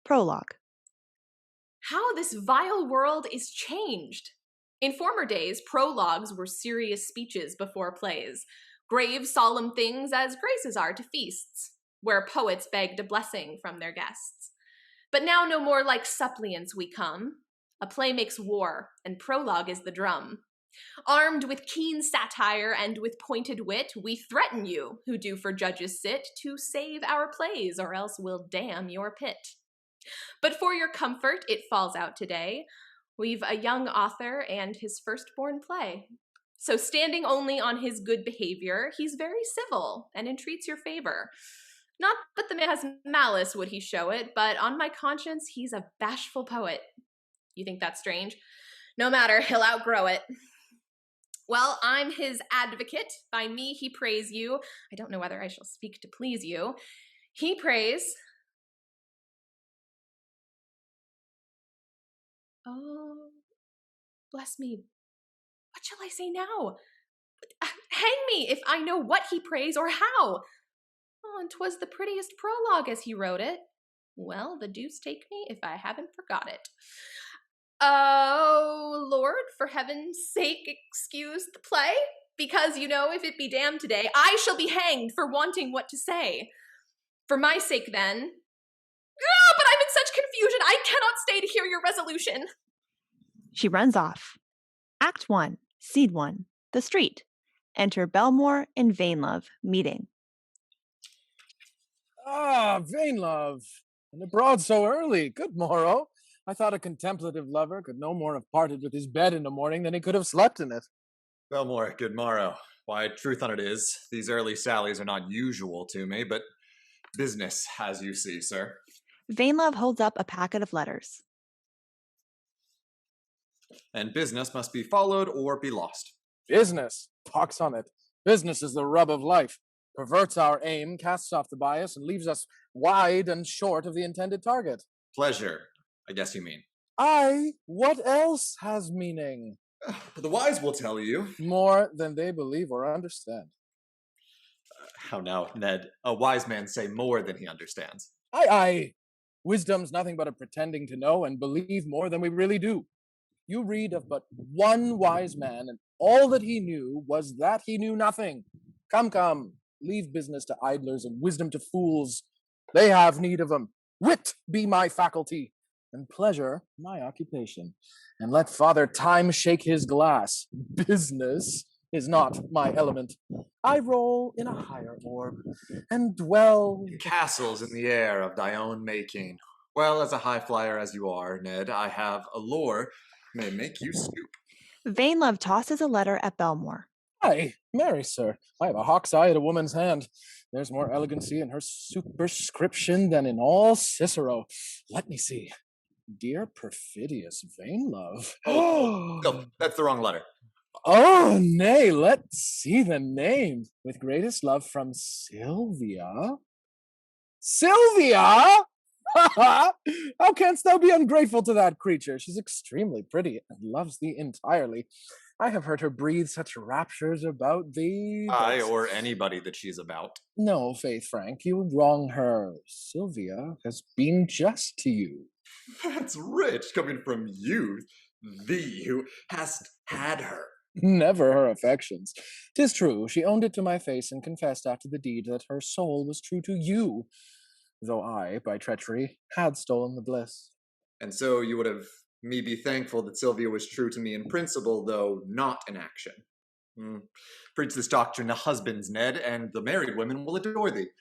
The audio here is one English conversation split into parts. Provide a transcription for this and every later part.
Prologue. How this vile world is changed! In former days, prologues were serious speeches before plays, grave, solemn things as graces are to feasts, where poets begged a blessing from their guests. But now no more like suppliants we come. A play makes war, and prologue is the drum. Armed with keen satire and with pointed wit, we threaten you, who do for judges sit, to save our plays, or else we'll damn your pit. But for your comfort, it falls out today. We've a young author and his firstborn play. So standing only on his good behavior, he's very civil and entreats your favor. Not but the man has malice would he show it, but on my conscience, he's a bashful poet. You think that's strange? No matter, he'll outgrow it. Well, I'm his advocate. By me he prays you. I don't know whether I shall speak to please you. He prays... Oh, bless me. What shall I say now? Hang me if I know what he prays or how. Oh, and 'twas the prettiest prologue as he wrote it. Well, the deuce take me if I haven't forgot it. Oh, Lord, for heaven's sake, excuse the play, because, you know, if it be damned today, I shall be hanged for wanting what to say. For my sake, then... Ah, but I'm in such confusion, I cannot stay to hear your resolution. She runs off. Act 1, Scene 1, The Street. Enter Belmore and Vainlove, meeting. Ah, Vainlove, and abroad so early. Good morrow. I thought a contemplative lover could no more have parted with his bed in the morning than he could have slept in it. Belmore, good morrow. Why, truth on it is, these early sallies are not usual to me, but business, as you see, sir. Vainlove holds up a packet of letters. And business must be followed or be lost. Business? Pox on it. Business is the rub of life. Perverts our aim, casts off the bias, and leaves us wide and short of the intended target. Pleasure, I guess you mean. Aye, what else has meaning? The wise will tell you. More than they believe or understand. How now, Ned? A wise man say more than he understands. Aye, aye. Wisdom's nothing but a pretending to know and believe more than we really do. You read of but one wise man, and all that he knew was that he knew nothing. Come, come, leave business to idlers and wisdom to fools. They have need of 'em. Wit be my faculty, and pleasure my occupation. And let Father Time shake his glass. Business is not my element. I roll in a higher orb, and dwell... In castles in the air of thy own making. Well, as a high flyer as you are, Ned, I have a lure may make you stoop. Vainlove tosses a letter at Belmore. Aye, marry, sir, I have a hawk's eye at a woman's hand. There's more elegancy in her superscription than in all Cicero. Let me see. Dear perfidious Vainlove. No, that's the wrong letter. Oh, nay, let's see the name. With greatest love from Sylvia. Sylvia? How canst thou be ungrateful to that creature? She's extremely pretty and loves thee entirely. I have heard her breathe such raptures about thee. I or anybody that she's about. No, faith, Frank, you wrong her. Sylvia has been just to you. That's rich, coming from you, thee, who hast had her. Never her affections. 'Tis true, she owned it to my face and confessed after the deed that her soul was true to you, though I, by treachery, had stolen the bliss. And so you would have me be thankful that Sylvia was true to me in principle, though not in action. Preach this doctrine to husbands, Ned, and the married women will adore thee.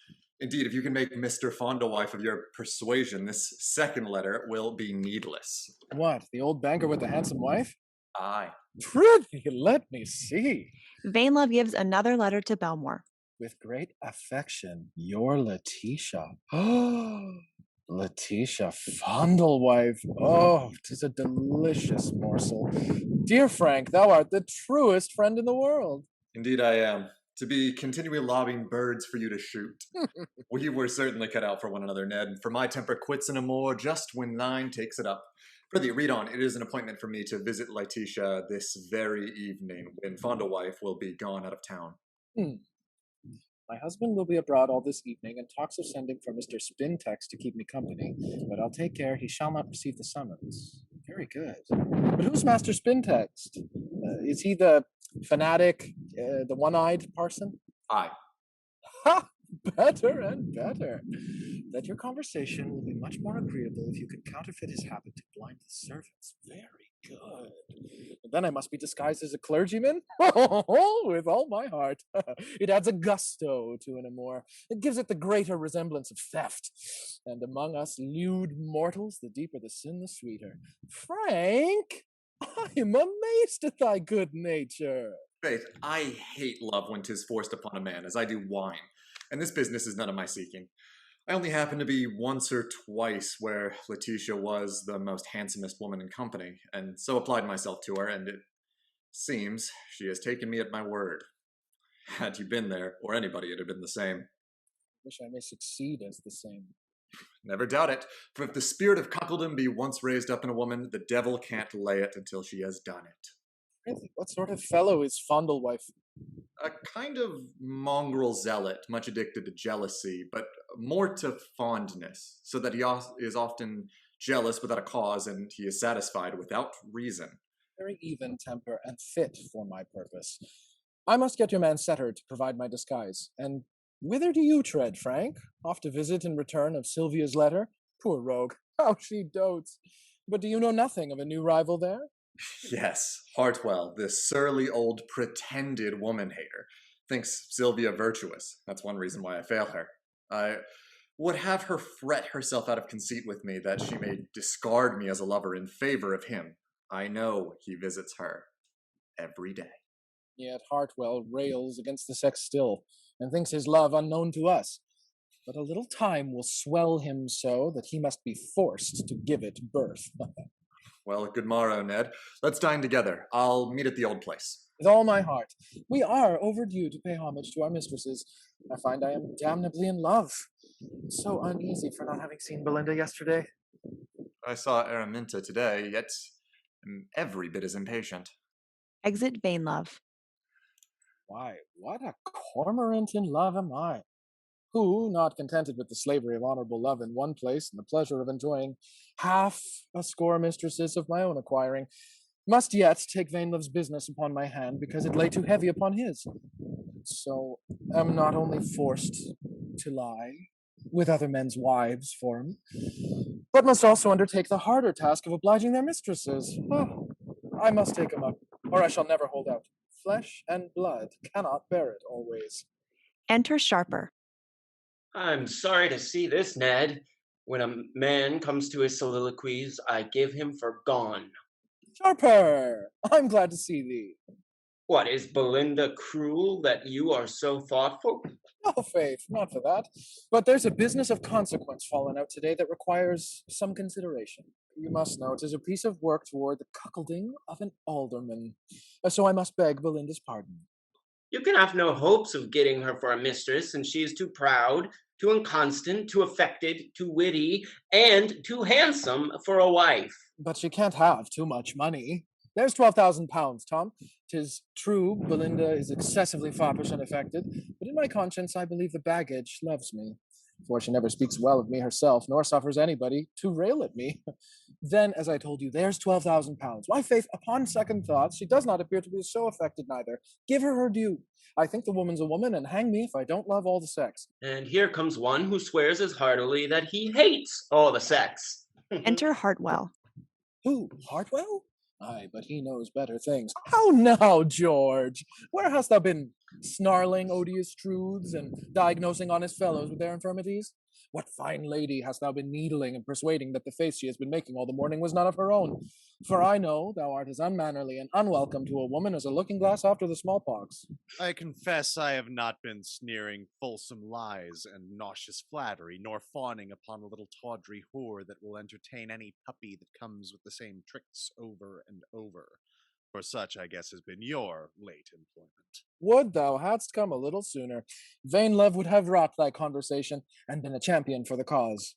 Indeed, if you can make Mr. Fondlewife of your persuasion, this second letter will be needless. What, the old banker with the handsome wife? Aye. Pretty, let me see. Vainlove gives another letter to Belmore. With great affection, your Letitia. Oh, Letitia Fondlewife. Oh, 'tis a delicious morsel. Dear Frank, thou art the truest friend in the world. Indeed I am. To be continually lobbing birds for you to shoot. We were certainly cut out for one another, Ned, for my temper quits in a moor just when thine takes it up. Prithee, read on. It is an appointment for me to visit Letitia this very evening, when Fondlewife will be gone out of town. My husband will be abroad all this evening, and talks of sending for Mr. Spintex to keep me company, but I'll take care he shall not receive the summons. Very good. But who's Master Spintex? Is he the fanatic, the one-eyed parson? Aye. Ha! Better and better. That your conversation will be much more agreeable if you could counterfeit his habit to blind the servants. Very good. And then I must be disguised as a clergyman? With all my heart. It adds a gusto to an amour. It gives it the greater resemblance of theft. And among us lewd mortals, the deeper the sin, the sweeter. Frank, I am amazed at thy good nature. Faith, I hate love when 'tis forced upon a man, as I do wine, and this business is none of my seeking. I only happened to be once or twice where Letitia was the most handsomest woman in company, and so applied myself to her, and it seems she has taken me at my word. Had you been there, or anybody, it'd have been the same. Wish I may succeed as the same. Never doubt it, for if the spirit of cuckoldom be once raised up in a woman, the devil can't lay it until she has done it. Really? What sort of fellow is Fondlewife? A kind of mongrel zealot, much addicted to jealousy, but more to fondness, so that he is often jealous without a cause, and he is satisfied without reason. Very even temper and fit for my purpose. I must get your man Setter to provide my disguise. And whither do you tread, Frank? Off to visit in return of Sylvia's letter? Poor rogue, how she dotes. But do you know nothing of a new rival there? Yes, Hartwell, this surly old pretended woman-hater, thinks Sylvia virtuous. That's one reason why I fail her. I would have her fret herself out of conceit with me that she may discard me as a lover in favor of him. I know he visits her every day. Yet Hartwell rails against the sex still, and thinks his love unknown to us. But a little time will swell him so that he must be forced to give it birth. Well, good morrow, Ned. Let's dine together. I'll meet at the old place. With all my heart. We are overdue to pay homage to our mistresses. I find I am damnably in love. I'm so uneasy for not having seen Belinda yesterday. I saw Araminta today, yet am every bit as impatient. Exit Vainlove. Why, what a cormorant in love am I, who, not contented with the slavery of honorable love in one place and the pleasure of enjoying half a score mistresses of my own acquiring, must yet take Vainlove's business upon my hand because it lay too heavy upon his. So am not only forced to lie with other men's wives for him, but must also undertake the harder task of obliging their mistresses. Oh, I must take him up, or I shall never hold out. Flesh and blood cannot bear it always. Enter Sharper. I'm sorry to see this, Ned. When a man comes to his soliloquies, I give him for gone. Sharper! I'm glad to see thee. What, is Belinda cruel that you are so thoughtful? No, faith, not for that. But there's a business of consequence fallen out today that requires some consideration. You must know 'tis a piece of work toward the cuckolding of an alderman. So I must beg Belinda's pardon. You can have no hopes of getting her for a mistress, and she is too proud, too inconstant, too affected, too witty, and too handsome for a wife. But she can't have too much money. There's £12,000, Tom. 'Tis true Belinda is excessively foppish and affected, but in my conscience I believe the baggage loves me, for she never speaks well of me herself, nor suffers anybody to rail at me. Then, as I told you, there's £12,000. Why, faith, upon second thoughts, she does not appear to be so affected neither. Give her her due. I think the woman's a woman, and hang me if I don't love all the sex. And here comes one who swears as heartily that he hates all the sex. Enter Hartwell. Who, Hartwell? Aye, but he knows better things. How now, George? Where hast thou been, snarling odious truths and diagnosing honest fellows with their infirmities? What fine lady hast thou been needling and persuading that the face she has been making all the morning was none of her own? For I know thou art as unmannerly and unwelcome to a woman as a looking-glass after the smallpox. I confess I have not been sneering fulsome lies and nauseous flattery, nor fawning upon a little tawdry whore that will entertain any puppy that comes with the same tricks over and over. For such, I guess, has been your late employment. Would thou hadst come a little sooner. Vain love would have wrought thy conversation, and been a champion for the cause.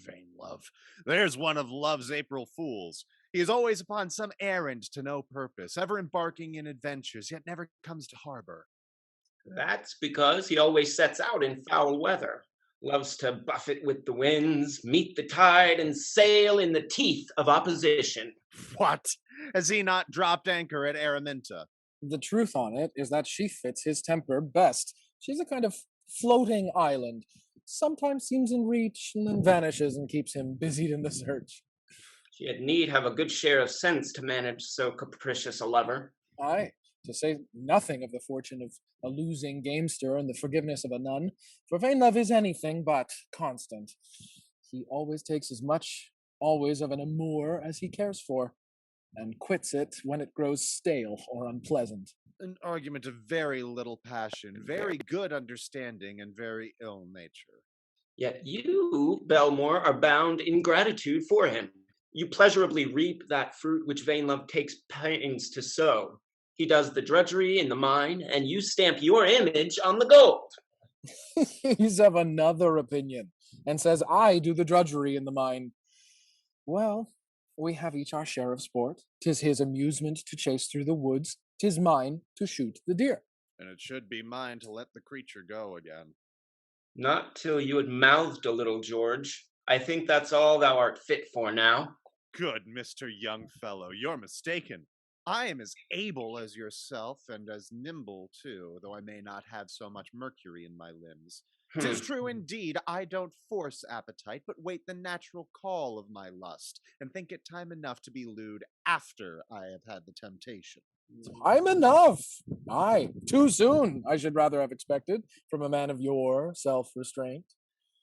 Vain love. There's one of love's April fools. He is always upon some errand to no purpose, ever embarking in adventures, yet never comes to harbor. That's because he always sets out in foul weather, loves to buffet with the winds, meet the tide, and sail in the teeth of opposition. What? Has he not dropped anchor at Araminta? The truth on it is that she fits his temper best. She's a kind of floating island. Sometimes seems in reach and then vanishes and keeps him busied in the search. She had need have a good share of sense to manage so capricious a lover. Aye, to say nothing of the fortune of a losing gamester and the forgiveness of a nun, for vain love is anything but constant. He always takes as much, always of an amour as he cares for, and quits it when it grows stale or unpleasant. An argument of very little passion, very good understanding, and very ill nature. Yet you, Belmore, are bound in gratitude for him. You pleasurably reap that fruit which vain love takes pains to sow. He does the drudgery in the mine, and you stamp your image on the gold. He's of another opinion, and says I do the drudgery in the mine. Well, we have each our share of sport. 'Tis his amusement to chase through the woods, 'tis mine to shoot the deer. And it should be mine to let the creature go again. Not till you had mouthed a little, George. I think that's all thou art fit for now. Good, Mr. Young Fellow, you're mistaken. I am as able as yourself, and as nimble too, though I may not have so much mercury in my limbs. 'Tis true indeed, I don't force appetite, but wait the natural call of my lust, and think it time enough to be lewd after I have had the temptation. Time enough. Aye, too soon, I should rather have expected from a man of your self-restraint.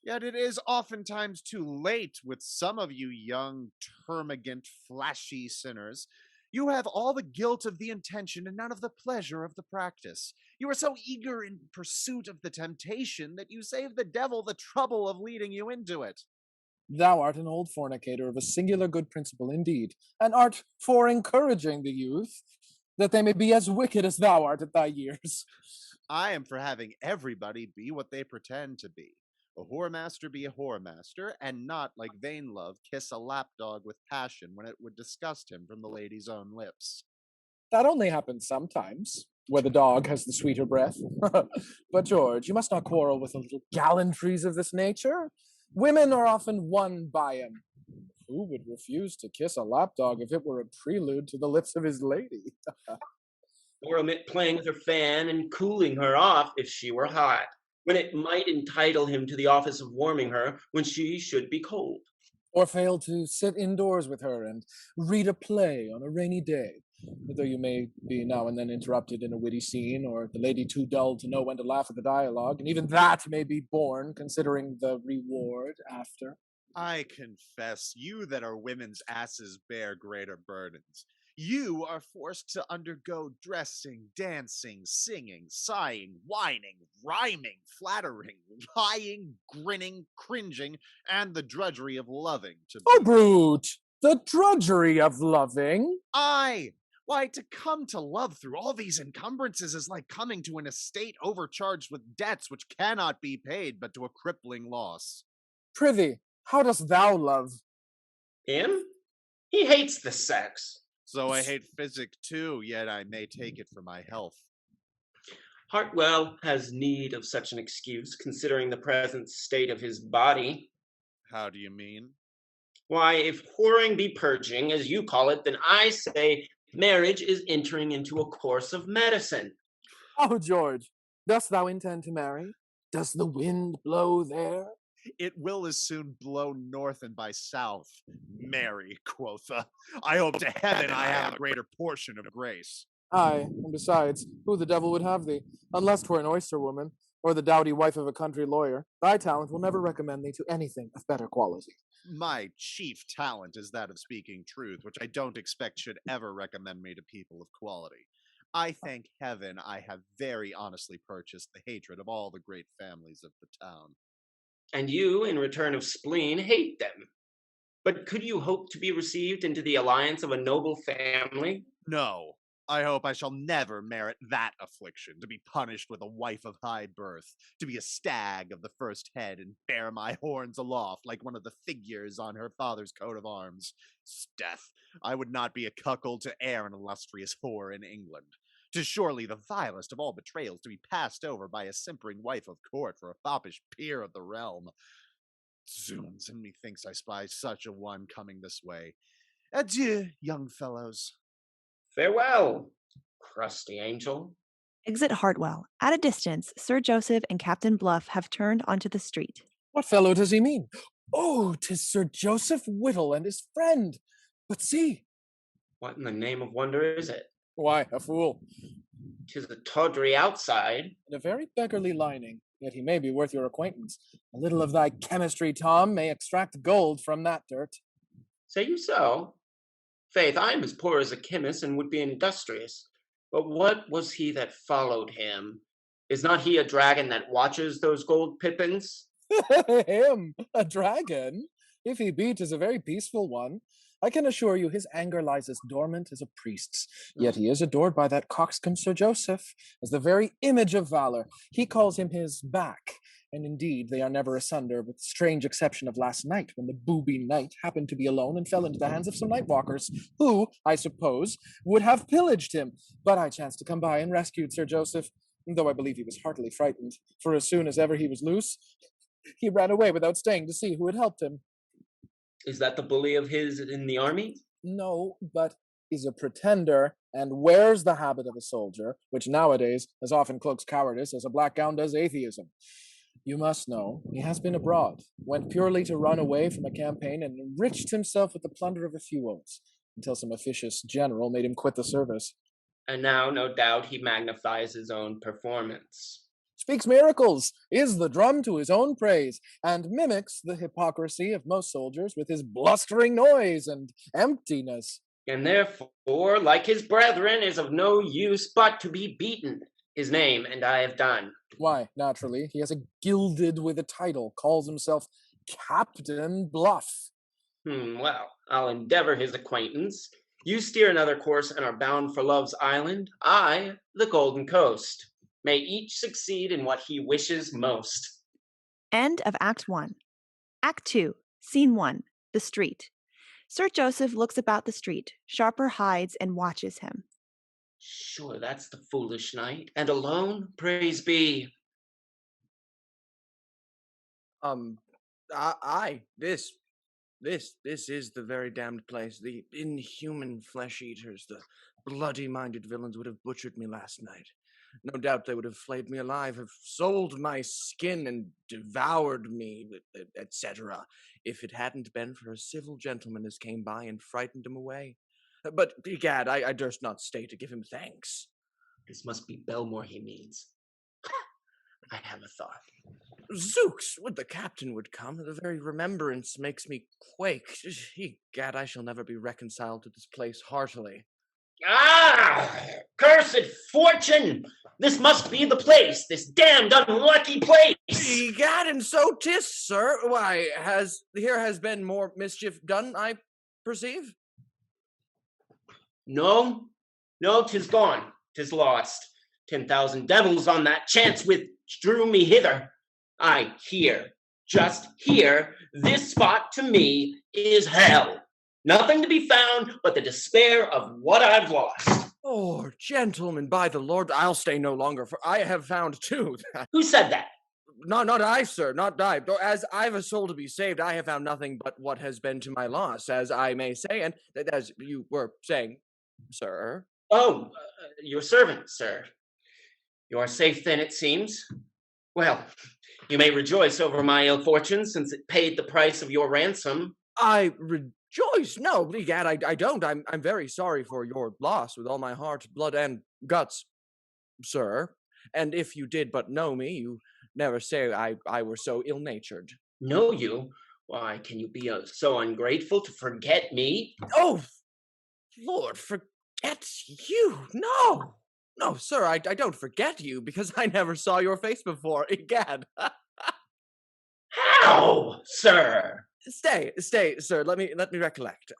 Yet it is oftentimes too late with some of you young, termagant, flashy sinners. You have all the guilt of the intention and none of the pleasure of the practice. You are so eager in pursuit of the temptation that you save the devil the trouble of leading you into it. Thou art an old fornicator of a singular good principle indeed, and art for encouraging the youth, that they may be as wicked as thou art at thy years. I am for having everybody be what they pretend to be. A whoremaster be a whoremaster, and not, like vain love, kiss a lapdog with passion when it would disgust him from the lady's own lips. That only happens sometimes, where the dog has the sweeter breath. But George, you must not quarrel with the little gallantries of this nature. Women are often won by him. Who would refuse to kiss a lapdog if it were a prelude to the lips of his lady? Or omit playing with her fan and cooling her off if she were hot, when it might entitle him to the office of warming her when she should be cold. Or fail to sit indoors with her and read a play on a rainy day, though you may be now and then interrupted in a witty scene, or the lady too dull to know when to laugh at the dialogue, and even that may be borne, considering the reward after. I confess, you that are women's asses bear greater burdens. You are forced to undergo dressing, dancing, singing, sighing, whining, rhyming, flattering, lying, grinning, cringing, and the drudgery of loving to Oh, be. brute! The drudgery of loving? Aye! Why, to come to love through all these encumbrances is like coming to an estate overcharged with debts which cannot be paid but to a crippling loss. Prithee, how dost thou love? Him? He hates the sex. So I hate physic too, yet I may take it for my health. Hartwell has need of such an excuse, considering the present state of his body. How do you mean? Why, if whoring be purging, as you call it, then I say marriage is entering into a course of medicine. Oh, George, dost thou intend to marry? Does the wind blow there? It will as soon blow north and by south. Marry, quotha. I hope to heaven I have a greater portion of grace. Aye, and besides, who the devil would have thee, unless 'twere an oyster woman, or the dowdy wife of a country lawyer? Thy talent will never recommend thee to anything of better quality. My chief talent is that of speaking truth, which I don't expect should ever recommend me to people of quality. I thank heaven I have very honestly purchased the hatred of all the great families of the town. And you, in return of spleen, hate them. But could you hope to be received into the alliance of a noble family? No, I hope I shall never merit that affliction, to be punished with a wife of high birth, to be a stag of the first head and bear my horns aloft like one of the figures on her father's coat of arms. 'Sdeath, I would not be a cuckold to e'er an illustrious whore in England. 'Tis surely the vilest of all betrayals to be passed over by a simpering wife of court for a foppish peer of the realm. Zoons, and methinks I spy such a one coming this way. Adieu, young fellows. Farewell, crusty angel. Exit Hartwell. At a distance, Sir Joseph and Captain Bluff have turned onto the street. What fellow does he mean? Oh, 'tis Sir Joseph Whittle and his friend. But see, What in the name of wonder is it? why, a fool, 'Tis a tawdry outside. and a very beggarly lining, yet he may be worth your acquaintance. A little of thy chemistry, Tom, may extract gold from that dirt. Say you so? Faith, I am as poor as a chemist and would be industrious. But what was he that followed him? Is not he a dragon that watches those gold pippins? Him, a dragon? If he be, 'tis a very peaceful one. I can assure you his anger lies as dormant as a priest's, yet he is adored by that coxcomb Sir Joseph as the very image of valor. He calls him his back, and indeed they are never asunder, with strange exception of last night, when the booby knight happened to be alone and fell into the hands of some night walkers, who, I suppose, would have pillaged him. But I chanced to come by and rescued Sir Joseph, though I believe he was heartily frightened, for as soon as ever he was loose, he ran away without staying to see who had helped him. Is that the bully of his in the army? No, but he's a pretender and wears the habit of a soldier, which nowadays as often cloaks cowardice as a black gown does atheism. You must know, he has been abroad, went purely to run away from a campaign and enriched himself with the plunder of a few oaths, until some officious general made him quit the service. And now, no doubt, he magnifies his own performance. Speaks miracles, is the drum to his own praise, and mimics the hypocrisy of most soldiers with his blustering noise and emptiness. And therefore, like his brethren, is of no use but to be beaten. His name, and I have done. Why, naturally, he has a gilded with a title, calls himself Captain Bluff. Well, I'll endeavor his acquaintance. You steer another course and are bound for Love's Island, I, the Golden Coast. May each succeed in what he wishes most. End of Act 1. Act 2, Scene 1, The Street. Sir Joseph looks about the street. Sharper hides and watches him. Sure, that's the foolish knight, and alone, praise be. This is the very damned place. The inhuman flesh eaters, the bloody-minded villains would have butchered me last night. No doubt they would have flayed me alive, have sold my skin and devoured me, etc., if it hadn't been for a civil gentleman as came by and frightened him away. But, egad, I durst not stay to give him thanks. This must be Belmore he means. I have a thought. Zooks, would the captain would come. The very remembrance makes me quake. Egad, I shall never be reconciled to this place heartily. Ah! Cursed fortune! This must be the place, this damned unlucky place! Egad, and so 'tis, sir. Why, here has been more mischief done, I perceive? No, 'tis gone, 'tis lost. 10,000 devils on that chance which drew me hither. Just here, this spot to me is hell. Nothing to be found but the despair of what I've lost. Oh, gentlemen, by the Lord, I'll stay no longer, for I have found too that... Who said that? Not I, sir, not I. Though as I've a soul to be saved, I have found nothing but what has been to my loss, as I may say, and as you were saying, sir. Oh, your servant, sir. You are safe then, it seems. Well, you may rejoice over my ill fortune, since it paid the price of your ransom. I rejoice? No, egad, I don't. I'm very sorry for your loss with all my heart, blood, and guts, sir. And if you did but know me, you never say I were so ill-natured. Know you? Why, can you be so ungrateful to forget me? Oh, Lord, forget you? No. No, sir, I don't forget you, because I never saw your face before. Egad. How, sir? Stay, sir. Let me recollect.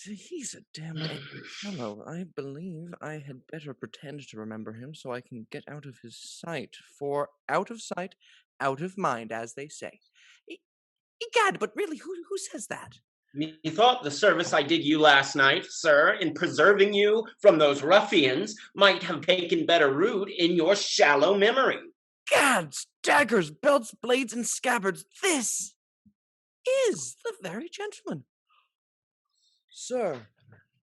He's a damn angry fellow. I believe I had better pretend to remember him so I can get out of his sight. For out of sight, out of mind, as they say. Egad, but really, who says that? Methought the service I did you last night, sir, in preserving you from those ruffians, might have taken better root in your shallow memory. Gads, daggers, belts, blades, and scabbards, this is the very gentleman. Sir,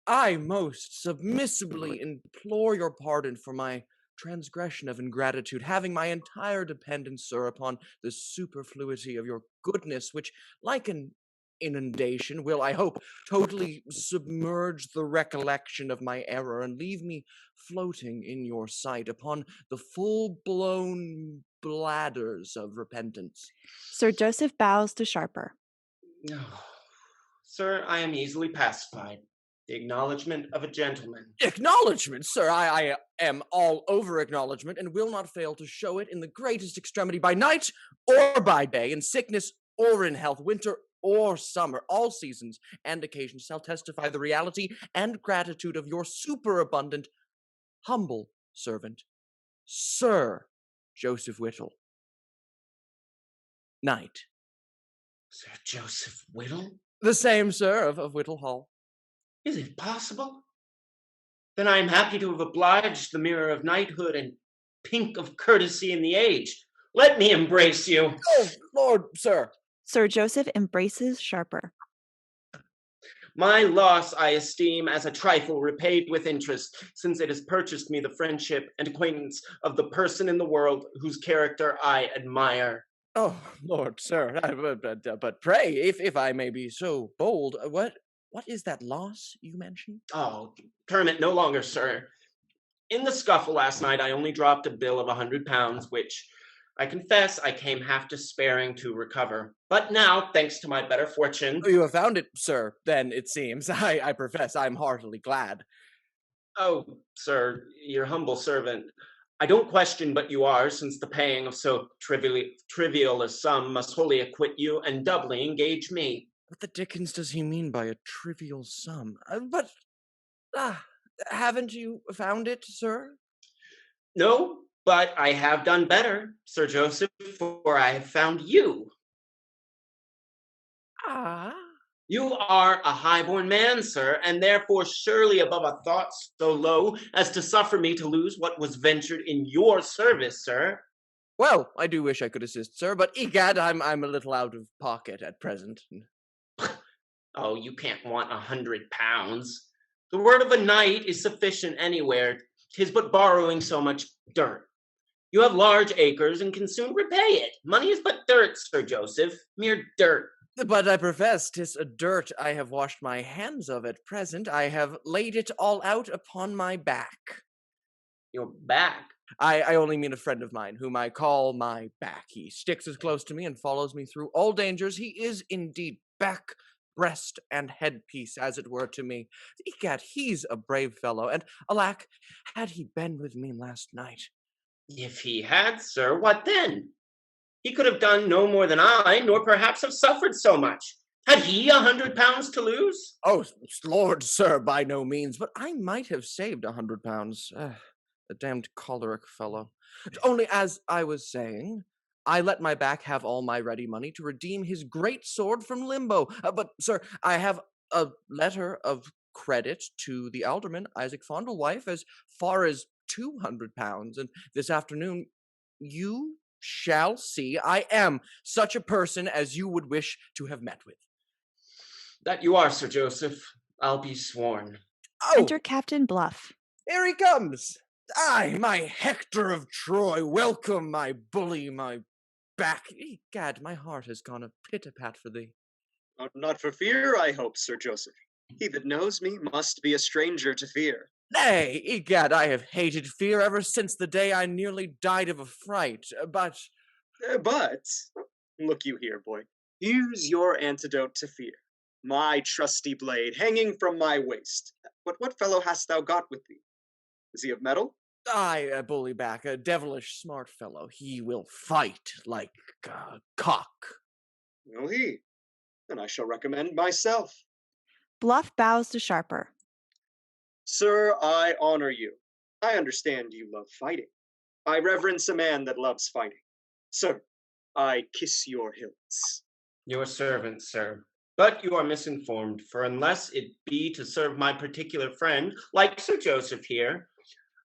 I most submissively implore your pardon for my transgression of ingratitude, having my entire dependence, sir, upon the superfluity of your goodness, which, like an inundation, will, I hope, totally submerge the recollection of my error and leave me floating in your sight upon the full-blown bladders of repentance. Sir Joseph bows to Sharper. Sir, I am easily pacified. The acknowledgement of a gentleman. Acknowledgement, sir. I am all over acknowledgement, and will not fail to show it in the greatest extremity by night or by day, in sickness or in health, winter or summer. All seasons and occasions shall testify the reality and gratitude of your superabundant, humble servant, Sir Joseph Whittle. Knight. Sir Joseph Whittle? The same, sir, of Whittle Hall. Is it possible? Then I am happy to have obliged the mirror of knighthood and pink of courtesy in the age. Let me embrace you. Oh, Lord, sir. Sir Joseph embraces Sharper. My loss I esteem as a trifle repaid with interest, since it has purchased me the friendship and acquaintance of the person in the world whose character I admire. Oh, Lord, sir, but pray, if I may be so bold, what is that loss you mentioned? Oh, term it no longer, sir. In the scuffle last night, I only dropped a bill of £100, which I confess I came half despairing to recover. But now, thanks to my better fortune... Oh, you have found it, sir, then, it seems. I profess I'm heartily glad. Oh, sir, your humble servant. I don't question but you are, since the paying of so trivial a sum must wholly acquit you and doubly engage me. What the dickens does he mean by a trivial sum? Haven't you found it, sir? No, but I have done better, Sir Joseph, for I have found you. Ah? You are a high-born man, sir, and therefore surely above a thought so low as to suffer me to lose what was ventured in your service, sir. Well, I do wish I could assist, sir, but egad, I'm a little out of pocket at present. Oh, you can't want £100. The word of a knight is sufficient anywhere. 'Tis but borrowing so much dirt. You have large acres and can soon repay it. Money is but dirt, Sir Joseph, mere dirt. But I profess 'tis a dirt I have washed my hands of at present. I have laid it all out upon my back. Your back? I only mean a friend of mine, whom I call my back. He sticks as close to me and follows me through all dangers. He is indeed back, breast, and headpiece, as it were, to me. Egad, he's a brave fellow, and alack, had he been with me last night. If he had, sir, what then? He could have done no more than I, nor perhaps have suffered so much. Had he £100 to lose? Oh, Lord, sir, by no means, but I might have saved £100. The damned choleric fellow. Only, as I was saying, I let my back have all my ready money to redeem his great sword from limbo. But, sir, I have a letter of credit to the alderman, Isaac Fondlewife, as far as £200, and this afternoon you shall see I am such a person as you would wish to have met with. That you are, Sir Joseph. I'll be sworn. Oh, Enter Captain Bluff. here he comes. Aye, my Hector of Troy, welcome, my bully, my back. Egad, my heart has gone a pit-a-pat for thee. Not for fear, I hope, Sir Joseph. He that knows me must be a stranger to fear. Nay, egad, I have hated fear ever since the day I nearly died of a fright, but... But, look you here, boy. Here's your antidote to fear. My trusty blade, hanging from my waist. But what fellow hast thou got with thee? Is he of metal? Aye, bully back, a devilish smart fellow. He will fight like a cock. Will he? Then I shall recommend myself. Bluff bows to Sharper. Sir, I honor you. I understand you love fighting. I reverence a man that loves fighting. Sir, I kiss your hilts. Your servant, sir. But you are misinformed, for unless it be to serve my particular friend, like Sir Joseph here,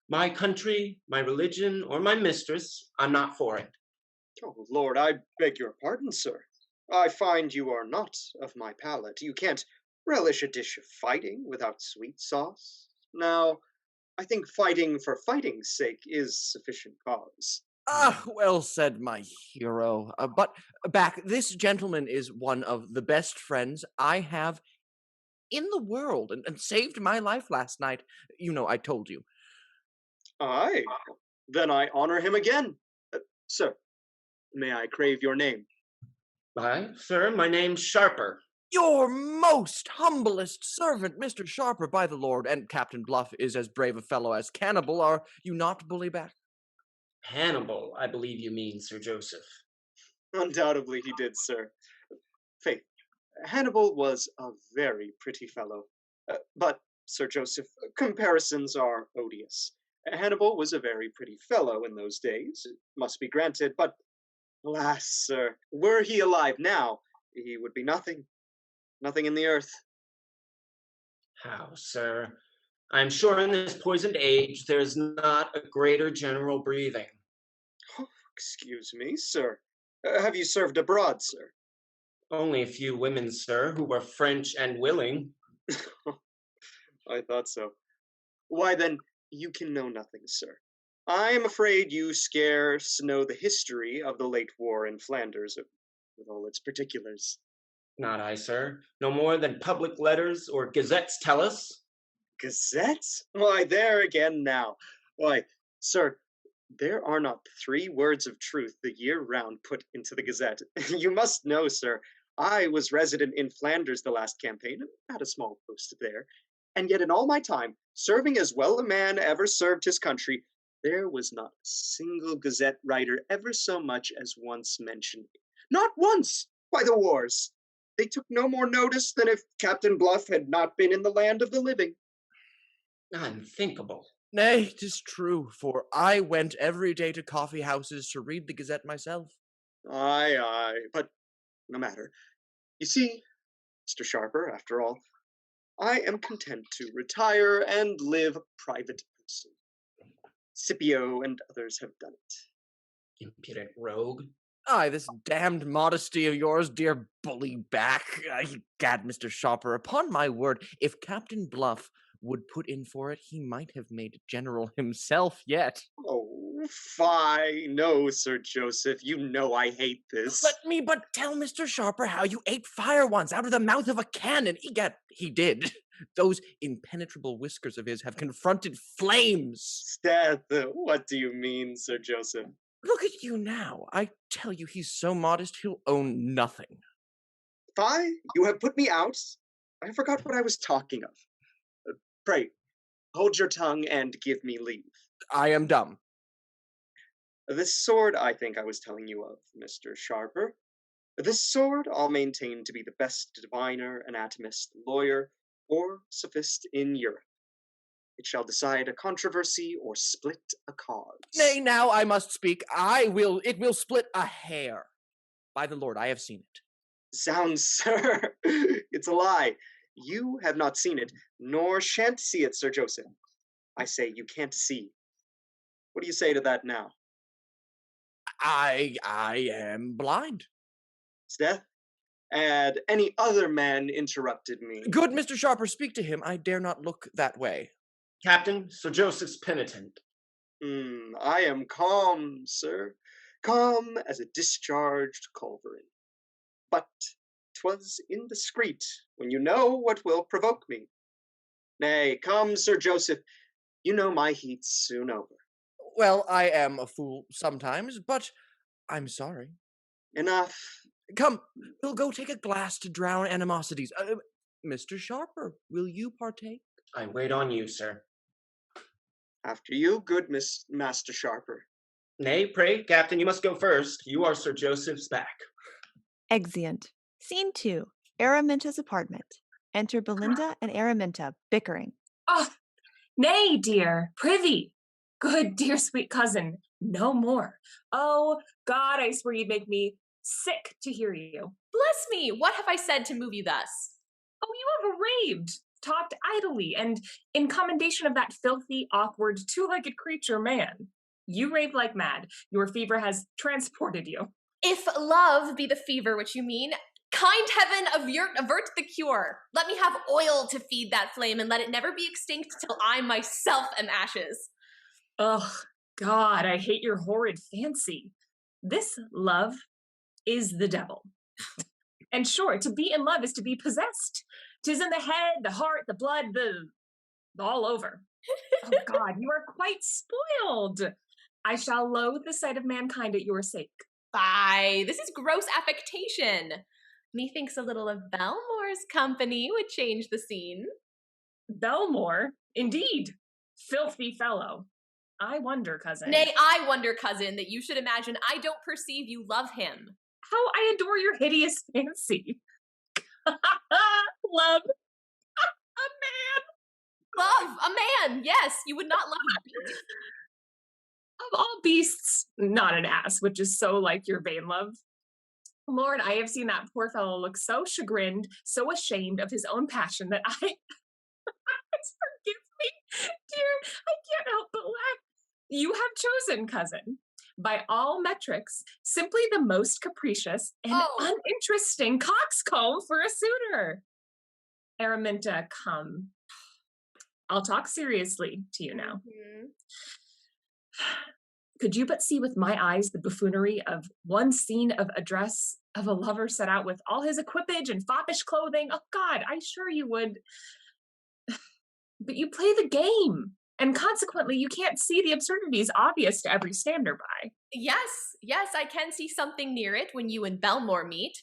my country, my religion, or my mistress, I'm not for it. Oh, Lord, I beg your pardon, sir. I find you are not of my palate. You can't relish a dish of fighting without sweet sauce. Now, I think fighting for fighting's sake is sufficient cause. Ah, well said, my hero. But back, this gentleman is one of the best friends I have in the world and saved my life last night. You know, I told you. Aye, then I honor him again. Sir, may I crave your name? Sir, my name's Sharper. Your most humblest servant, Mr. Sharper, by the Lord, and Captain Bluff is as brave a fellow as Cannibal. Are you not, Bullyback? Hannibal, I believe you mean, Sir Joseph. Undoubtedly he did, sir. Faith, Hannibal was a very pretty fellow. But, Sir Joseph, comparisons are odious. Hannibal was a very pretty fellow in those days, it must be granted, but, alas, sir, were he alive now, he would be nothing. Nothing in the earth. How, sir? I'm sure in this poisoned age there's not a greater general breathing. Oh, excuse me, sir. Have you served abroad, sir? Only a few women, sir, who were French and willing. I thought so. Why then, you can know nothing, sir. I am afraid you scarce know the history of the late war in Flanders, with all its particulars. Not I, sir. No more than public letters or gazettes tell us. Gazettes? Why, there again now. Why, sir, there are not 3 words of truth the year round put into the Gazette. You must know, sir, I was resident in Flanders the last campaign, and had a small post there, and yet in all my time, serving as well a man ever served his country, there was not a single Gazette writer ever so much as once mentioned me. Not once, by the wars! They took no more notice than if Captain Bluff had not been in the land of the living. Unthinkable. Nay, 'tis true, for I went every day to coffee houses to read the Gazette myself. Aye, but no matter. You see, Mr. Sharper, after all, I am content to retire and live a private person. Scipio and others have done it. Impudent rogue. Aye, this damned modesty of yours, dear Bullyback. Gad, Mr. Sharper, upon my word, if Captain Bluff would put in for it, he might have made general himself yet. Oh, fie. No, Sir Joseph, you know I hate this. Let me but tell Mr. Sharper how you ate fire once out of the mouth of a cannon. Egad, he did. Those impenetrable whiskers of his have confronted flames. Seth, what do you mean, Sir Joseph? Look at you now. I tell you, he's so modest, he'll own nothing. Fie, you have put me out. I forgot what I was talking of. Pray, hold your tongue and give me leave. I am dumb. This sword I think I was telling you of, Mr. Sharper. This sword I'll maintain to be the best diviner, anatomist, lawyer, or sophist in Europe. It shall decide a controversy or split a cause. Nay, now I must speak. It will split a hair. By the Lord, I have seen it. Zounds, sir, it's a lie. You have not seen it, nor shan't see it, Sir Joseph. I say you can't see. What do you say to that now? I am blind. Sdeath? And any other man interrupted me. Good Mr. Sharper, speak to him. I dare not look that way. Captain, Sir Joseph's penitent. I am calm, sir. Calm as a discharged culverin. But 'twas indiscreet, when you know what will provoke me. Nay, come, Sir Joseph, you know my heat's soon over. Well, I am a fool sometimes, but I'm sorry. Enough. Come, we'll go take a glass to drown animosities. Mr. Sharper, will you partake? I wait on you, sir. After you, good Master Sharper. Nay, pray, Captain, you must go first. You are Sir Joseph's back. Exeunt. Scene 2. Araminta's apartment. Enter Belinda and Araminta, bickering. Ah, nay, dear, prithee. Good, dear, sweet cousin, no more. Oh, God, I swear you'd make me sick to hear you. Bless me, what have I said to move you thus? Oh, you have raved, talked idly, and in commendation of that filthy, awkward, two-legged creature, man. You rave like mad. Your fever has transported you. If love be the fever which you mean, kind heaven avert the cure. Let me have oil to feed that flame, and let it never be extinct till I myself am ashes. Ugh, God, I hate your horrid fancy. This love is the devil. And sure, to be in love is to be possessed. 'Tis in the head, the heart, the blood, the all over. Oh God, you are quite spoiled. I shall loathe the sight of mankind at your sake. Fie, this is gross affectation. Methinks a little of Belmore's company would change the scene. Belmore, indeed. Filthy fellow. I wonder, cousin. Nay, I wonder, cousin, that you should imagine I don't perceive you love him. How I adore your hideous fancy. Love a man. Love a man, yes, you would not love him. Of all beasts, not an ass, which is so like your vain love. Lord, I have seen that poor fellow look so chagrined, so ashamed of his own passion that I... Forgive me, dear, I can't help but laugh. You have chosen, cousin, by all metrics, simply the most capricious and uninteresting coxcomb for a suitor. Araminta, come. I'll talk seriously to you now. Mm-hmm. Could you but see with my eyes the buffoonery of one scene of address of a lover set out with all his equipage and foppish clothing? Oh God, I sure you would. But you play the game, and consequently you can't see the absurdities obvious to every stander-by. Yes, I can see something near it when you and Belmore meet.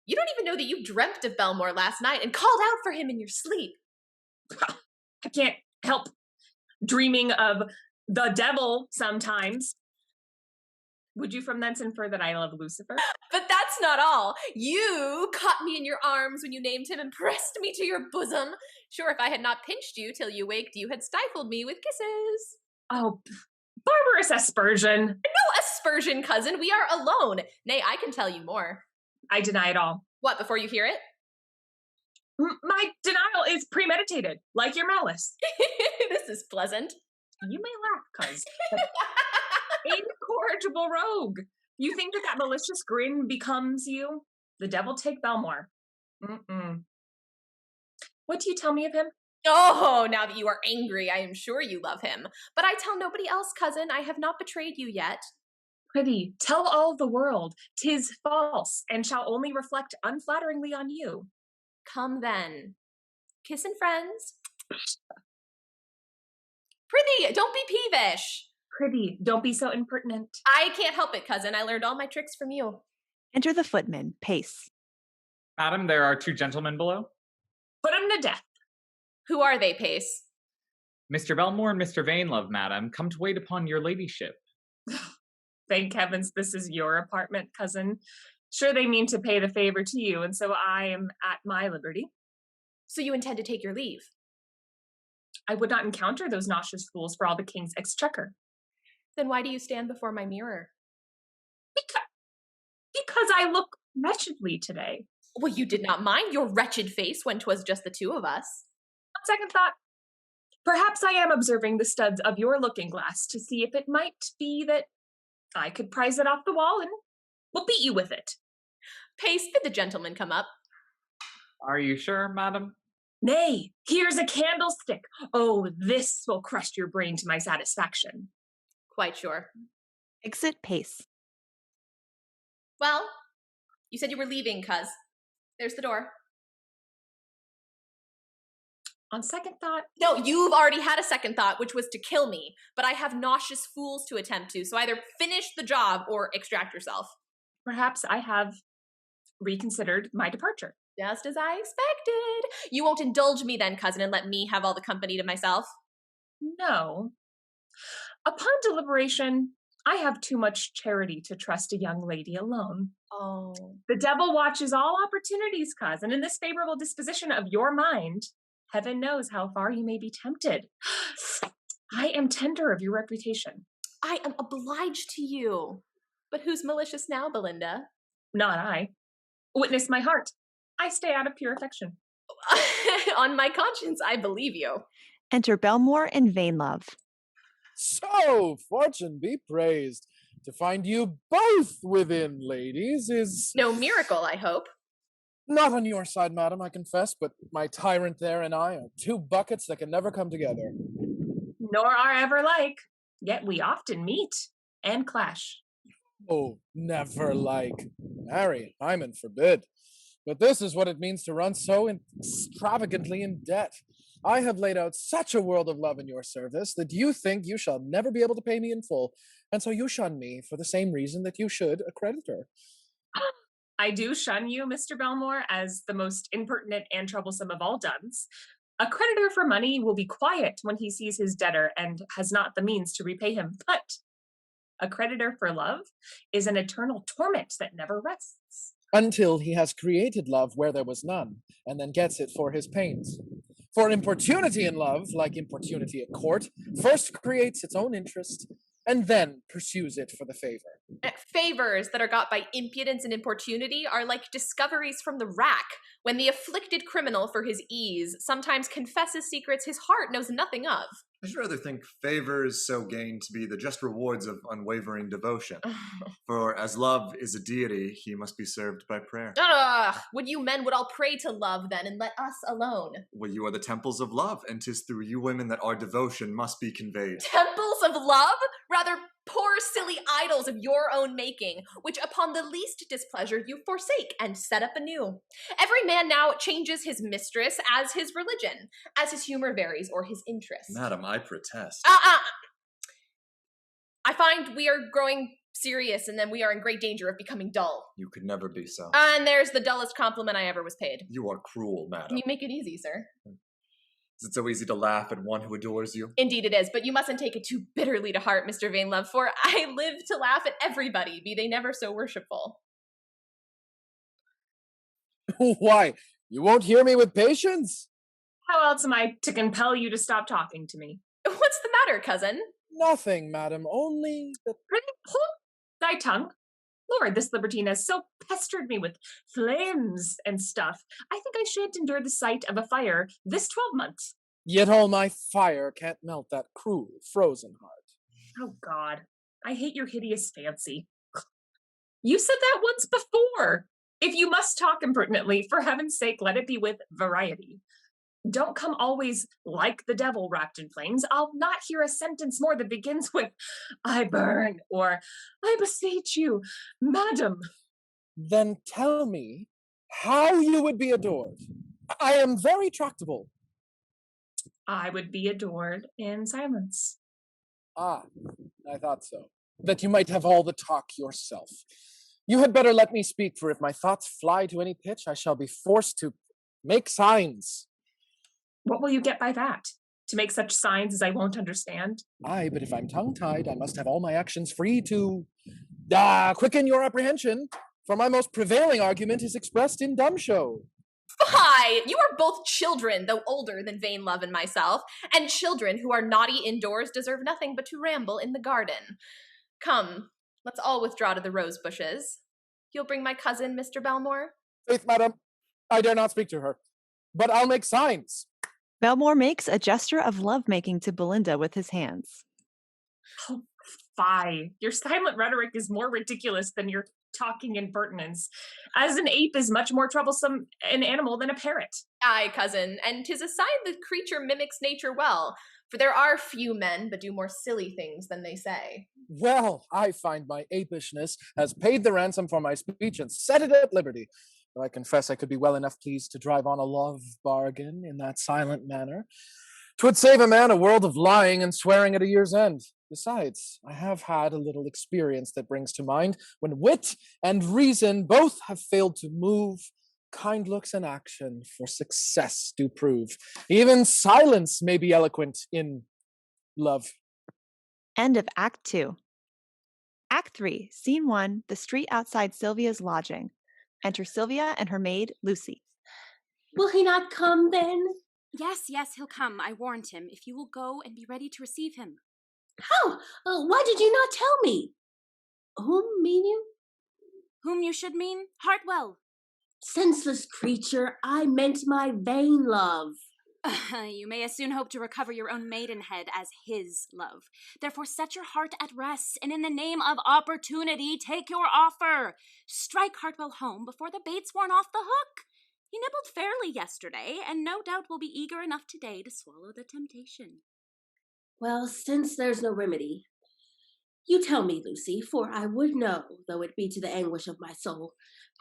You don't even know that you dreamt of Belmore last night and called out for him in your sleep. I can't help dreaming of the devil sometimes. Would you from thence infer that I love Lucifer? But that's not all. You caught me in your arms when you named him and pressed me to your bosom. Sure, if I had not pinched you till you waked, you had stifled me with kisses. Oh, barbarous aspersion. No aspersion, cousin. We are alone. Nay, I can tell you more. I deny it all. What, before you hear it? My denial is premeditated, like your malice. This is pleasant. You may laugh, cuz. Incorrigible rogue. You think that malicious grin becomes you? The devil take Belmore. What do you tell me of him? Oh, now that you are angry, I am sure you love him. But I tell nobody else, cousin. I have not betrayed you yet. Prithee, tell all the world. 'Tis false, and shall only reflect unflatteringly on you. Come then. Kissing friends. Prithee, don't be peevish. Prithee, don't be so impertinent. I can't help it, cousin. I learned all my tricks from you. Enter the footman, Pace. Madam, there are 2 gentlemen below. Put him to death. Who are they, Pace? Mr. Belmore and Mr. Vainlove, madam, come to wait upon your ladyship. Thank heavens this is your apartment, cousin. Sure they mean to pay the favor to you, and so I am at my liberty. So you intend to take your leave? I would not encounter those nauseous fools for all the king's exchequer. Then why do you stand before my mirror? Because I look wretchedly today. Well, you did not mind your wretched face when 'twas just the 2 of us. On second thought, perhaps I am observing the studs of your looking glass to see if it might be that I could prize it off the wall and will beat you with it. Pace, bid the gentleman come up. Are you sure, madam? Nay, here's a candlestick. Oh, this will crush your brain to my satisfaction. Quite sure. Exit Pace. Well, you said you were leaving, cuz. There's the door. On second thought... No, you've already had a second thought, which was to kill me. But I have nauseous fools to attempt to, so either finish the job or extract yourself. Perhaps I have reconsidered my departure. Just as I expected. You won't indulge me then, cousin, and let me have all the company to myself? No. Upon deliberation, I have too much charity to trust a young lady alone. Oh. The devil watches all opportunities, cousin. In this favorable disposition of your mind, heaven knows how far you may be tempted. I am tender of your reputation. I am obliged to you. But who's malicious now, Belinda? Not I. Witness my heart. I stay out of pure affection. On my conscience, I believe you. Enter Belmore and Vainlove. So, fortune be praised. To find you both within, ladies, is No miracle, I hope. not on your side, madam, I confess, but my tyrant there and I are two buckets that can never come together. Nor are ever like, yet we often meet and clash. Oh, never like. Marry, Hymen forbid. But this is what it means to run so extravagantly in debt. I have laid out such a world of love in your service that you think you shall never be able to pay me in full, and so you shun me for the same reason that you should a creditor. I do shun you, Mr. Belmore, as the most impertinent and troublesome of all duns. A creditor for money will be quiet when he sees his debtor and has not the means to repay him, but a creditor for love is an eternal torment that never rests. Until he has created love where there was none, and then gets it for his pains. For importunity in love, like importunity at court, first creates its own interest, and then pursues it for the favor. Favors that are got by impudence and importunity are like discoveries from the rack, when the afflicted criminal for his ease sometimes confesses secrets his heart knows nothing of. I should rather think favors so gained to be the just rewards of unwavering devotion. For as love is a deity, he must be served by prayer. Would you men would all pray to love then, and let us alone? Well, you are the temples of love, and 'tis through you women that our devotion must be conveyed. Temples of love? Rather poor silly idols of your own making, which upon the least displeasure you forsake and set up anew. Every man now changes his mistress as his religion, as his humor varies or his interest. Madam, I protest. I find we are growing serious, and then we are in great danger of becoming dull. You could never be so. And there's the dullest compliment I ever was paid. You are cruel, madam. Can you make it easy, sir? Is it so easy to laugh at one who adores you? Indeed it is, but you mustn't take it too bitterly to heart, Mr. Vainlove, for I live to laugh at everybody, be they never so worshipful. Why, you won't hear me with patience? How else am I to compel you to stop talking to me? What's the matter, cousin? Nothing, madam, only that... Hold thy tongue. Lord, this libertine has so pestered me with flames and stuff. I think I shan't endure the sight of a fire this 12 months. Yet all my fire can't melt that cruel, frozen heart. Oh, God. I hate your hideous fancy. You said that once before. If you must talk impertinently, for heaven's sake, let it be with variety. Don't come always like the devil wrapped in flames. I'll not hear a sentence more that begins with, I burn, or I beseech you, madam. Then tell me how you would be adored. I am very tractable. I would be adored in silence. Ah, I thought so. That you might have all the talk yourself. You had better let me speak, for if my thoughts fly to any pitch, I shall be forced to make signs. What will you get by that? To make such signs as I won't understand? Aye, but if I'm tongue-tied, I must have all my actions free to quicken your apprehension, for my most prevailing argument is expressed in dumb show. Why, you are both children, though older than Vainlove and myself, and children who are naughty indoors deserve nothing but to ramble in the garden. Come, let's all withdraw to the rose bushes. You'll bring my cousin, Mr. Belmore? Faith, madam, I dare not speak to her, but I'll make signs. Belmore makes a gesture of lovemaking to Belinda with his hands. Oh, fie. Your silent rhetoric is more ridiculous than your talking impertinence. As an ape is much more troublesome an animal than a parrot. Aye, cousin, and 'tis a sign the creature mimics nature well, for there are few men but do more silly things than they say. Well, I find my apishness has paid the ransom for my speech and set it at liberty. Though I confess I could be well enough pleased to drive on a love bargain in that silent manner. 'Twould save a man a world of lying and swearing at a year's end. Besides, I have had a little experience that brings to mind when wit and reason both have failed to move, kind looks and action for success do prove. Even silence may be eloquent in love. End of Act 2. Act 3, Scene 1, the street outside Sylvia's lodging. Enter Sylvia and her maid, Lucy. Will he not come then? Yes, he'll come. I warned him. If you will go and be ready to receive him. How? Why did you not tell me? Whom mean you? Whom you should mean? Hartwell. Senseless creature, I meant my vain love. You may as soon hope to recover your own maidenhead as his love. Therefore set your heart at rest, and in the name of opportunity, take your offer. Strike Hartwell home before the bait's worn off the hook. He nibbled fairly yesterday, and no doubt will be eager enough today to swallow the temptation. Well, since there's no remedy, you tell me, Lucy, for I would know, though it be to the anguish of my soul,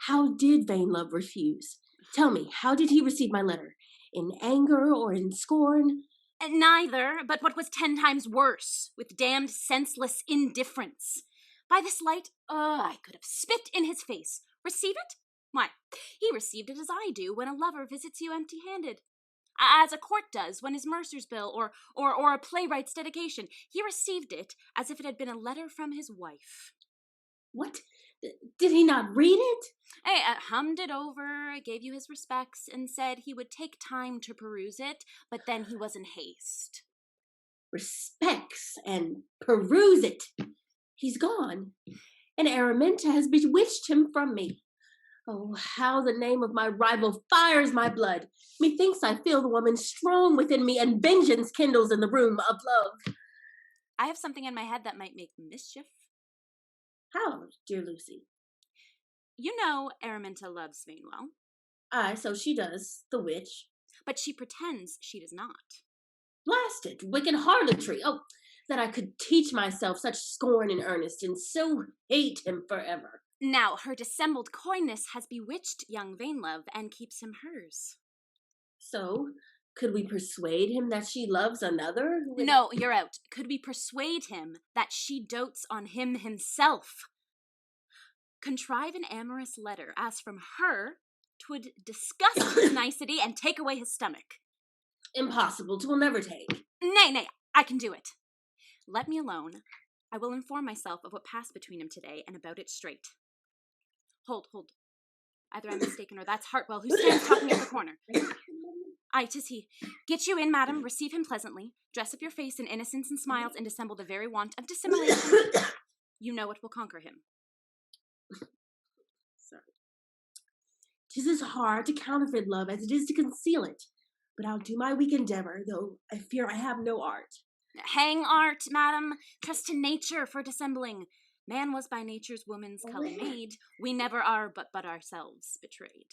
how did vain love refuse? Tell me, how did he receive my letter? In anger or in scorn? Neither, but what was 10 times worse, with damned senseless indifference. By this light, I could have spit in his face. Receive it? Why, he received it as I do when a lover visits you empty-handed. As a court does when his mercer's bill or a playwright's dedication. He received it as if it had been a letter from his wife. What? Did he not read it? Hey, hummed it over, gave you his respects, and said he would take time to peruse it, but then he was in haste. Respects and peruse it. He's gone, and Araminta has bewitched him from me. Oh, how the name of my rival fires my blood. Methinks I feel the woman strong within me, and vengeance kindles in the room of love. I have something in my head that might make mischief. How, dear Lucy? You know Araminta loves Vainwell. Aye, so she does, the witch. But she pretends she does not. Blast it, wicked harlotry! Oh, that I could teach myself such scorn in earnest, and so hate him forever. Now, her dissembled coyness has bewitched young Vainlove and keeps him hers. So, could we persuade him that she loves another? No, you're out. Could we persuade him that she dotes on him himself? Contrive an amorous letter, as from her, 'twould disgust his nicety and take away his stomach. Impossible, 'twill never take. Nay, I can do it. Let me alone. I will inform myself of what passed between him today, and about it straight. Hold. Either I'm mistaken, or that's Hartwell, who stands talking at the corner. Aye, 'tis he. Get you in, madam, receive him pleasantly, dress up your face in innocence and smiles, and dissemble the very want of dissimulation. You know it will conquer him. Sorry. 'Tis as hard to counterfeit love as it is to conceal it. But I'll do my weak endeavor, though I fear I have no art. Hang art, madam. Trust to nature for dissembling. Man was by nature's woman's cully made. We never are but ourselves betrayed.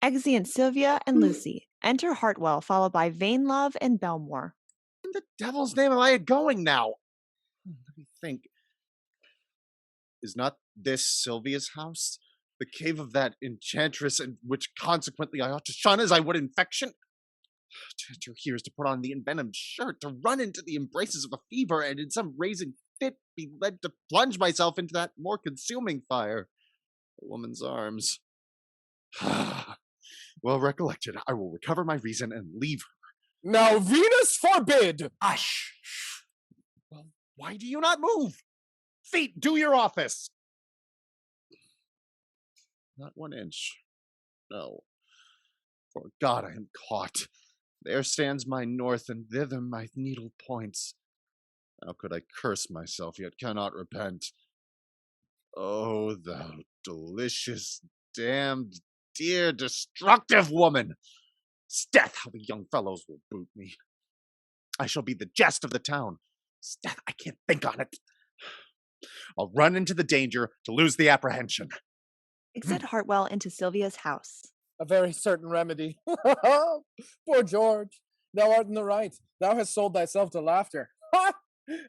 Exeunt Sylvia and Lucy. Enter Hartwell, followed by Vainlove and Belmore. In the devil's name am I going now? Let me think. Is not this Sylvia's house? The cave of that enchantress, and which consequently I ought to shun as I would infection? To enter here is to put on the envenomed shirt, to run into the embraces of a fever, and in some raising fit be led to plunge myself into that more consuming fire, a woman's arms. Well recollected, I will recover my reason and leave her. Now Venus forbid! Hush! Well, why do you not move? Feet, do your office! Not 1 inch. No. For God, I am caught. There stands my north, and thither my needle points. How could I curse myself, yet cannot repent? Oh, thou delicious, damned, dear, destructive woman! 'Sdeath, how the young fellows will boot me. I shall be the jest of the town. 'Sdeath, I can't think on it. I'll run into the danger to lose the apprehension. Exit Hartwell into Sylvia's house. A very certain remedy. Poor George, thou art in the right. Thou hast sold thyself to laughter.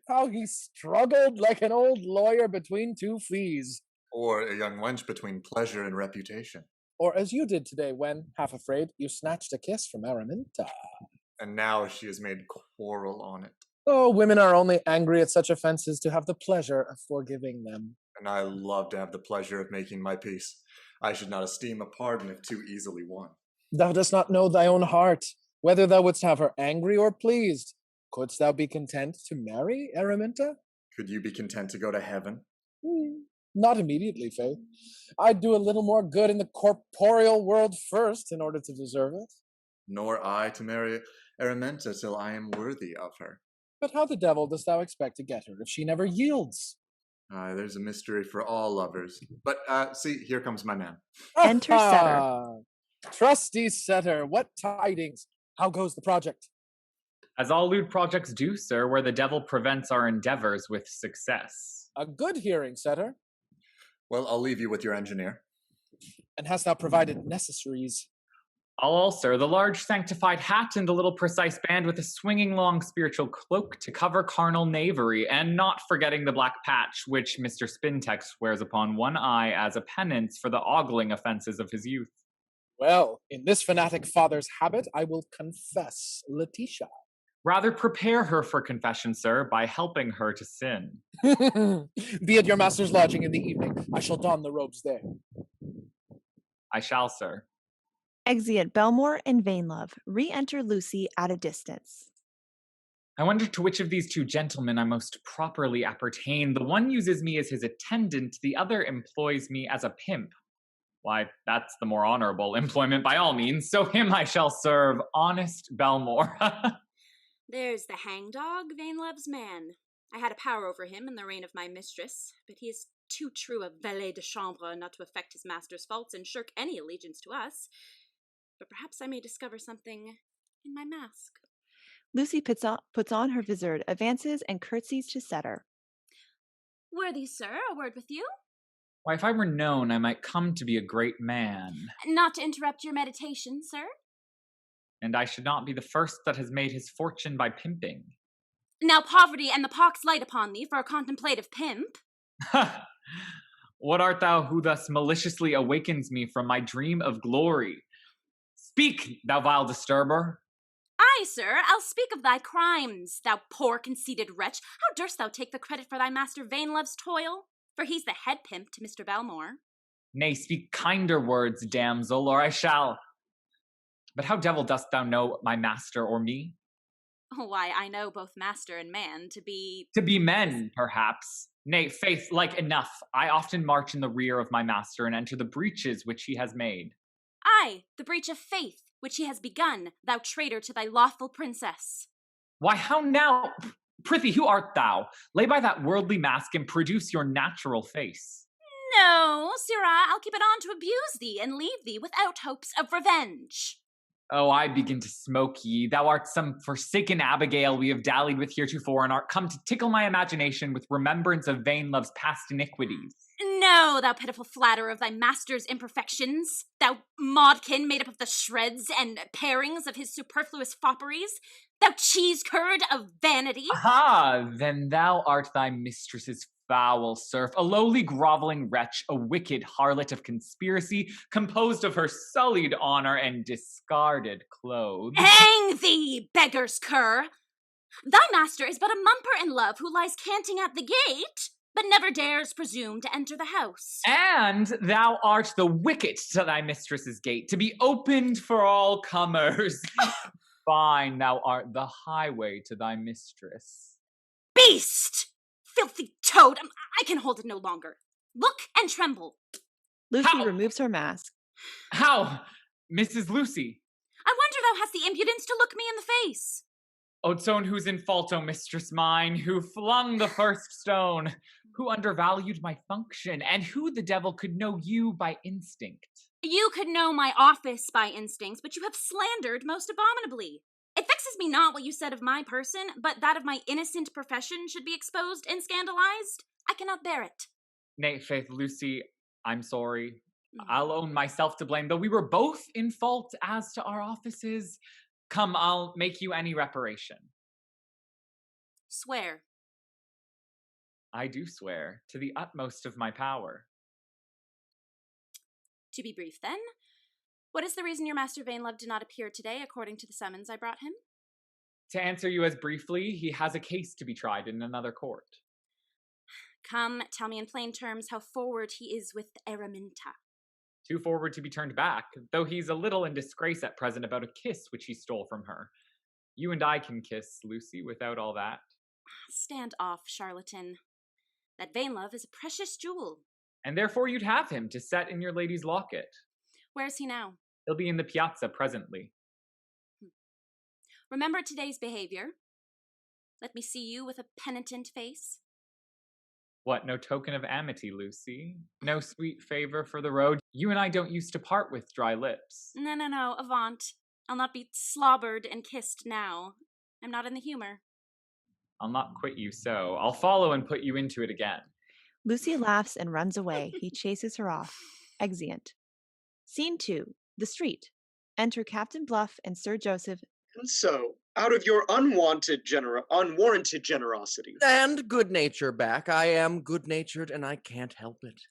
How he struggled like an old lawyer between 2 fleas. Or a young wench between pleasure and reputation. Or as you did today when, half afraid, you snatched a kiss from Araminta. And now she has made quarrel on it. Oh, women are only angry at such offenses to have the pleasure of forgiving them. And I love to have the pleasure of making my peace. I should not esteem a pardon if too easily won. Thou dost not know thy own heart, whether thou wouldst have her angry or pleased. Couldst thou be content to marry Araminta? Could you be content to go to heaven? Not immediately, Faith. I'd do a little more good in the corporeal world first in order to deserve it. Nor I to marry Araminta till I am worthy of her. But how the devil dost thou expect to get her if she never yields? Aye, there's a mystery for all lovers. But, see, here comes my man. Enter Setter. Trusty Setter, what tidings? How goes the project? As all lewd projects do, sir, where the devil prevents our endeavors with success. A good hearing, Setter. Well, I'll leave you with your engineer. And hast thou provided necessaries? All, sir, the large sanctified hat and the little precise band with a swinging long spiritual cloak to cover carnal knavery, and not forgetting the black patch which Mr. Spintex wears upon one eye as a penance for the ogling offenses of his youth. Well, in this fanatic father's habit, I will confess Letitia. Rather prepare her for confession, sir, by helping her to sin. Be at your master's lodging in the evening. I shall don the robes there. I shall, sir. Exeunt Belmore and Vainlove. Re-enter Lucy at a distance. I wonder to which of these two gentlemen I most properly appertain. The one uses me as his attendant, the other employs me as a pimp. Why, that's the more honorable employment by all means, so him I shall serve, honest Belmore. There's the hangdog, Vainlove's man. I had a power over him in the reign of my mistress, but he is too true a valet de chambre not to affect his master's faults and shirk any allegiance to us. But perhaps I may discover something in my mask. Lucy puts on her vizard, advances, and curtsies to Setter. Worthy sir, a word with you? Why, if I were known, I might come to be a great man. Not to interrupt your meditation, sir. And I should not be the first that has made his fortune by pimping. Now poverty and the pox light upon thee for a contemplative pimp. What art thou who thus maliciously awakens me from my dream of glory? Speak, thou vile disturber. Aye, sir, I'll speak of thy crimes, thou poor conceited wretch. How durst thou take the credit for thy master Vainlove's toil? For he's the head pimp to Mr. Belmore. Nay, speak kinder words, damsel, or I shall. But how devil dost thou know my master or me? Why, I know both master and man to be... To be men, perhaps. Nay, faith, like enough. I often march in the rear of my master and enter the breaches which he has made. Aye, the breach of faith, which he has begun, thou traitor to thy lawful princess. Why, how now? Prithee, who art thou? Lay by that worldly mask and produce your natural face. No, sirrah, I'll keep it on to abuse thee and leave thee without hopes of revenge. Oh, I begin to smoke ye. Thou art some forsaken Abigail we have dallied with heretofore, and art come to tickle my imagination with remembrance of Vainlove's past iniquities. No, thou pitiful flatterer of thy master's imperfections, thou maudkin made up of the shreds and parings of his superfluous fopperies, thou cheese-curd of vanity. Aha, then thou art thy mistress's foul serf, a lowly groveling wretch, a wicked harlot of conspiracy, composed of her sullied honor and discarded clothes. Hang thee, beggar's cur! Thy master is but a mumper in love who lies canting at the gate, but never dares presume to enter the house. And thou art the wicket to thy mistress's gate, to be opened for all comers. Fine, thou art the highway to thy mistress. Beast! Filthy toad! I can hold it no longer. Look and tremble. Lucy How? removes her mask. How? Mrs. Lucy? I wonder thou hast the impudence to look me in the face. Odsone who's in fault, O mistress mine, who flung the first stone, who undervalued my function, and who the devil could know you by instinct. You could know my office by instincts, but you have slandered most abominably. It vexes me not what you said of my person, but that of my innocent profession should be exposed and scandalized. I cannot bear it. Nay, Faith, Lucy, I'm sorry. I'll own myself to blame, though we were both in fault as to our offices. Come, I'll make you any reparation. Swear. I do swear, to the utmost of my power. To be brief, then, what is the reason your master Vainlove did not appear today according to the summons I brought him? To answer you as briefly, he has a case to be tried in another court. Come, tell me in plain terms how forward he is with Araminta. Too forward to be turned back, though he's a little in disgrace at present about a kiss which he stole from her. You and I can kiss, Lucy, without all that. Stand off, charlatan. That Vainlove is a precious jewel. And therefore you'd have him to set in your lady's locket. Where's he now? He'll be in the piazza presently. Remember today's behavior. Let me see you with a penitent face. What, no token of amity, Lucy? No sweet favor for the road? You and I don't used to part with dry lips. No, Avant. I'll not be slobbered and kissed now. I'm not in the humor. I'll not quit you so. I'll follow and put you into it again. Lucy laughs and runs away. He chases her off. Exeunt. Scene 2. The street. Enter Captain Bluff and Sir Joseph. And so, out of your unwarranted generosity, And good nature back. I am good-natured, and I can't help it.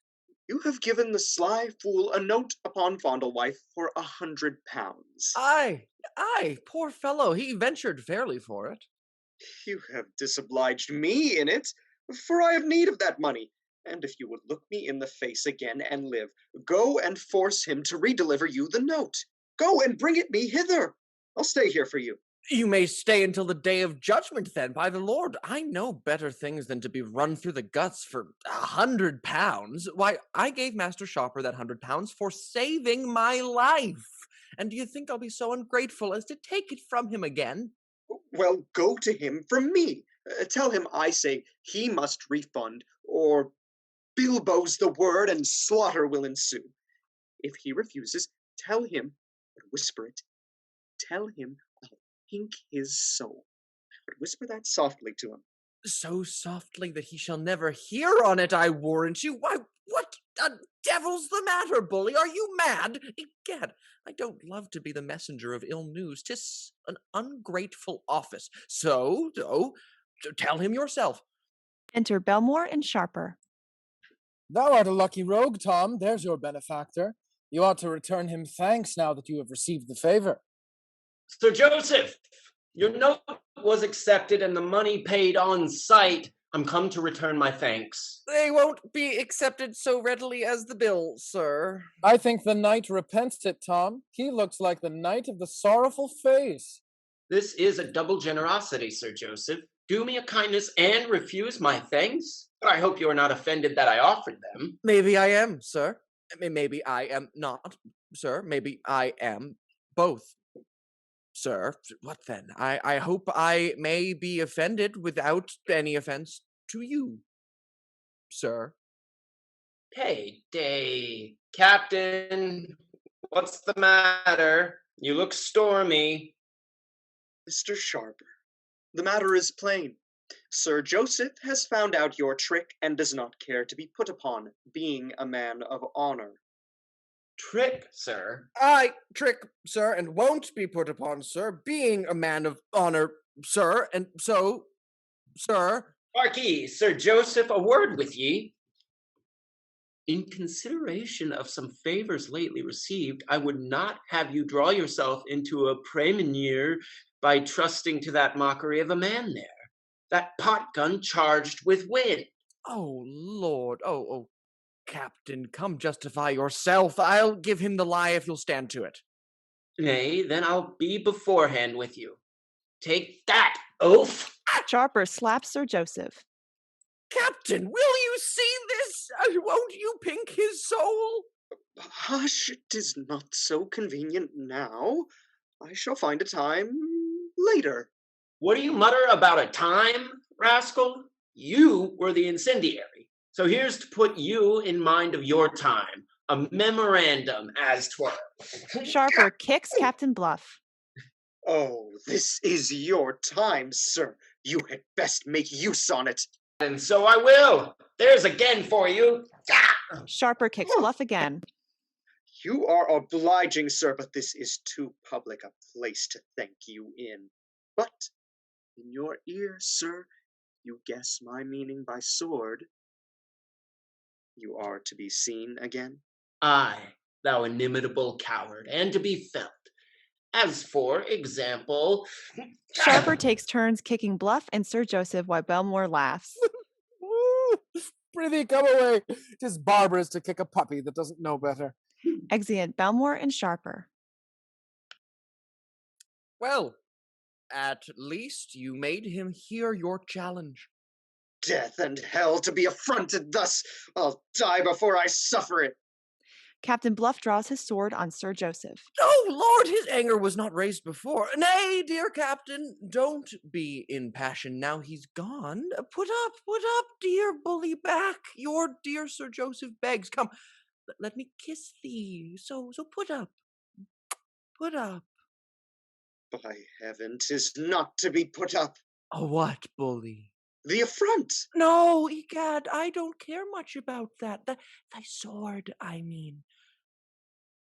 you have given the sly fool a note upon Fondlewife for £100. Aye, poor fellow. He ventured fairly for it. You have disobliged me in it, for I have need of that money. And if you would look me in the face again and live, go and force him to redeliver you the note. Go and bring it me hither. I'll stay here for you. You may stay until the day of judgment, then. By the Lord, I know better things than to be run through the guts for £100. Why, I gave Master Shopper that £100 for saving my life. And do you think I'll be so ungrateful as to take it from him again? Well, go to him from me. Tell him I say he must refund, or Bilbo's the word and slaughter will ensue. If he refuses, tell him, but whisper it, tell him I'll pink his soul. But whisper that softly to him. So softly that he shall never hear on it, I warrant you. Why, what the devil's the matter, bully? Are you mad? Egad, I don't love to be the messenger of ill news. 'Tis an ungrateful office. So tell him yourself. Enter Belmore and Sharper. Thou art a lucky rogue, Tom. There's your benefactor. You ought to return him thanks now that you have received the favor. Sir Joseph, your note was accepted and the money paid on sight. I'm come to return my thanks. They won't be accepted so readily as the bill, sir. I think the knight repents it, Tom. He looks like the knight of the sorrowful face. This is a double generosity, Sir Joseph. Do me a kindness and refuse my thanks? But I hope you are not offended that I offered them. Maybe I am, sir. Maybe I am not, sir. Maybe I am both. Sir, what then? I hope I may be offended without any offense to you, sir. Hey, day, Captain, what's the matter? You look stormy. Mr. Sharper, the matter is plain. Sir Joseph has found out your trick and does not care to be put upon, being a man of honor. Trick, sir? I trick, sir, and won't be put upon, sir, being a man of honor, sir, and so, sir. Marquis, Sir Joseph, a word with ye. In consideration of some favors lately received, I would not have you draw yourself into a prémunire by trusting to that mockery of a man there, that pot gun charged with wind. Oh, Lord, oh, Captain, come justify yourself. I'll give him the lie if you'll stand to it. Nay, then I'll be beforehand with you. Take that, oaf! Sharper slaps Sir Joseph. Captain, will you see this? Won't you pink his soul? Hush, 'tis not so convenient now. I shall find a time later. What do you mutter about a time, rascal? You were the incendiary. So here's to put you in mind of your time. A memorandum, as 'twere. Sharper kicks Captain Bluff. Oh, this is your time, sir. You had best make use on it. And so I will. There's again for you. Sharper kicks Bluff again. You are obliging, sir, but this is too public a place to thank you in. But in your ear, sir, you guess my meaning by sword. You are to be seen again? Aye, thou inimitable coward, and to be felt. As for example... Sharper takes turns kicking Bluff and Sir Joseph while Belmore laughs. Prithee, come away. 'Tis barbarous to kick a puppy that doesn't know better. Exeunt Belmore and Sharper. Well, at least you made him hear your challenge. Death and hell to be affronted thus! I'll die before I suffer it. Captain Bluff draws his sword on Sir Joseph. Oh, Lord, his anger was not raised before. Nay, dear Captain, don't be in passion now he's gone. Put up, dear bully back. Your dear Sir Joseph begs. Come, let me kiss thee. So put up. Put up. By heaven, 'tis not to be put up. What, bully? The affront! No, egad, I don't care much about that. Thy sword, I mean.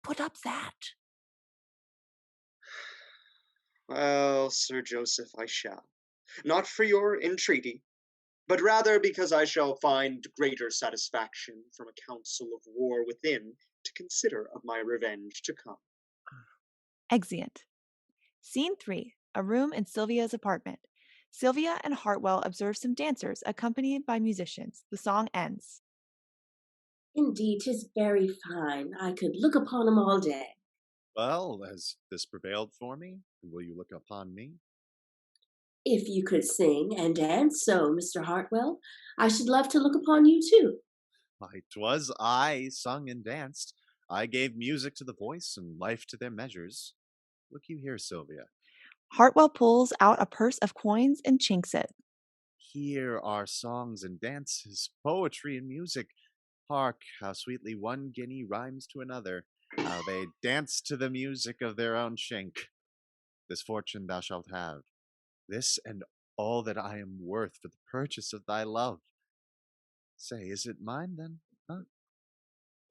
Put up that. Well, Sir Joseph, I shall. Not for your entreaty, but rather because I shall find greater satisfaction from a council of war within to consider of my revenge to come. Exeunt. Scene 3. A room in Sylvia's apartment. Sylvia and Hartwell observe some dancers accompanied by musicians. The song ends. Indeed, 'tis very fine. I could look upon 'em all day. Well, has this prevailed for me? And will you look upon me? If you could sing and dance so, Mr. Hartwell, I should love to look upon you too. Why, 'twas I sung and danced. I gave music to the voice and life to their measures. Look you here, Sylvia. Hartwell pulls out a purse of coins and chinks it. Here are songs and dances, poetry and music. Hark, how sweetly one guinea rhymes to another, how they dance to the music of their own chink. This fortune thou shalt have, this and all that I am worth for the purchase of thy love. Say, is it mine then? Huh?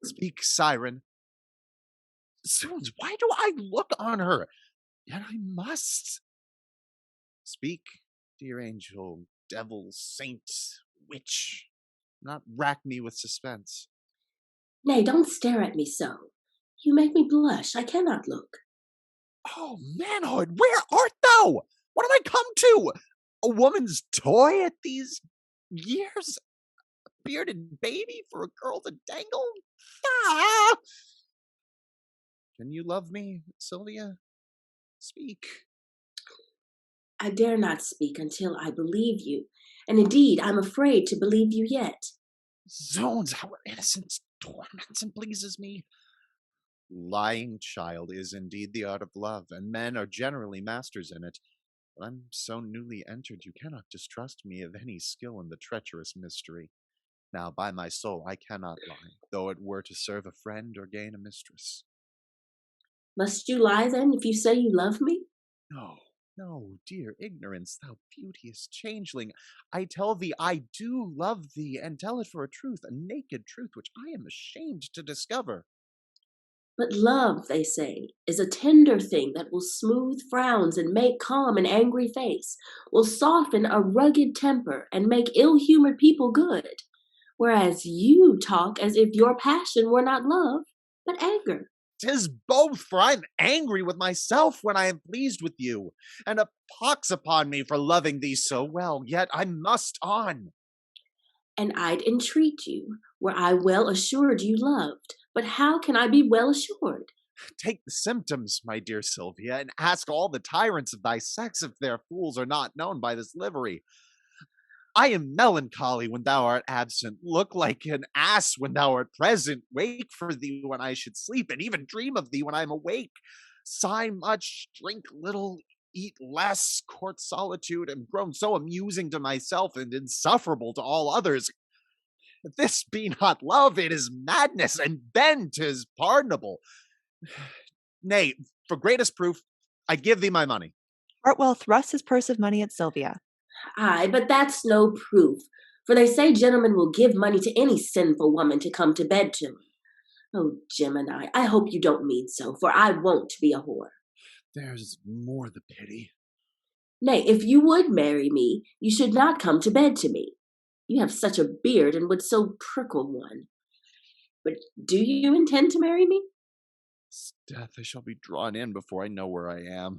Speak, siren. Zounds, why do I look on her? Yet I must. Speak, dear angel, devil, saint, witch. Not rack me with suspense. Nay, don't stare at me so. You make me blush. I cannot look. Oh, manhood, where art thou? What have I come to? A woman's toy at these years? A bearded baby for a girl to dangle? Ah! Can you love me, Sylvia? Speak. I dare not speak until I believe you, and indeed I'm afraid to believe you yet. Zones, how innocence torments and pleases me. Lying, child, is indeed the art of love, and men are generally masters in it. But I'm so newly entered, you cannot distrust me of any skill in the treacherous mystery. Now, by my soul, I cannot lie, though it were to serve a friend or gain a mistress. Must you lie then if you say you love me? No, no, dear ignorance, thou beauteous changeling. I tell thee I do love thee, and tell it for a truth, a naked truth which I am ashamed to discover. But love, they say, is a tender thing that will smooth frowns and make calm an angry face, will soften a rugged temper and make ill-humored people good, whereas you talk as if your passion were not love, but anger. 'Tis both, for I'm angry with myself when I am pleased with you, and a pox upon me for loving thee so well, yet I must on. And I'd entreat you, were I well assured you loved, but how can I be well assured? Take the symptoms, my dear Sylvia, and ask all the tyrants of thy sex if their fools are not known by this livery. I am melancholy when thou art absent, look like an ass when thou art present, wake for thee when I should sleep, and even dream of thee when I am awake. Sigh much, drink little, eat less, court solitude, and grown so amusing to myself and insufferable to all others. If this be not love, it is madness, and then 'tis pardonable. Nay, for greatest proof, I give thee my money. Hartwell thrusts his purse of money at Sylvia. Aye, but that's no proof, for they say gentlemen will give money to any sinful woman to come to bed to 'em. Oh, Gemini, I hope you don't mean so, for I won't be a whore. There's more the pity. Nay, if you would marry me, you should not come to bed to me. You have such a beard and would so prickle one. But do you intend to marry me? Death, I shall be drawn in before I know where I am.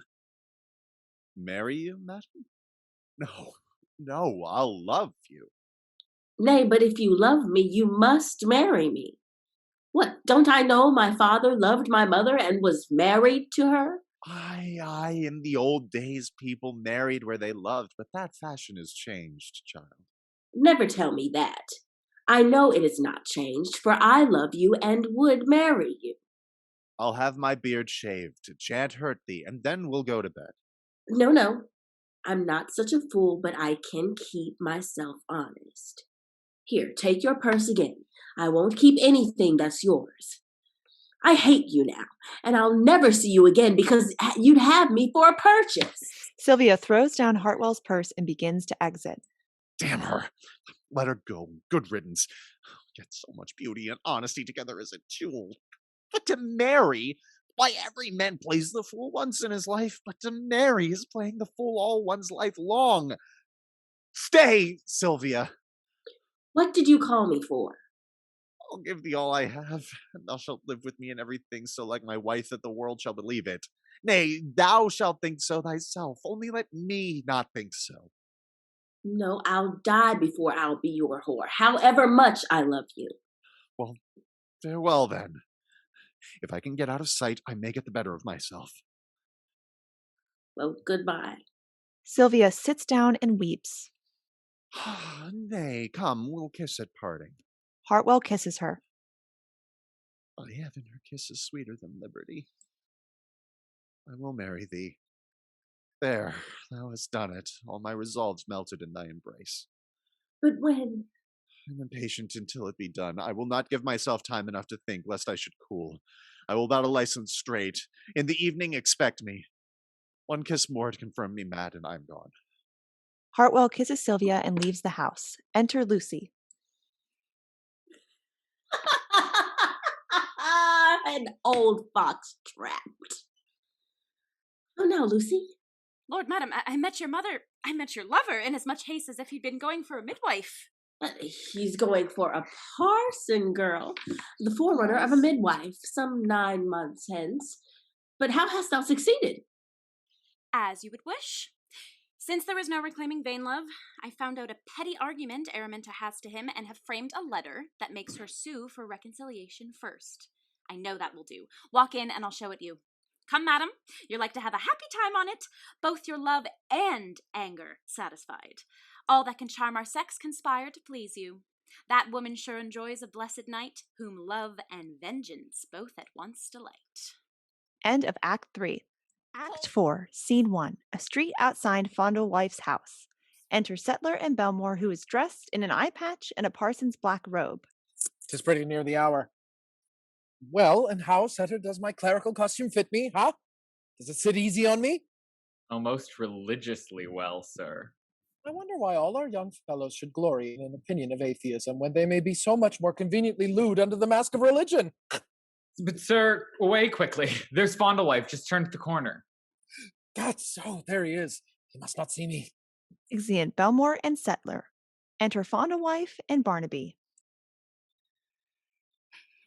Marry you, madam? No, no, I'll love you. Nay, but if you love me, you must marry me. What, don't I know my father loved my mother and was married to her? Aye, in the old days people married where they loved, but that fashion is changed, child. Never tell me that. I know it is not changed, for I love you and would marry you. I'll have my beard shaved. It shan't hurt thee, and then we'll go to bed. No, no, I'm not such a fool, but I can keep myself honest. Here, take your purse again. I won't keep anything that's yours. I hate you now, and I'll never see you again because you'd have me for a purchase. Sylvia throws down Hartwell's purse and begins to exit. Damn her. Let her go. Good riddance. Get so much beauty and honesty together as a jewel. But to marry, why every man plays the fool once in his life, but to marry is playing the fool all one's life long. Stay, Sylvia. What did you call me for? I'll give thee all I have, and thou shalt live with me in everything so like my wife that the world shall believe it. Nay, thou shalt think so thyself, only let me not think so. No, I'll die before I'll be your whore, however much I love you. Well, farewell then. If I can get out of sight, I may get the better of myself. Well, goodbye. Sylvia sits down and weeps. Nay, come, we'll kiss at parting. Hartwell kisses her. By heaven, her kiss is sweeter than liberty. I will marry thee. There, thou hast done it. All my resolves melted in thy embrace. But when? I'm impatient until it be done. I will not give myself time enough to think, lest I should cool. I will bout a license straight. In the evening expect me. One kiss more to confirm me mad, and I'm gone. Hartwell kisses Sylvia and leaves the house. Enter Lucy. An old fox trapped. Oh, now, Lucy. Lord, madam, I met your mother. I met your lover in as much haste as if he'd been going for a midwife. He's going for a parson girl, the forerunner of a midwife, some 9 months hence. But how hast thou succeeded? As you would wish. Since there is no reclaiming vain love, I found out a petty argument Araminta has to him and have framed a letter that makes her sue for reconciliation first. I know that will do. Walk in and I'll show it you. Come, madam, you're like to have a happy time on it, both your love and anger satisfied. All that can charm our sex conspire to please you. That woman sure enjoys a blessed night, whom love and vengeance both at once delight. End of Act 3. Act 4, Scene 1, a street outside Fondle Wife's house. Enter Settler and Belmore, who is dressed in an eye patch and a parson's black robe. 'Tis pretty near the hour. Well, and how, Setter, does my clerical costume fit me, huh? Does it sit easy on me? Oh, most religiously well, sir. I wonder why all our young fellows should glory in an opinion of atheism when they may be so much more conveniently lewd under the mask of religion. But, sir, away quickly. There's Fondlewife just turned the corner. That's so. There he is. He must not see me. Exeunt Belmore and Settler. Enter Fondlewife and Barnaby.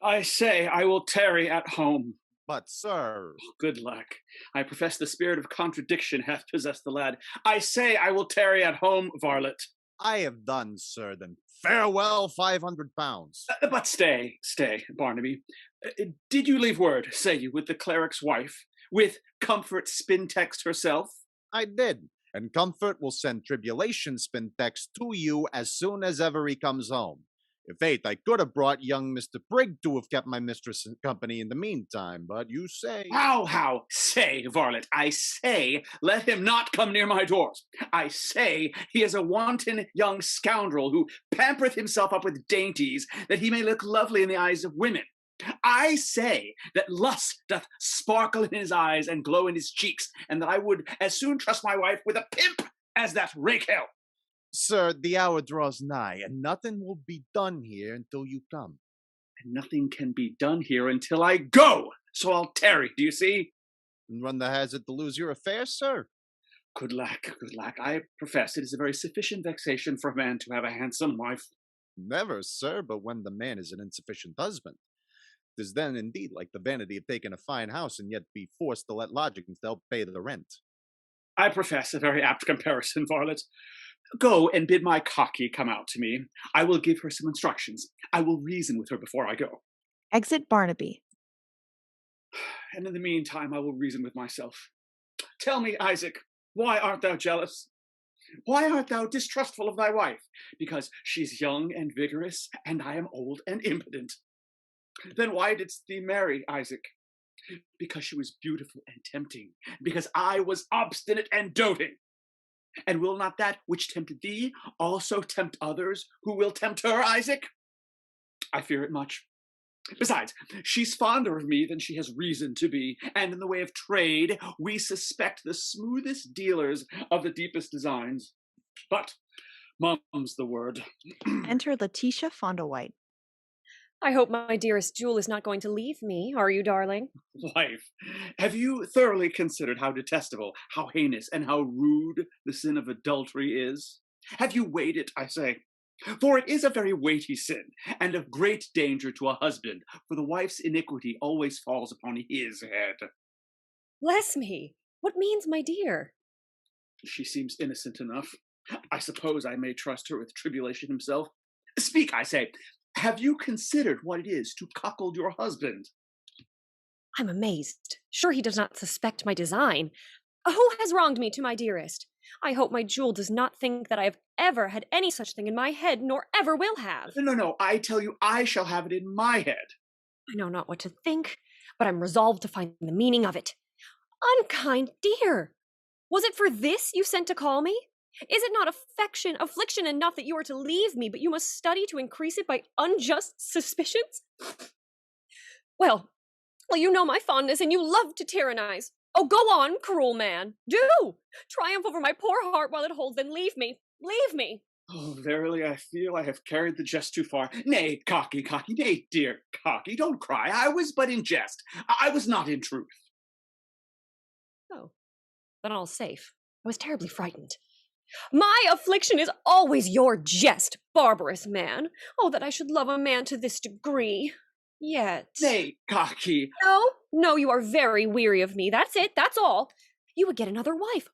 I say I will tarry at home. But, sir. Good luck. I profess the spirit of contradiction hath possessed the lad. I say I will tarry at home, varlet. I have done, sir, then farewell 500 pounds. But stay, Barnaby. Did you leave word, say you, with the cleric's wife? With Comfort Spintext herself? I did, and Comfort will send Tribulation Spintext to you as soon as ever he comes home. In faith, I could have brought young Mr. Brigg to have kept my mistress in company in the meantime, but you say... How? Say, varlet, I say, let him not come near my doors. I say, he is a wanton young scoundrel who pampereth himself up with dainties that he may look lovely in the eyes of women. I say that lust doth sparkle in his eyes and glow in his cheeks, and that I would as soon trust my wife with a pimp as that rakehell. Sir, the hour draws nigh, and nothing will be done here until you come. And nothing can be done here until I go, so I'll tarry, do you see? And run the hazard to lose your affairs, sir? Good lack. I profess it is a very sufficient vexation for a man to have a handsome wife. Never, sir, but when the man is an insufficient husband. 'Tis then indeed like the vanity of taking a fine house and yet be forced to let lodgings to help pay the rent. I profess a very apt comparison, varlet. Go and bid my cocky come out to me. I will give her some instructions. I will reason with her before I go. Exit Barnaby. And in the meantime, I will reason with myself. Tell me, Isaac, why art thou jealous? Why art thou distrustful of thy wife? Because she's young and vigorous, and I am old and impotent. Then why didst thee marry, Isaac? Because she was beautiful and tempting, because I was obstinate and doting. And will not that which tempted thee also tempt others who will tempt her, Isaac? I fear it much. Besides, she's fonder of me than she has reason to be, and in the way of trade, we suspect the smoothest dealers of the deepest designs. But mum's the word. Enter Letitia Fondlewhite. I hope my dearest Jewel is not going to leave me, are you, darling? Wife, have you thoroughly considered how detestable, how heinous, and how rude the sin of adultery is? Have you weighed it, I say? For it is a very weighty sin, and of great danger to a husband, for the wife's iniquity always falls upon his head. Bless me! What means my dear? She seems innocent enough. I suppose I may trust her with tribulation himself. Speak, I say. Have you considered what it is to cuckold your husband? I'm amazed. Sure he does not suspect my design. Who has wronged me to my dearest? I hope my Jewel does not think that I have ever had any such thing in my head, nor ever will have. No, I tell you, I shall have it in my head. I know not what to think, but I'm resolved to find the meaning of it. Unkind dear! Was it for this you sent to call me? Is it not affliction enough that you are to leave me, but you must study to increase it by unjust suspicions? Well, you know my fondness, and you love to tyrannize. Oh, go on, cruel man. Do! Triumph over my poor heart while it holds, then leave me. Leave me! Oh, verily, I feel I have carried the jest too far. Nay, Cocky, nay, dear Cocky, don't cry. I was but in jest. I was not in truth. Oh, then all's safe. I was terribly frightened. My affliction is always your jest, barbarous man. Oh, that I should love a man to this degree. Yet... Nay, Cocky. No, you are very weary of me. That's it, that's all. You would get another wife.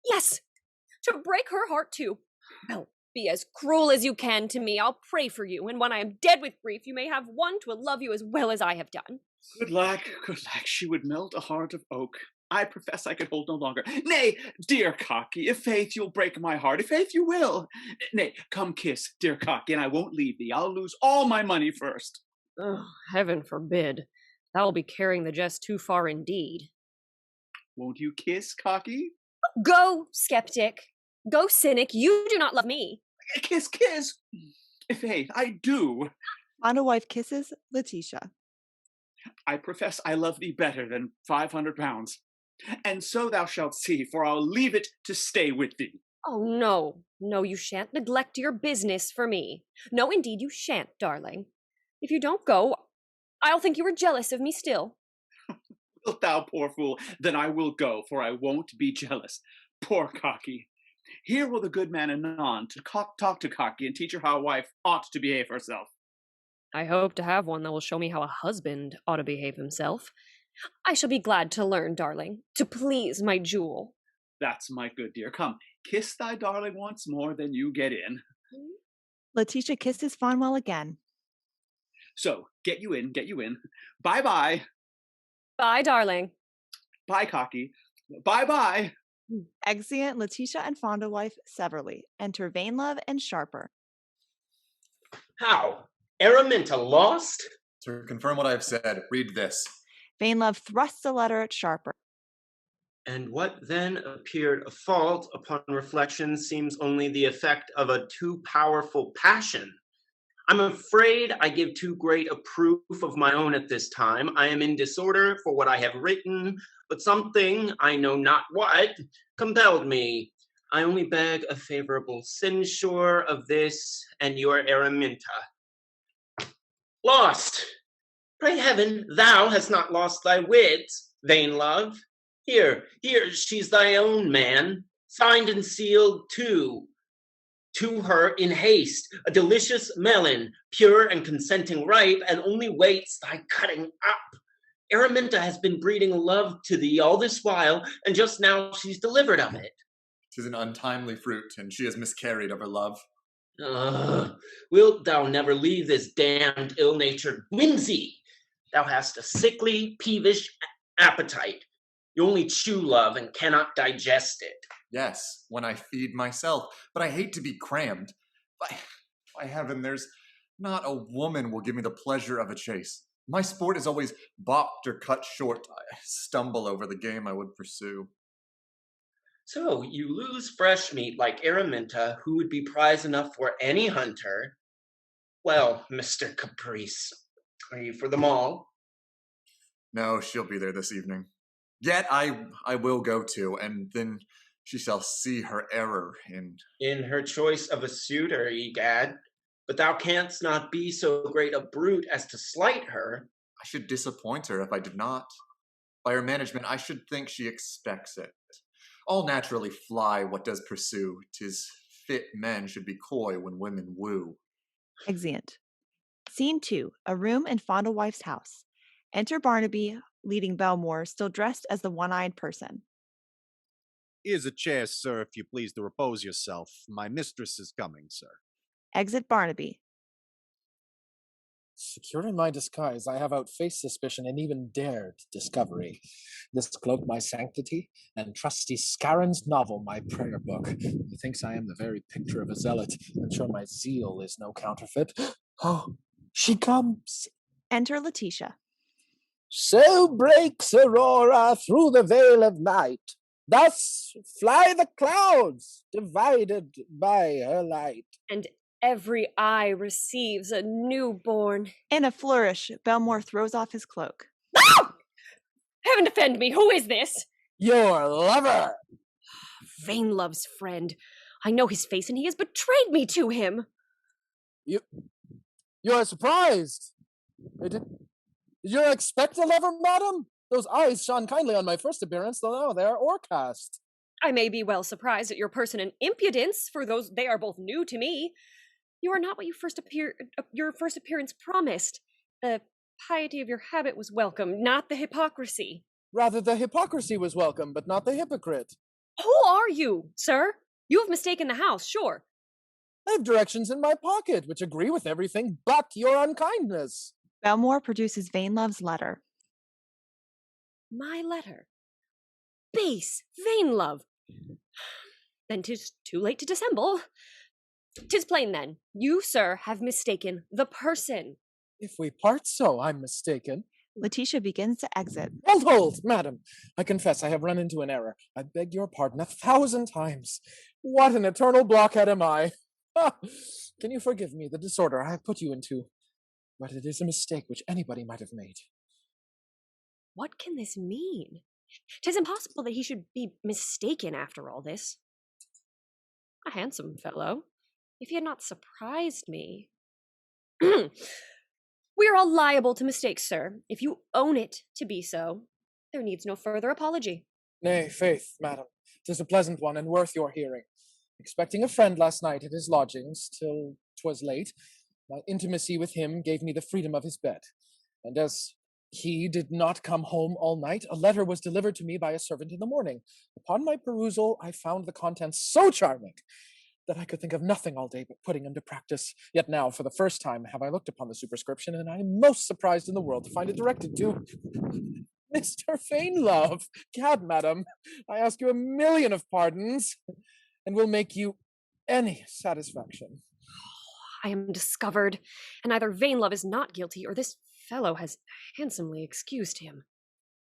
Yes, to break her heart too. Well, be as cruel as you can to me. I'll pray for you, and when I am dead with grief, you may have one to love you as well as I have done. Good lack, she would melt a heart of oak. I profess I could hold no longer. Nay, dear Cocky, if faith you'll break my heart, if faith you will. Nay, come kiss, dear Cocky, and I won't leave thee. I'll lose all my money first. Oh, heaven forbid. That will be carrying the jest too far indeed. Won't you kiss, Cocky? Go, skeptic. Go, cynic. You do not love me. Kiss. Faith, I do. Fondlewife kisses Letitia. I profess I love thee better than 500 pounds. And so thou shalt see, for I'll leave it to stay with thee. Oh, no, you shan't neglect your business for me. No, indeed, you shan't, darling. If you don't go, I'll think you were jealous of me still. Wilt thou, poor fool? Then I will go, for I won't be jealous. Poor Cocky. Here will the good man anon to talk to Cocky and teach her how a wife ought to behave herself. I hope to have one that will show me how a husband ought to behave himself. I shall be glad to learn, darling, to please my Jewel. That's my good dear. Come, kiss thy darling once more, then you get in. Letitia kisses Fonwell again. So, get you in. Bye-bye. Bye, darling. Bye, Cocky. Bye-bye. Exeunt Letitia and Fondlewife severally. Enter Vainlove and Sharper. How? Araminta lost? To confirm what I have said, read this. Vainlove thrusts a letter at Sharper. And what then appeared a fault upon reflection seems only the effect of a too powerful passion. I'm afraid I give too great a proof of my own at this time. I am in disorder for what I have written, but something, I know not what, compelled me. I only beg a favorable censure of this and your Araminta. Lost! Pray heaven, thou hast not lost thy wits, vain love. Here, she's thy own, man, signed and sealed too. To her in haste, a delicious melon, pure and consenting ripe, and only waits thy cutting up. Araminta has been breeding love to thee all this while, and just now she's delivered of it. 'Tis an untimely fruit, and she has miscarried of her love. Wilt thou never leave this damned ill-natured whimsy? Thou hast a sickly, peevish appetite. You only chew love and cannot digest it. Yes, when I feed myself, but I hate to be crammed. By heaven, there's not a woman will give me the pleasure of a chase. My sport is always balked or cut short. I stumble over the game I would pursue. So you lose fresh meat like Araminta, who would be prize enough for any hunter. Well, Mr. Caprice, are you for them all? No, she'll be there this evening. Yet I will go too, and then she shall see her error in her choice of a suitor, egad. But thou canst not be so great a brute as to slight her. I should disappoint her if I did not. By her management, I should think she expects it. All naturally fly what does pursue. 'Tis fit men should be coy when women woo. Exeunt. Scene 2. A room in Fondlewife's house. Enter Barnaby, leading Belmore, still dressed as the one-eyed person. Here's a chair, sir, if you please to repose yourself. My mistress is coming, sir. Exit Barnaby. Secure in my disguise, I have outfaced suspicion and even dared discovery. This cloak my sanctity, and trusty Scarron's novel my prayer book. Methinks I am the very picture of a zealot, and sure my zeal is no counterfeit. Oh, she comes. Enter Letitia. So breaks Aurora through the veil of night. Thus fly the clouds, divided by her light. And every eye receives a newborn. In a flourish, Belmore throws off his cloak. Ah! Heaven defend me, who is this? Your lover! Vainlove's friend. I know his face, and he has betrayed me to him. You are surprised. Did you expect a lover, madam? Those eyes shone kindly on my first appearance, though now they are o'ercast. I may be well surprised at your person and impudence, for those they are both new to me. You are not what your first appearance promised. The piety of your habit was welcome, not the hypocrisy. Rather, the hypocrisy was welcome, but not the hypocrite. Who are you, sir? You have mistaken the house, sure. I have directions in my pocket, which agree with everything but your unkindness. Belmore produces Vainlove's letter. My letter? Base Vainlove. Then 'tis too late to dissemble. 'Tis plain then, you, sir, have mistaken the person. If we part so, I'm mistaken. Letitia begins to exit. Hold, madam. I confess I have run into an error. I beg your pardon 1,000 times. What an eternal blockhead am I. Can you forgive me the disorder I have put you into? But it is a mistake which anybody might have made. What can this mean? 'Tis impossible that he should be mistaken after all this. A handsome fellow, if he had not surprised me. We are all liable to mistakes, sir. If you own it to be so, there needs no further apology. Nay, faith, madam, 'tis a pleasant one and worth your hearing. Expecting a friend last night at his lodgings till 'twas late, my intimacy with him gave me the freedom of his bed. And as he did not come home all night, a letter was delivered to me by a servant in the morning. Upon my perusal, I found the contents so charming that I could think of nothing all day but putting them to practice. Yet now, for the first time, have I looked upon the superscription, and I am most surprised in the world to find it directed to Mr. Vainlove. Gad, madam, I ask you 1,000,000 of pardons, and will make you any satisfaction. I am discovered, and either Vainlove is not guilty, or this fellow has handsomely excused him.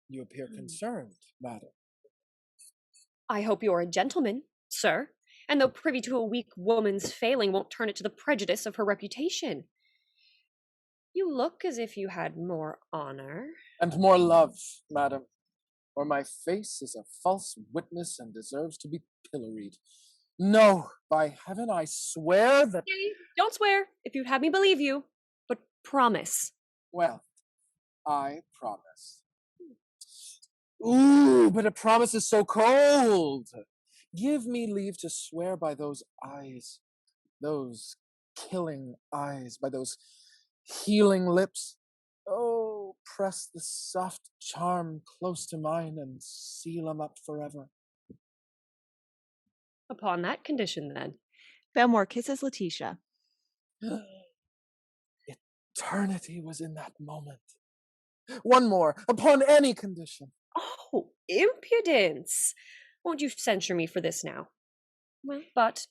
You appear concerned, madam. I hope you are a gentleman, sir, and though privy to a weak woman's failing won't turn it to the prejudice of her reputation. You look as if you had more honor. And more love, madam, or my face is a false witness and deserves to be pilloried. No, by heaven, I swear that... Okay, don't swear, if you'd have me believe you, but promise. Well, I promise. Ooh, but a promise is so cold. Give me leave to swear by those eyes, those killing eyes, by those healing lips. Oh, press the soft charm close to mine and seal 'em up forever. Upon that condition, then. Belmore kisses Letitia. Eternity was in that moment. One more, upon any condition. Oh, impudence! Won't you censure me for this now? Well, but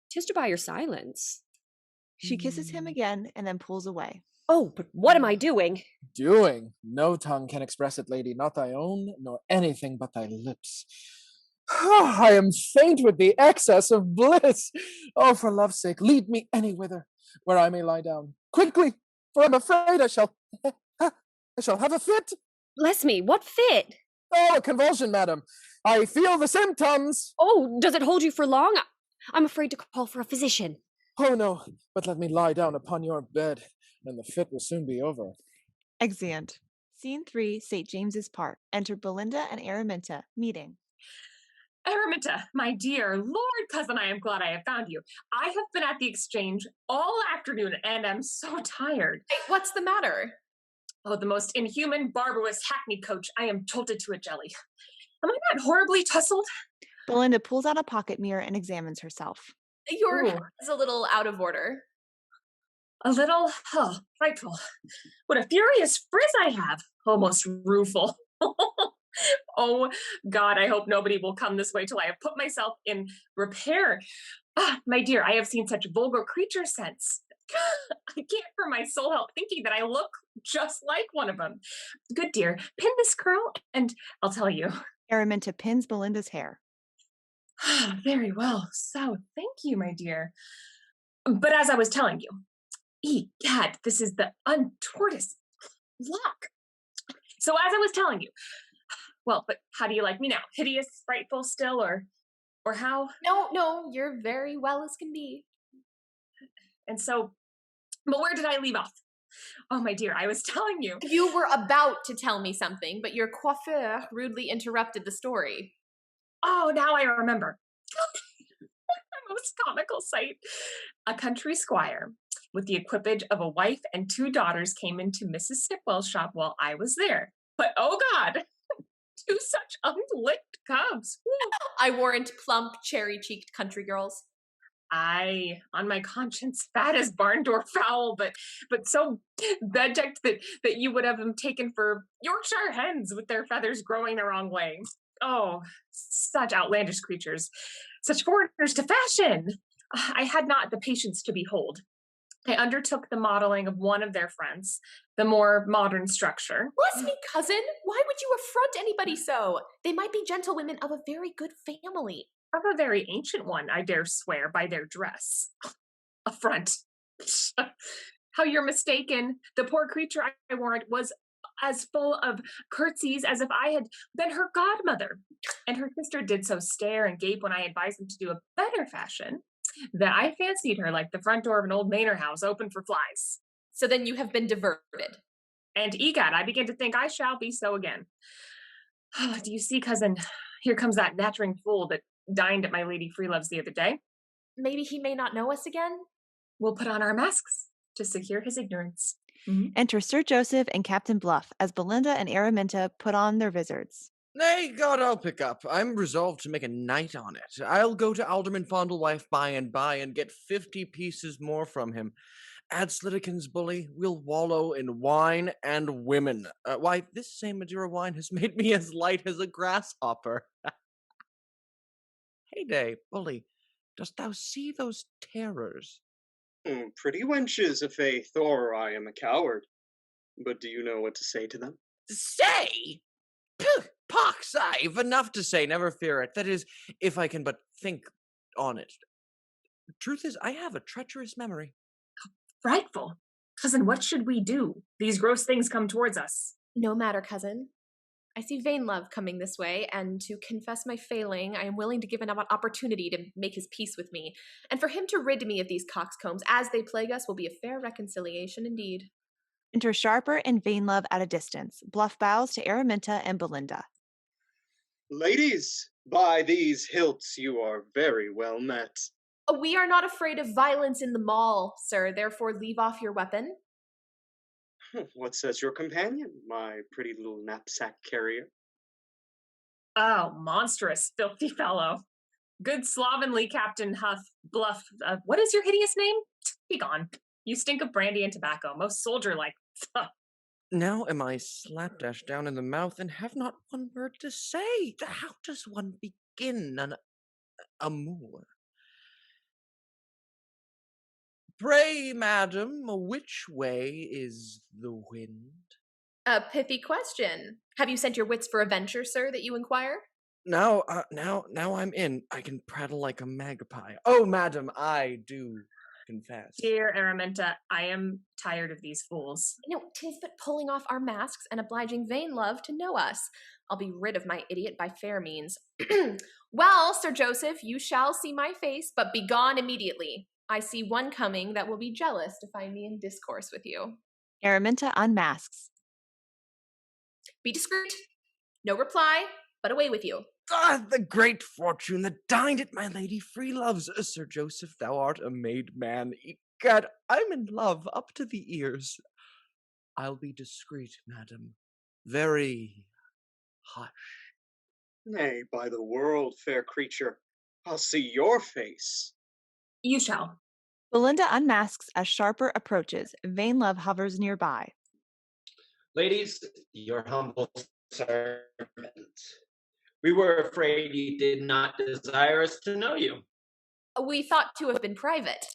'tis to buy your silence. She kisses him again and then pulls away. Oh, but what am I doing? Doing? No tongue can express it, lady, not thy own, nor anything but thy lips. I am faint with the excess of bliss. Oh, for love's sake, lead me anywhither, where I may lie down. Quickly, for I'm afraid I shall have a fit. Bless me, what fit? Oh, a convulsion, madam. I feel the symptoms. Oh, does it hold you for long? I'm afraid to call for a physician. Oh, no, but let me lie down upon your bed, and the fit will soon be over. Exeunt. Scene 3, St. James's Park. Enter Belinda and Araminta, meeting. Araminta, my dear Lord cousin, I am glad I have found you. I have been at the exchange all afternoon and I'm so tired. Hey, what's the matter? Oh, the most inhuman, barbarous hackney coach. I am jolted to a jelly. Am I not horribly tussled? Belinda pulls out a pocket mirror and examines herself. Your head is a little out of order. A little, frightful. What a furious frizz I have. Almost rueful. Oh, God, I hope nobody will come this way till I have put myself in repair. Ah, my dear, I have seen such vulgar creature since. I can't for my soul help thinking that I look just like one of them. Good dear, pin this curl and I'll tell you. Araminta pins Belinda's hair. Very well. So, thank you, my dear. But as I was telling you, egad, this is the untortoise luck. So as I was telling you, well, but how do you like me now? Hideous, frightful still, or how? No, you're very well as can be. And so, but where did I leave off? Oh, my dear, I was telling you. You were about to tell me something, but your coiffeur rudely interrupted the story. Oh, now I remember. A most comical sight. A country squire with the equipage of a wife and 2 daughters came into Mrs. Sipwell's shop while I was there. But oh God, 2 such unlicked cubs. I warrant plump, cherry-cheeked country girls. Aye, on my conscience, fat as barn door fowl, but so bedecked that you would have them taken for Yorkshire hens with their feathers growing the wrong way. Oh, such outlandish creatures, such foreigners to fashion. I had not the patience to behold. I undertook the modeling of one of their friends, the more modern structure. Bless me, cousin. Why would you affront anybody so? They might be gentlewomen of a very good family. Of a very ancient one, I dare swear, by their dress. Affront. How you're mistaken. The poor creature, I warrant, was as full of curtsies as if I had been her godmother. And her sister did so stare and gape when I advised them to do a better fashion, that I fancied her like the front door of an old manor house open for flies. So then you have been diverted. And egad, I begin to think I shall be so again. Do you see, cousin, here comes that nattering fool that dined at my Lady Freelove's the other day. Maybe he may not know us again? We'll put on our masks to secure his ignorance. Enter Sir Joseph and Captain Bluff as Belinda and Araminta put on their vizards. Nay, God, I'll pick up. I'm resolved to make a night on it. I'll go to Alderman Fondlewife by and get 50 pieces more from him. Add Slitikin's bully, we'll wallow in wine and women. Why, this same Madeira wine has made me as light as a grasshopper. Heyday, bully, dost thou see those terrors? Pretty wenches, a faith, or I am a coward. But do you know what to say to them? Say? Pugh, pox, I've enough to say, never fear it. That is, if I can but think on it. Truth is, I have a treacherous memory. Frightful. Cousin, what should we do? These gross things come towards us. No matter, cousin. I see Vainlove coming this way, and to confess my failing, I am willing to give him an opportunity to make his peace with me. And for him to rid me of these coxcombs as they plague us will be a fair reconciliation indeed. Enter Sharper and Vainlove at a distance. Bluff bows to Araminta and Belinda. Ladies, by these hilts you are very well met. We are not afraid of violence in the mall, sir, therefore leave off your weapon. What says your companion, my pretty little knapsack carrier? Oh, monstrous, filthy fellow. Good slovenly Captain Huff, Bluff, what is your hideous name? Be gone. You stink of brandy and tobacco, most soldier-like. Now am I slapdash down in the mouth and have not one word to say. How does one begin an amour? Pray, madam, which way is the wind? A pithy question. Have you sent your wits for a venture, sir, that you inquire? Now I'm in. I can prattle like a magpie. Oh, madam, I do confess. Dear Araminta, I am tired of these fools. No, 'tis but pulling off our masks and obliging vain love to know us. I'll be rid of my idiot by fair means. Well, Sir Joseph, you shall see my face, but be gone immediately. I see one coming that will be jealous to find me in discourse with you. Araminta unmasks. Be discreet. No reply, but away with you. Ah, the great fortune that dined at my lady free love's. Sir Joseph, thou art a made man. Egad, I'm in love up to the ears. I'll be discreet, madam. Very hush. Nay, by the world, fair creature, I'll see your face. You shall. Belinda unmasks as Sharper approaches. Vain love hovers nearby. Ladies, your humble servant. We were afraid you did not desire us to know you. We thought to have been private.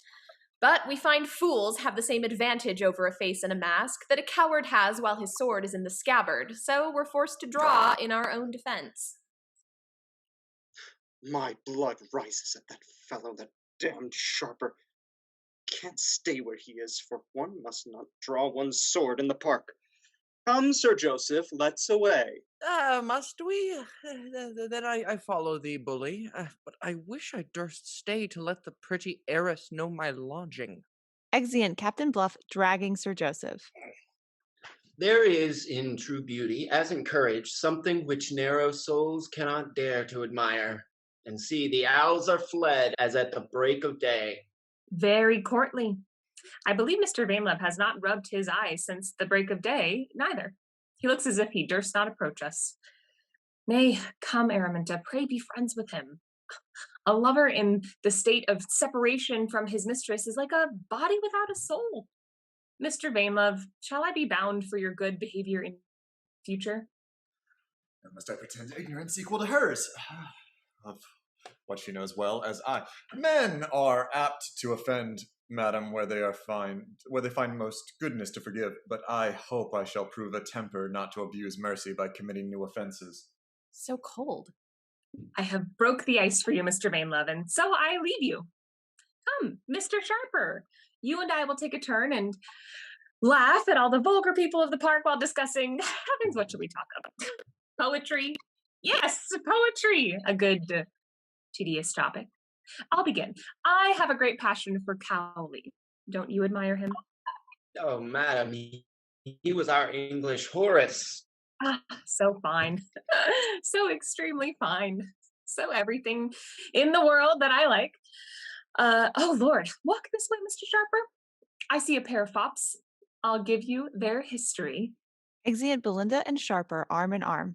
But we find fools have the same advantage over a face and a mask that a coward has while his sword is in the scabbard, so we're forced to draw in our own defense. My blood rises at that fellow, that damned Sharper. Can't stay where he is, for one must not draw one's sword in the park. Come, Sir Joseph, let's away. Must we? Then I follow thee, bully. But I wish I durst stay to let the pretty heiress know my lodging. Exeunt Captain Bluff dragging Sir Joseph. There is in true beauty, as in courage, something which narrow souls cannot dare to admire. And see, the owls are fled as at the break of day. Very courtly. I believe Mr. Vainlove has not rubbed his eyes since the break of day, neither. He looks as if he durst not approach us. Nay, come, Araminta, pray be friends with him. A lover in the state of separation from his mistress is like a body without a soul. Mr. Vainlove, shall I be bound for your good behavior in future? Must I pretend ignorance equal to hers? Of what she knows well as I. Men are apt to offend, madam, where they find most goodness to forgive, but I hope I shall prove a temper not to abuse mercy by committing new offenses. So cold. I have broke the ice for you, Mr. Vainlove, and so I leave you. Come, Mr. Sharper, you and I will take a turn and laugh at all the vulgar people of the park while discussing, heavens, what should we talk about? Poetry. Yes, poetry. A good, tedious topic. I'll begin. I have a great passion for Cowley. Don't you admire him? Oh, madam, he was our English Horace. Ah, so fine. So extremely fine. So everything in the world that I like. Oh, Lord, walk this way, Mr. Sharper. I see a pair of fops. I'll give you their history. Exeunt Belinda and Sharper arm in arm.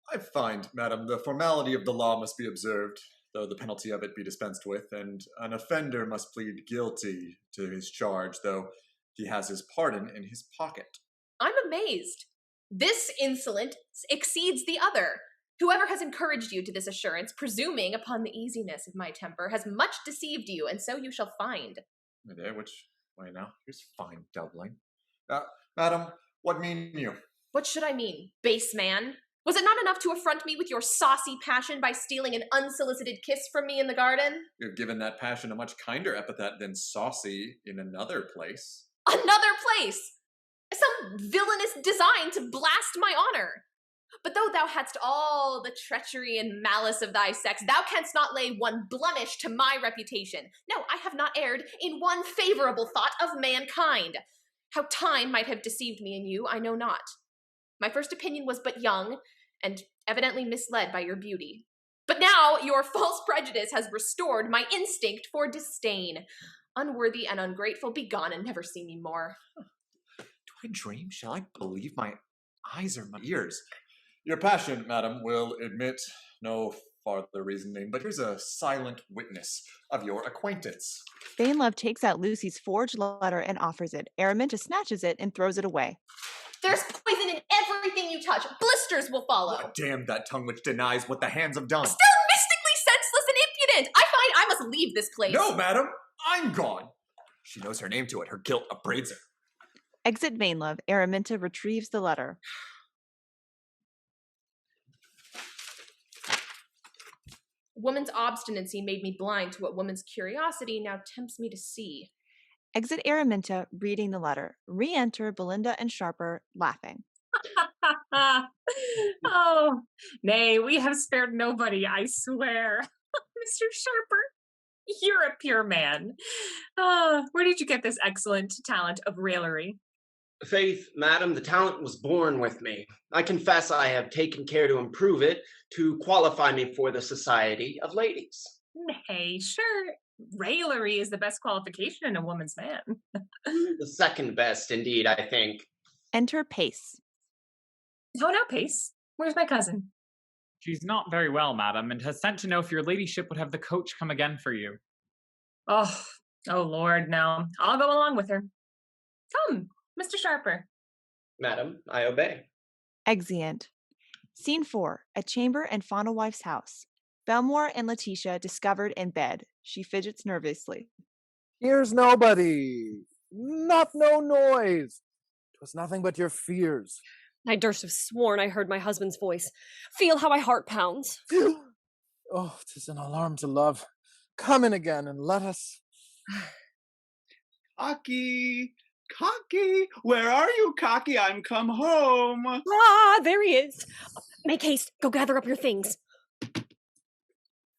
I find, madam, the formality of the law must be observed, though the penalty of it be dispensed with, and an offender must plead guilty to his charge, though he has his pardon in his pocket. I'm amazed. This insolence exceeds the other. Whoever has encouraged you to this assurance, presuming upon the easiness of my temper, has much deceived you, and so you shall find. Which way now? Here's fine doubling. Madam, what mean you? What should I mean, base man? Was it not enough to affront me with your saucy passion by stealing an unsolicited kiss from me in the garden? You've given that passion a much kinder epithet than saucy in another place. Another place! Some villainous design to blast my honor. But though thou hadst all the treachery and malice of thy sex, thou canst not lay one blemish to my reputation. No, I have not erred in one favorable thought of mankind. How time might have deceived me and you, I know not. My first opinion was but young, and evidently misled by your beauty. But now your false prejudice has restored my instinct for disdain. Unworthy and ungrateful, begone and never see me more. Do I dream? Shall I believe my eyes or my ears? Your passion, madam, will admit no farther reasoning, but here's a silent witness of your acquaintance. Vainlove takes out Lucy's forged letter and offers it. Araminta snatches it and throws it away. There's poison in everything you touch. Blisters will follow. God damn that tongue which denies what the hands have done. Still mystically senseless and impudent. I find I must leave this place. No, madam, I'm gone. She knows her name to it. Her guilt upbraids her. Exit Vainlove. Araminta retrieves the letter. Woman's obstinacy made me blind to what woman's curiosity now tempts me to see. Exit Araminta, reading the letter. Re-enter Belinda and Sharper, laughing. Oh, nay, we have spared nobody, I swear. Mr. Sharper, you're a pure man. Where did you get this excellent talent of raillery? Faith, madam, the talent was born with me. I confess I have taken care to improve it to qualify me for the society of ladies. Nay, sure. Raillery is the best qualification in a woman's man. The second best, indeed, I think. Enter Pace. Oh, no, Pace. Where's my cousin? She's not very well, madam, and has sent to know if your ladyship would have the coach come again for you. Oh, Lord, no. I'll go along with her. Come, Mr. Sharper. Madam, I obey. Exeunt. Scene 4. A chamber in Fauntleroy's house. Belmore and Letitia discovered in bed. She fidgets nervously. Here's nobody. Not no noise. 'Twas nothing but your fears. I durst have sworn I heard my husband's voice. Feel how my heart pounds. Oh, 'tis an alarm to love. Come in again and let us... Cocky! Cocky! Where are you, Cocky? I'm come home. Ah, there he is. Make haste. Go gather up your things.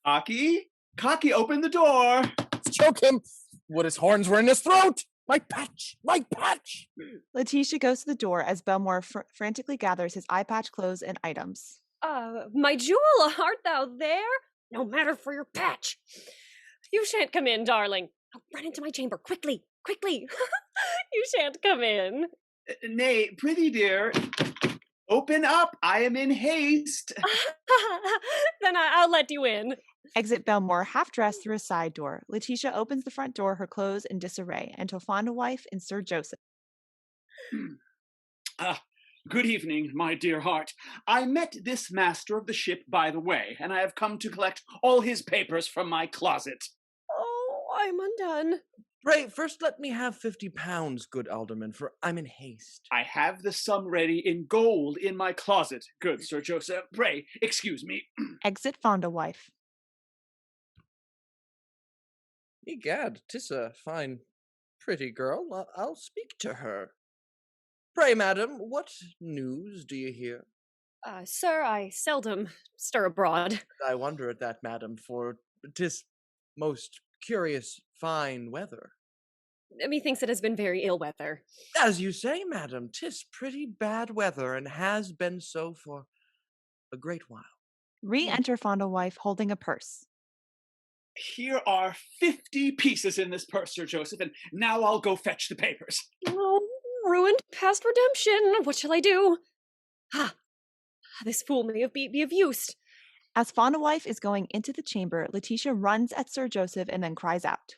Cocky? Cocky, open the door. Choke him! Would his horns were in his throat! My patch! My patch! Letitia goes to the door as Belmore frantically gathers his eye patch, clothes, and items. My jewel, art thou there? No matter for your patch. You shan't come in, darling. Oh, run into my chamber, quickly, quickly. You shan't come in. Nay, prithee, dear, open up. I am in haste. Then I'll let you in. Exit Belmore, half-dressed through a side door. Letitia opens the front door, her clothes in disarray, until Fauntleroy and Sir Joseph. Good evening, my dear heart. I met this master of the ship by the way, and I have come to collect all his papers from my closet. Oh, I'm undone. Pray, first let me have 50 pounds, good alderman, for I'm in haste. I have the sum ready in gold in my closet, good Sir Joseph. Pray, excuse me. Exit Fauntleroy. Egad, 'tis a fine, pretty girl. I'll speak to her. Pray, madam, what news do you hear? Sir, I seldom stir abroad. I wonder at that, madam, for 'tis most curious fine weather. Methinks it has been very ill weather. As you say, madam, 'tis pretty bad weather, and has been so for a great while. Re-enter Fauntleroy holding a purse. Here are 50 pieces in this purse, Sir Joseph, and now I'll go fetch the papers. Oh, ruined past redemption. What shall I do? This fool may be of use. As Fauntleroy is going into the chamber, Letitia runs at Sir Joseph and then cries out.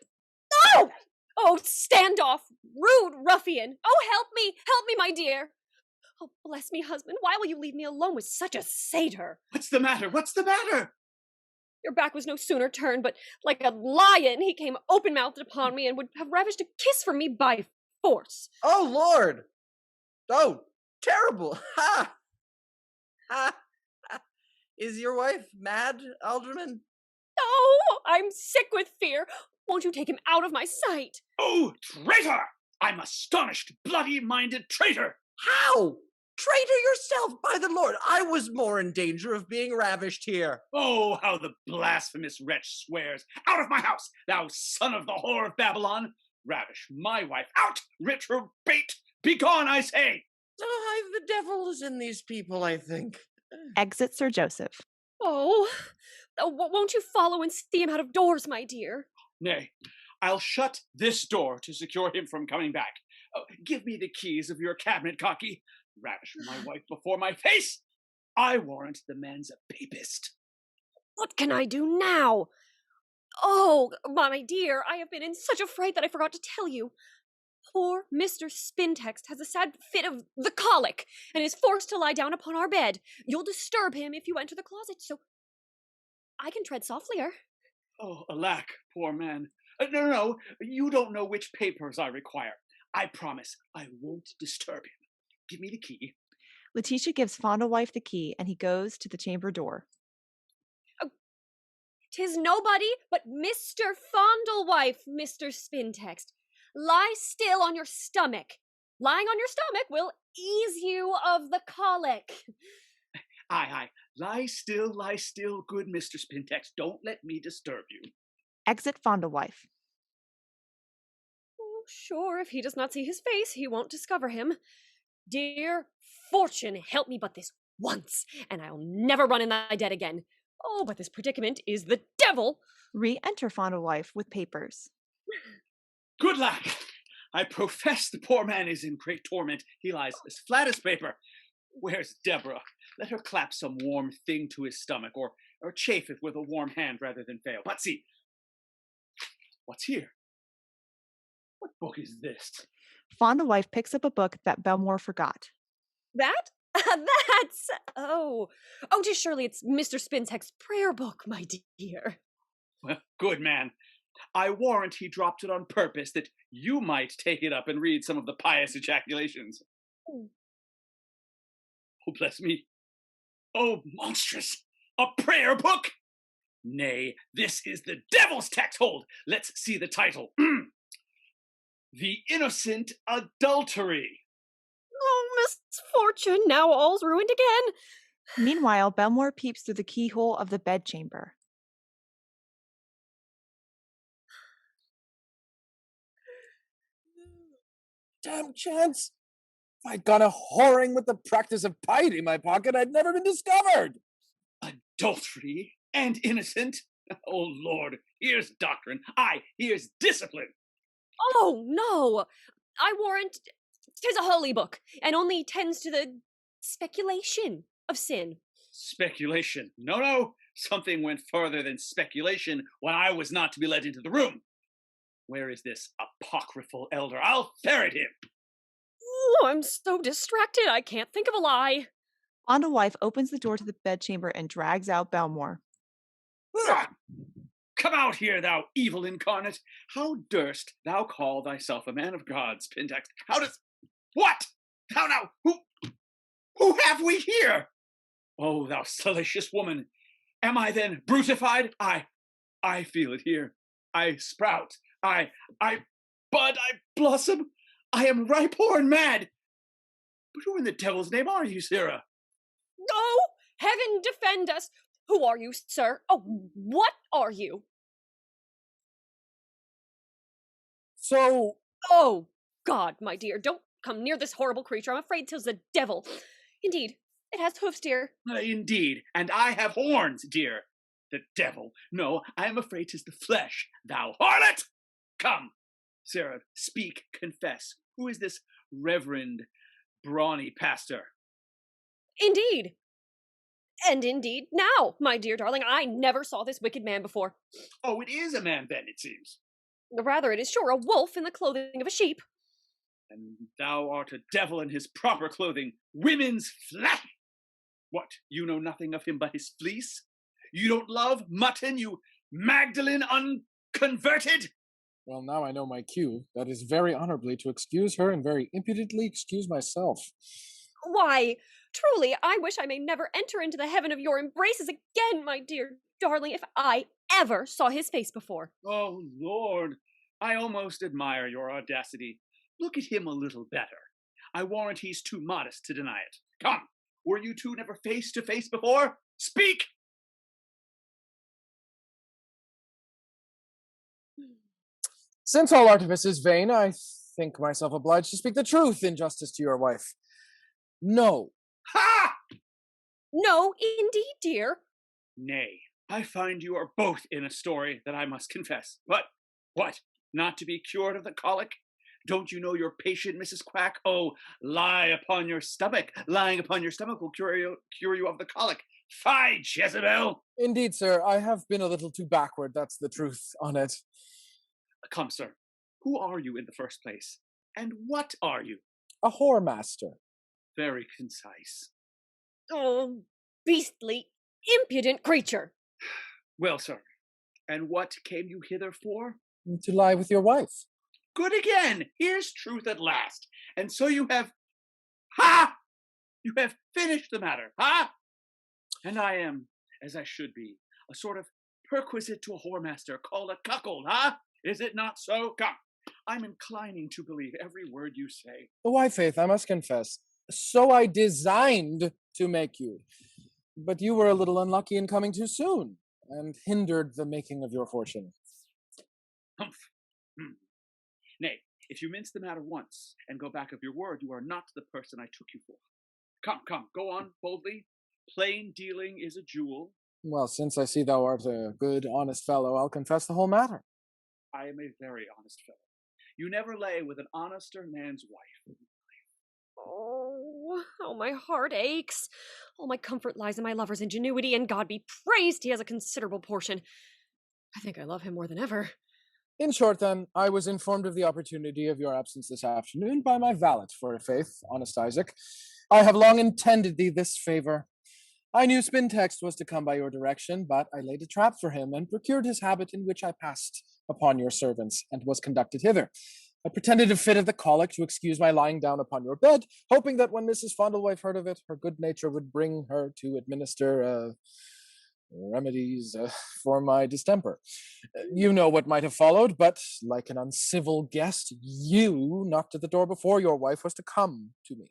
No! Oh, stand off, rude ruffian! Oh, help me, my dear! Oh, bless me, husband, why will you leave me alone with such a satyr? What's the matter? What's the matter? Your back was no sooner turned, but like a lion, he came open-mouthed upon me and would have ravished a kiss from me by force. Oh, Lord! Oh, terrible! Ha! Ha! Is your wife mad, alderman? Oh, I'm sick with fear. Won't you take him out of my sight? Oh, traitor! I'm astonished, bloody-minded traitor! How? Traitor yourself, by the Lord! I was more in danger of being ravished here. Oh, how the blasphemous wretch swears! Out of my house, thou son of the whore of Babylon! Ravish my wife! Out! Reprobate! Begone, I say! The devil is in these people, I think. Exit Sir Joseph. Oh, won't you follow and see him out of doors, my dear? Nay, I'll shut this door to secure him from coming back. Give me the keys of your cabinet, Cocky. Ravish my wife before my face! I warrant the man's a papist. What can I do now? Oh, my dear, I have been in such a fright that I forgot to tell you. Poor Mr. Spintext has a sad fit of the colic and is forced to lie down upon our bed. You'll disturb him if you enter the closet, so I can tread softlier. Oh, alack, poor man. No, you don't know which papers I require. I promise I won't disturb him. Give me the key. Letitia gives Fondlewife the key and he goes to the chamber door. 'Tis nobody but Mr. Fondlewife, Mr. Spintext. Lie still on your stomach. Lying on your stomach will ease you of the colic. Aye. Lie still, good Mr. Spintex. Don't let me disturb you. Exit Fondlewife. Oh, sure, if he does not see his face, he won't discover him. Dear fortune, help me but this once, and I'll never run in thy debt again. Oh, but this predicament is the devil. Re-enter Fondlewife with papers. Good luck! I profess the poor man is in great torment. He lies as flat as paper. Where's Deborah? Let her clap some warm thing to his stomach, or chafe it with a warm hand rather than fail. But see, what's here? What book is this? Fondlewife picks up a book that Belmore forgot. That? That's... Oh, 'tis surely it's Mr. Spintex's prayer book, my dear. Well, good man. I warrant he dropped it on purpose that you might take it up and read some of the pious ejaculations. Oh, bless me. Oh, monstrous! A prayer book? Nay, this is the devil's text. Hold, let's see the title. The Innocent Adultery. Oh, misfortune, now all's ruined again. Meanwhile, Belmore peeps through the keyhole of the bedchamber. Damn chance! If I'd gone a whoring with the practice of piety in my pocket, I'd never been discovered! Adultery and innocent? Oh, Lord, here's doctrine. Aye, here's discipline. Oh, no! I warrant 'tis a holy book, and only tends to the speculation of sin. Speculation. No. Something went further than speculation when I was not to be let into the room. Where is this apocryphal elder? I'll ferret him. Oh, I'm so distracted, I can't think of a lie. Fondlewife opens the door to the bedchamber and drags out Belmore. Come out here, thou evil incarnate. How durst thou call thyself a man of God, Spintex? How does... What? How now? Who have we here? Oh, thou salacious woman. Am I then brutified? I feel it here. I sprout. I bud. I blossom. I am ripe or mad. But who in the devil's name are you, Sarah? Oh, heaven defend us. Who are you, sir? Oh, what are you? So... Oh, God, my dear, don't come near this horrible creature. I'm afraid 'tis the devil. Indeed, it has hoofs, dear. Indeed, and I have horns, dear. The devil. No, I am afraid 'tis the flesh, thou harlot! Come, Sarah, speak, confess. Who is this reverend, brawny pastor? Indeed. And indeed, now, my dear darling, I never saw this wicked man before. Oh, it is a man then, it seems. Rather, it is sure a wolf in the clothing of a sheep. And thou art a devil in his proper clothing, women's flesh! What, you know nothing of him but his fleece? You don't love mutton, you Magdalene unconverted? Well, now I know my cue. That is very honorably to excuse her and very impudently excuse myself. Why, truly, I wish I may never enter into the heaven of your embraces again, my dear darling, if I ever saw his face before. Oh, Lord, I almost admire your audacity. Look at him a little better. I warrant he's too modest to deny it. Come, were you two never face to face before? Speak! Since all artifice is vain, I think myself obliged to speak the truth in justice to your wife. No. Ha! No, indeed, dear. Nay, I find you are both in a story that I must confess. But, what, not to be cured of the colic? Don't you know your patient, Mrs. Quack? Oh, lie upon your stomach. Lying upon your stomach will cure you of the colic. Fie, Jezebel! Indeed, sir, I have been a little too backward, that's the truth on it. Come, sir. Who are you in the first place? And what are you? A whore master. Very concise. Oh, beastly, impudent creature! Well, sir, and what came you hither for? To lie with your wife. Good again! Here's truth at last. And so you have... Ha! You have finished the matter, ha! And I am, as I should be, a sort of perquisite to a whoremaster called a cuckold, ha? Is it not so? Come, I'm inclining to believe every word you say. Why, Faith, I must confess, so I designed to make you. But you were a little unlucky in coming too soon, and hindered the making of your fortune. Humph. Nay, if you mince the matter once, and go back of your word, you are not the person I took you for. Come, go on, boldly. Plain dealing is a jewel. Well, since I see thou art a good, honest fellow, I'll confess the whole matter. I am a very honest fellow. You never lay with an honester man's wife. Oh, how my heart aches. All my comfort lies in my lover's ingenuity, and God be praised he has a considerable portion. I think I love him more than ever. In short, then, I was informed of the opportunity of your absence this afternoon by my valet, for a faith, honest Isaac. I have long intended thee this favor. I knew Spintext was to come by your direction, but I laid a trap for him and procured his habit, in which I passed upon your servants and was conducted hither. I pretended a fit of the colic to excuse my lying down upon your bed, hoping that when Mrs. Fondlewife heard of it, her good nature would bring her to administer remedies for my distemper. You know what might have followed, but like an uncivil guest, you knocked at the door before your wife was to come to me.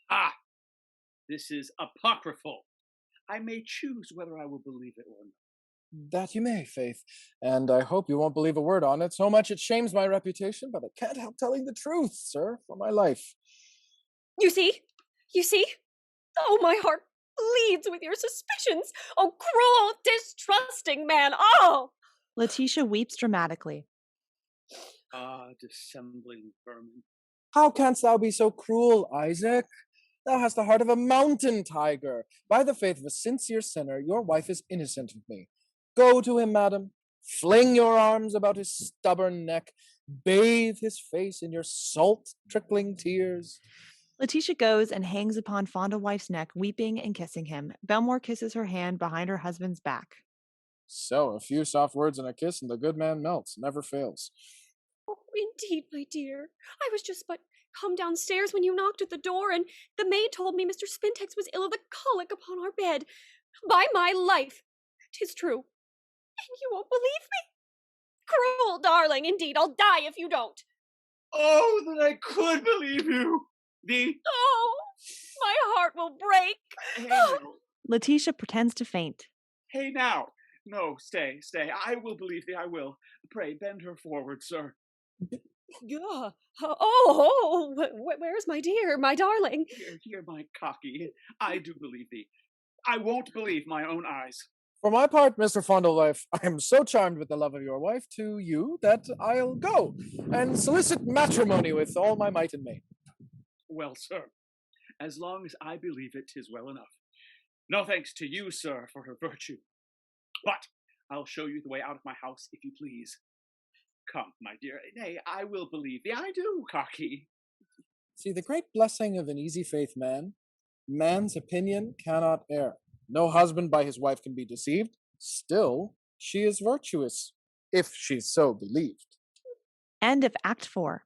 Ah, this is apocryphal. I may choose whether I will believe it or not. That you may, Faith, and I hope you won't believe a word on it, so much it shames my reputation, but I can't help telling the truth, sir, for my life. You see? Oh, my heart bleeds with your suspicions. Oh, cruel, distrusting man. Oh! Letitia weeps dramatically. Ah, dissembling vermin. How canst thou be so cruel, Isaac? Thou hast the heart of a mountain tiger. By the faith of a sincere sinner, your wife is innocent of me. Go to him, madam. Fling your arms about his stubborn neck. Bathe his face in your salt-trickling tears. Letitia goes and hangs upon Fondlewife's neck, weeping and kissing him. Belmore kisses her hand behind her husband's back. So, a few soft words and a kiss, and the good man melts, never fails. Oh, indeed, my dear. I was just but come downstairs when you knocked at the door, and the maid told me Mr. Spintex was ill of the colic upon our bed. By my life, 'tis true. And you won't believe me? Cruel darling, indeed, I'll die if you don't. Oh, that I could believe you! Oh, my heart will break. Hey, now. Letitia pretends to faint. Hey, now. No, stay. I will believe thee, I will. Pray, bend her forward, sir. Yeah. Where's my dear, my darling? Here, my cocky. I do believe thee. I won't believe my own eyes. For my part, Mr. Fondlewife, I am so charmed with the love of your wife to you that I'll go and solicit matrimony with all my might and main. Well, sir, as long as I believe it, 'tis well enough. No thanks to you, sir, for her virtue. But I'll show you the way out of my house, if you please. Come, my dear. Nay, I will believe thee. I do, cocky. See, the great blessing of an easy faith man, man's opinion cannot err. No husband by his wife can be deceived. Still, she is virtuous, if she's so believed. End of Act 4.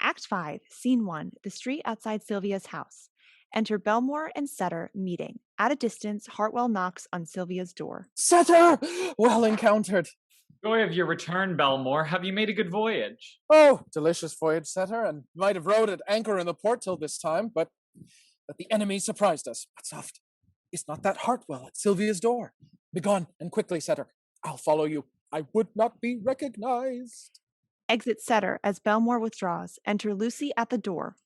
Act 5, Scene 1, the street outside Sylvia's house. Enter Belmore and Setter meeting. At a distance, Hartwell knocks on Sylvia's door. Setter! Well encountered. Joy of your return, Belmore. Have you made a good voyage? Oh, delicious voyage, Setter, and might have rode at anchor in the port till this time, but the enemy surprised us. But soft, is not that Hartwell at Sylvia's door? Begone, and quickly, Setter. I'll follow you. I would not be recognized. Exit Setter as Belmore withdraws. Enter Lucy at the door.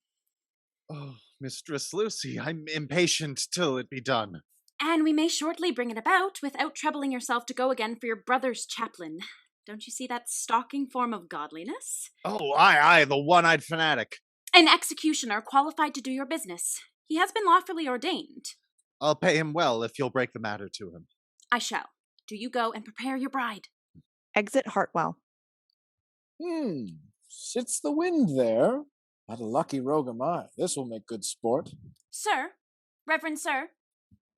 Oh, Mistress Lucy, I'm impatient till it be done. And we may shortly bring it about without troubling yourself to go again for your brother's chaplain. Don't you see that stalking form of godliness? Oh, aye, the one-eyed fanatic. An executioner qualified to do your business. He has been lawfully ordained. I'll pay him well if you'll break the matter to him. I shall. Do you go and prepare your bride. Exit Hartwell. Sits the wind there. What a lucky rogue am I. This will make good sport. Sir, Reverend Sir.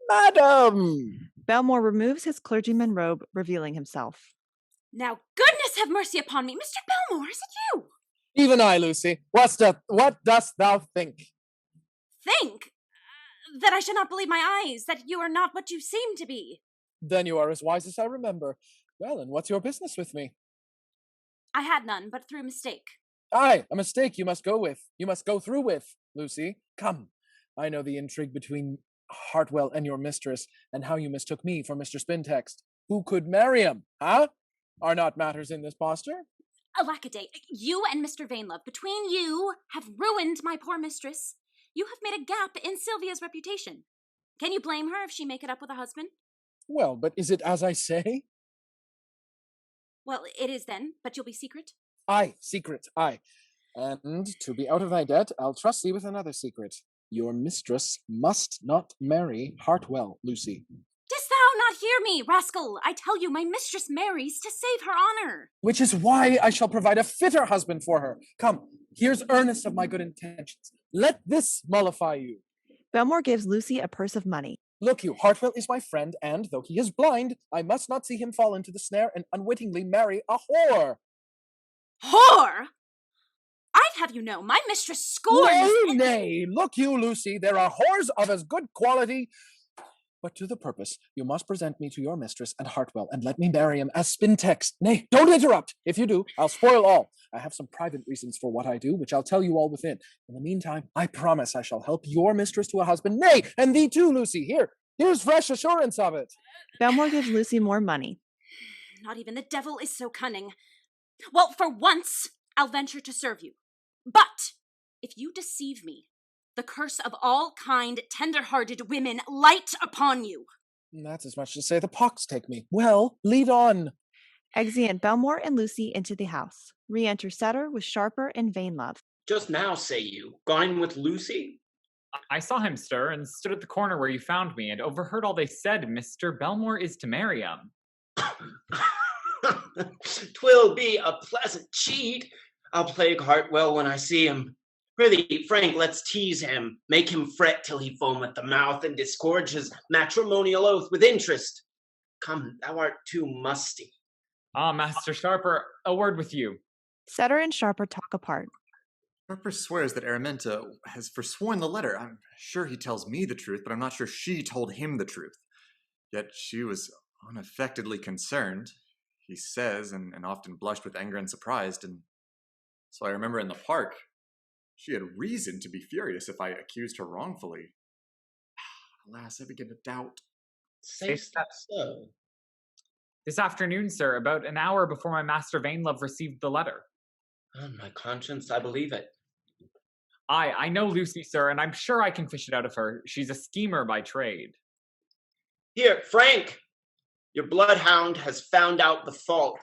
Madam! Belmore removes his clergyman robe, revealing himself. Now goodness have mercy upon me. Mr. Belmore, is it you? Even I, Lucy. What dost thou think? Think? That I should not believe my eyes, that you are not what you seem to be. Then you are as wise as I remember. Well, and what's your business with me? I had none, but through mistake. Aye, a mistake you must go through with, Lucy. Come, I know the intrigue between Hartwell and your mistress, and how you mistook me for Mr. Spintext. Who could marry him, huh? Are not matters in this posture? Alackaday, you and Mr. Vainlove, between you, have ruined my poor mistress. You have made a gap in Sylvia's reputation. Can you blame her if she make it up with a husband? Well, but is it as I say? Well, it is then, but you'll be secret? Aye, secret, aye. And to be out of thy debt, I'll trust thee with another secret. Your mistress must not marry Hartwell, Lucy. Didst thou not hear me, rascal? I tell you, my mistress marries to save her honor. Which is why I shall provide a fitter husband for her. Come, here's earnest of my good intentions. Let this mollify you. Belmore gives Lucy a purse of money. Look you, Hartwell is my friend, and, though he is blind, I must not see him fall into the snare and unwittingly marry a whore. Whore? I'd have you know, my mistress scorns— Nay, look you, Lucy, there are whores of as good quality. But to the purpose, you must present me to your mistress and Hartwell, and let me marry him as Spintext. Nay, don't interrupt. If you do, I'll spoil all. I have some private reasons for what I do, which I'll tell you all within. In the meantime, I promise I shall help your mistress to a husband. Nay, and thee too, Lucy. Here's fresh assurance of it. Belmore gives Lucy more money. Not even the devil is so cunning. Well, for once, I'll venture to serve you. But if you deceive me, the curse of all kind, tender-hearted women light upon you. That's as much to say the pox take me. Well, lead on. Exeunt Belmore and Lucy into the house. Re-enter Setter with Sharper and Vainlove. Just now, say you, gone with Lucy? I saw him stir and stood at the corner where you found me and overheard all they said. Mr. Belmore is to marry him. 'Twill be a pleasant cheat. I'll plague Hartwell when I see him. Prithee, Frank, let's tease him, make him fret till he foam at the mouth, and disgorge his matrimonial oath with interest. Come, thou art too musty. Master Sharper, a word with you. Setter and Sharper talk apart. Sharper swears that Araminta has forsworn the letter. I'm sure he tells me the truth, but I'm not sure she told him the truth. Yet she was unaffectedly concerned, he says, and often blushed with anger and surprised, and so I remember in the park, she had reason to be furious if I accused her wrongfully. Alas, I begin to doubt. Say'st that so? This afternoon, sir, about an hour before my master Vainlove received the letter. On my conscience, I believe it. I know Lucy, sir, and I'm sure I can fish it out of her. She's a schemer by trade. Here, Frank! Your bloodhound has found out the fault.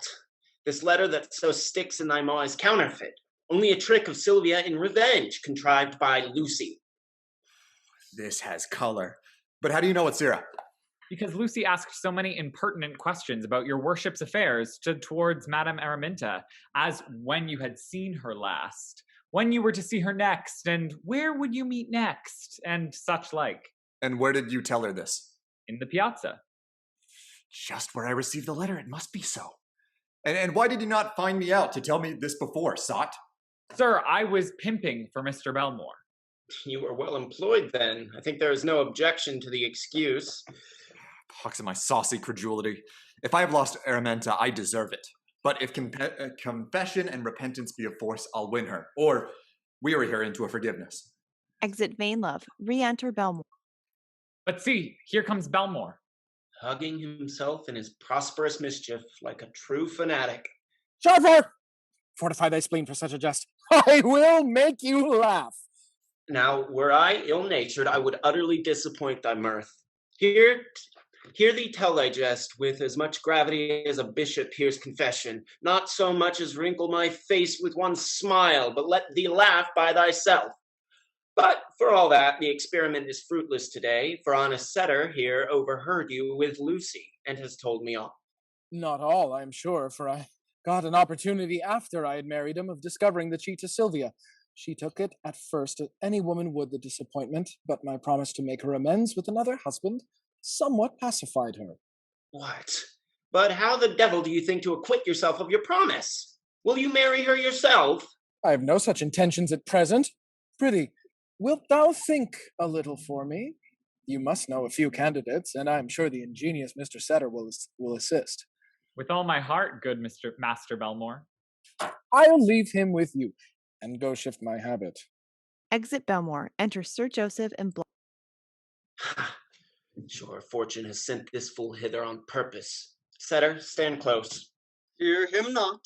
This letter that so sticks in thy maw is counterfeit. Only a trick of Sylvia in revenge, contrived by Lucy. This has color. But how do you know it's Zira? Because Lucy asked so many impertinent questions about your worship's affairs towards Madame Araminta, as when you had seen her last, when you were to see her next, and where would you meet next, and such like. And where did you tell her this? In the piazza. Just where I received the letter, it must be so. And why did you not find me out to tell me this before, sot? Sir, I was pimping for Mr. Belmore. You were well employed then. I think there is no objection to the excuse. Pox in my saucy credulity. If I have lost Araminta, I deserve it. But if confession and repentance be of force, I'll win her, or weary her into a forgiveness. Exit Vainlove. Re-enter Belmore. But see, here comes Belmore. Hugging himself in his prosperous mischief like a true fanatic. Sharper! Fortify thy spleen for such a jest. I will make you laugh. Now, were I ill-natured, I would utterly disappoint thy mirth. Hear thee tell thy jest with as much gravity as a bishop hears confession, not so much as wrinkle my face with one smile, but let thee laugh by thyself. But for all that, the experiment is fruitless today, for honest Setter here overheard you with Lucy, and has told me all. Not all, I'm sure, for I got an opportunity after I had married him of discovering the cheat to Sylvia. She took it at first, as any woman would, the disappointment, but my promise to make her amends with another husband somewhat pacified her. What? But how the devil do you think to acquit yourself of your promise? Will you marry her yourself? I have no such intentions at present. Prithee, wilt thou think a little for me? You must know a few candidates, and I am sure the ingenious Mr. Setter will assist. With all my heart, good Master Belmore. I'll leave him with you, and go shift my habit. Exit Belmore. Enter Sir Joseph and Sure, fortune has sent this fool hither on purpose. Setter, stand close. Fear him not.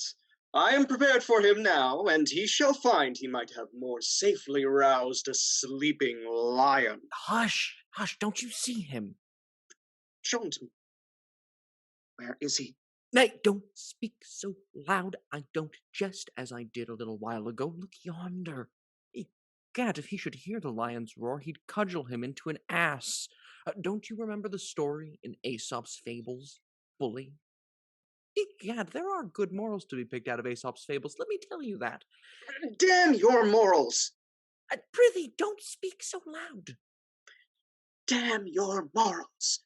I am prepared for him now, and he shall find he might have more safely roused a sleeping lion. Hush, hush, don't you see him? Show him to me. Where is he? Nay, don't speak so loud. I don't jest as I did a little while ago. Look yonder. Egad, if he should hear the lion's roar, he'd cudgel him into an ass. Don't you remember the story in Aesop's Fables, Bully? Egad, there are good morals to be picked out of Aesop's Fables, let me tell you that. Damn your morals! Prithee, don't speak so loud. Damn your morals!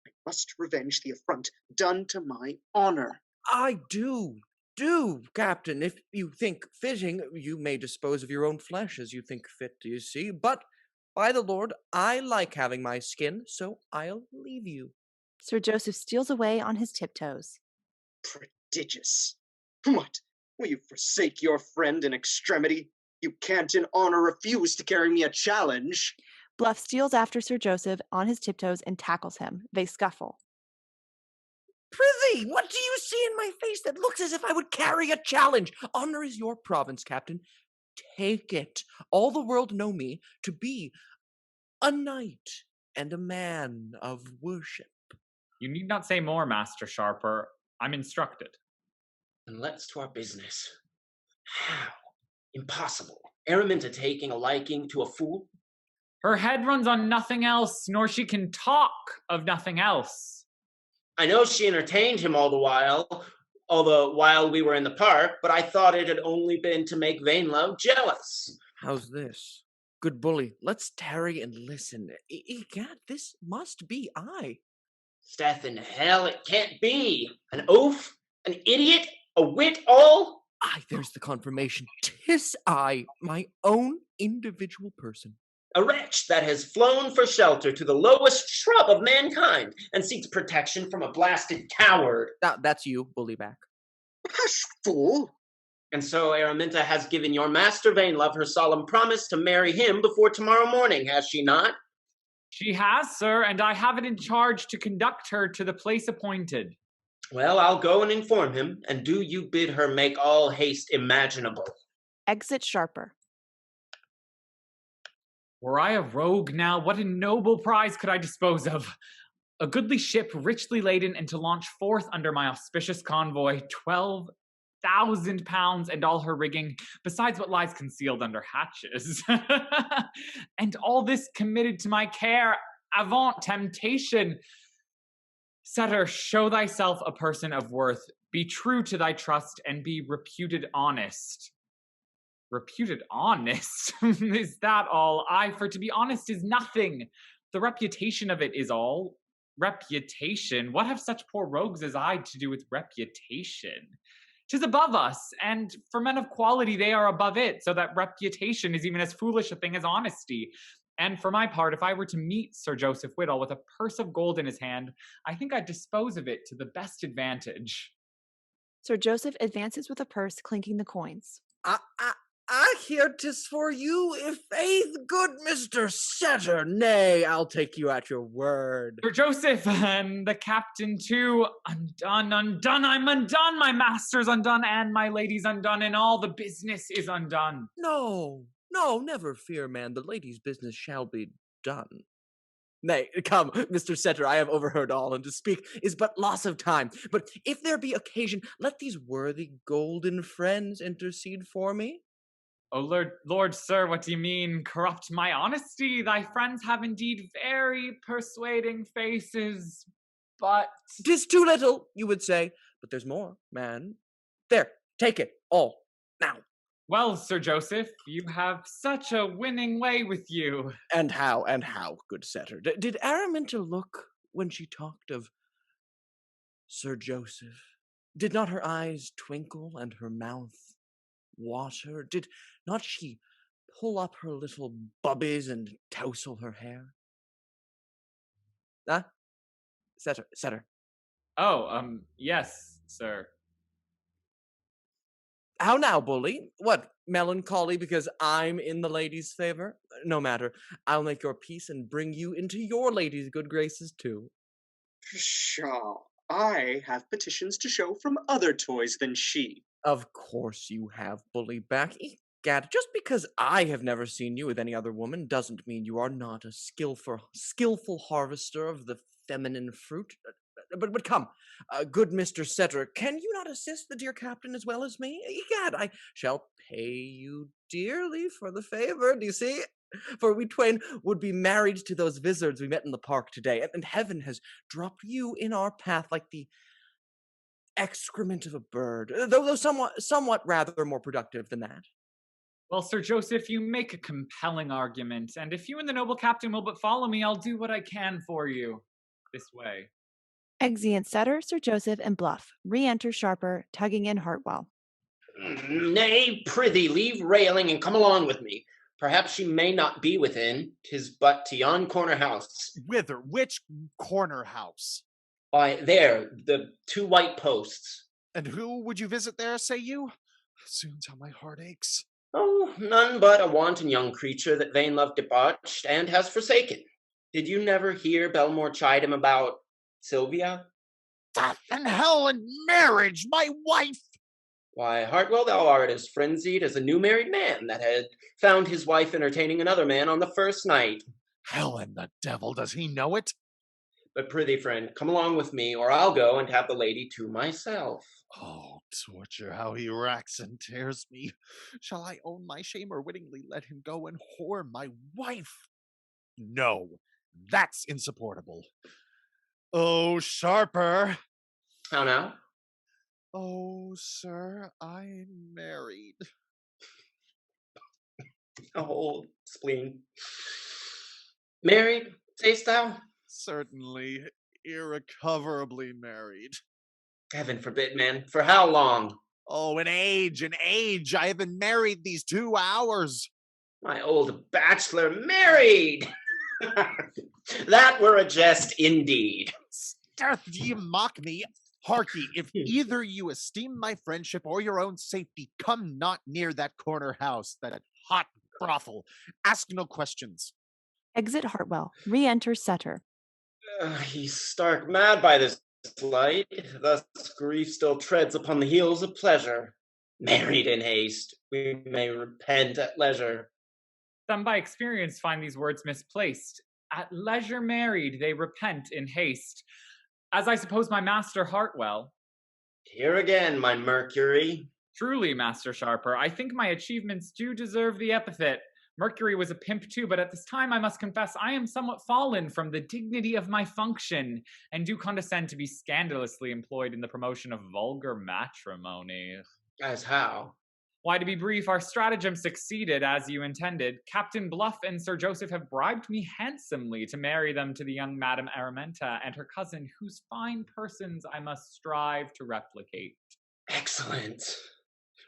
I must revenge the affront done to my honor. I do, Captain. If you think fitting, you may dispose of your own flesh as you think fit, do you see? But, by the Lord, I like having my skin, so I'll leave you. Sir Joseph steals away on his tiptoes. Prodigious. What? Will you forsake your friend in extremity? You can't in honor refuse to carry me a challenge. Bluff steals after Sir Joseph on his tiptoes and tackles him. They scuffle. Prithee, what do you see in my face that looks as if I would carry a challenge? Honor is your province, Captain. Take it. All the world know me to be a knight and a man of worship. You need not say more, Master Sharper. I'm instructed. And let's to our business. How? Impossible. Araminta taking a liking to a fool? Her head runs on nothing else, nor she can talk of nothing else. I know she entertained him all the while we were in the park, but I thought it had only been to make Vainlove jealous. How's this? Good bully, let's tarry and listen. Egad, this must be I. Death in hell, it can't be. An oaf? An idiot? A wit all? Aye, there's the confirmation. 'Tis I, my own individual person. A wretch that has flown for shelter to the lowest shrub of mankind and seeks protection from a blasted coward. That's you, bullyback. Hush, fool! And so Araminta has given your master Vainlove her solemn promise to marry him before tomorrow morning, has she not? She has, sir, and I have it in charge to conduct her to the place appointed. Well, I'll go and inform him, and do you bid her make all haste imaginable. Exit Sharper. Were I a rogue now, what a noble prize could I dispose of? A goodly ship richly laden, and to launch forth under my auspicious convoy, 12,000 pounds and all her rigging, besides what lies concealed under hatches. And all this committed to my care, avant temptation. Setter, show thyself a person of worth, be true to thy trust, and be reputed honest. Reputed honest? Is that all? Aye, for to be honest is nothing. The reputation of it is all. Reputation? What have such poor rogues as I to do with reputation? 'Tis above us, and for men of quality they are above it, so that reputation is even as foolish a thing as honesty. And for my part, if I were to meet Sir Joseph Whittle with a purse of gold in his hand, I think I'd dispose of it to the best advantage. Sir Joseph advances with a purse, clinking the coins. I hear 'tis for you, if faith, good Mr. Setter. Nay, I'll take you at your word. Sir Joseph, and the captain too. Undone, undone, I'm undone. My master's undone, and my lady's undone, and all the business is undone. No, never fear, man. The lady's business shall be done. Nay, come, Mr. Setter, I have overheard all, and to speak is but loss of time. But if there be occasion, let these worthy golden friends intercede for me. Oh, Lord, sir, what do you mean? Corrupt my honesty? Thy friends have indeed very persuading faces, but... 'Tis too little, you would say, but there's more, man. There, take it, all, now. Well, Sir Joseph, you have such a winning way with you. And how, good setter? Did Araminta look when she talked of Sir Joseph? Did not her eyes twinkle and her mouth water? Did not she pull up her little bubbies and tousle her hair? Huh? Setter. Oh, yes, sir. How now, bully? What, melancholy because I'm in the lady's favor? No matter. I'll make your peace and bring you into your lady's good graces too. Pshaw. I have petitions to show from other toys than she. Of course you have, bully back. Egad, just because I have never seen you with any other woman doesn't mean you are not a skillful harvester of the feminine fruit. But come, good Mr. Setter, can you not assist the dear captain as well as me? Egad, I shall pay you dearly for the favor, do you see? For we twain would be married to those wizards we met in the park today, and heaven has dropped you in our path like the excrement of a bird, though somewhat rather more productive than that. Well, Sir Joseph, you make a compelling argument, and if you and the noble captain will but follow me, I'll do what I can for you. This way. Exeunt Setter, Sir Joseph, and Bluff. Re-enter Sharper, tugging in Hartwell. Nay, prithee, leave railing and come along with me. Perhaps she may not be within. 'Tis but to yon corner house. Whither? Which corner house? Why, there, the 2 white posts. And who would you visit there, say you? Soon's how my heart aches. Oh, none but a wanton young creature that vain love debauched and has forsaken. Did you never hear Belmore chide him about Sylvia? Death and hell and marriage, my wife! Why, Hartwell, thou art as frenzied as a new married man that had found his wife entertaining another man on the first night. Hell and the devil, does he know it? But prithee, friend, come along with me, or I'll go and have the lady to myself. Oh, torture, how he racks and tears me. Shall I own my shame or wittingly let him go and whore my wife? No, that's insupportable. Oh, Sharper. How now? Oh, sir, I'm married. Oh, spleen. Married, say'st thou? Certainly, irrecoverably married. Heaven forbid, man. For how long? Oh, an age. I have been married these 2 hours. My old bachelor married! That were a jest indeed. Stuff, do you mock me? Harkye, if either you esteem my friendship or your own safety, come not near that corner house, that hot brothel. Ask no questions. Exit Hartwell. Re-enter Setter. He's stark mad by this light. Thus grief still treads upon the heels of pleasure. Married in haste, we may repent at leisure. Some by experience find these words misplaced. At leisure married, they repent in haste. As I suppose my master Hartwell. Here again, my Mercury. Truly, Master Sharper, I think my achievements do deserve the epithet. Mercury was a pimp too, but at this time I must confess I am somewhat fallen from the dignity of my function, and do condescend to be scandalously employed in the promotion of vulgar matrimony. As how? Why, to be brief, our stratagem succeeded as you intended. Captain Bluff and Sir Joseph have bribed me handsomely to marry them to the young Madame Araminta and her cousin, whose fine persons I must strive to replicate. Excellent.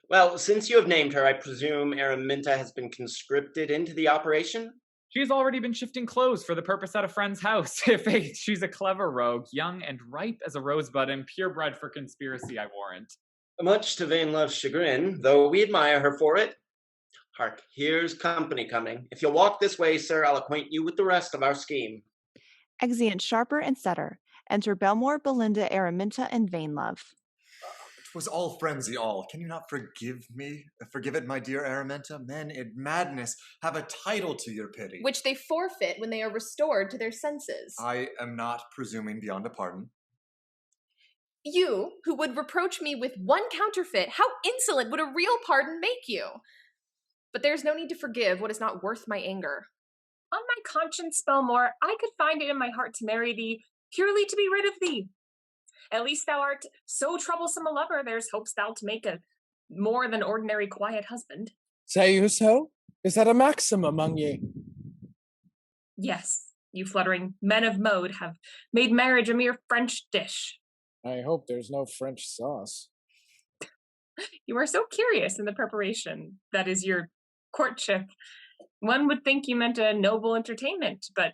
Well, since you have named her, I presume Araminta has been conscripted into the operation? She has already been shifting clothes for the purpose at a friend's house. Faith, she's a clever rogue, young and ripe as a rosebud and purebred for conspiracy, I warrant. Much to vain love's chagrin, though we admire her for it. Hark, here's company coming. If you'll walk this way, sir, I'll acquaint you with the rest of our scheme. Exeunt Sharper and Setter. Enter Belmore, Belinda, Araminta, and Vainlove. 'Twas all frenzy all. Can you not forgive me? Forgive it, my dear Araminta? Men in madness have a title to your pity. Which they forfeit when they are restored to their senses. I am not presuming beyond a pardon. You, who would reproach me with one counterfeit, how insolent would a real pardon make you? But there's no need to forgive what is not worth my anger. On my conscience, Belmore, I could find it in my heart to marry thee, purely to be rid of thee. At least thou art so troublesome a lover, there's hopes thou to make a more than ordinary quiet husband. Say you so? Is that a maxim among ye? Yes, you fluttering men of mode have made marriage a mere French dish. I hope there's no French sauce. You are so curious in the preparation, that is your courtship. One would think you meant a noble entertainment, but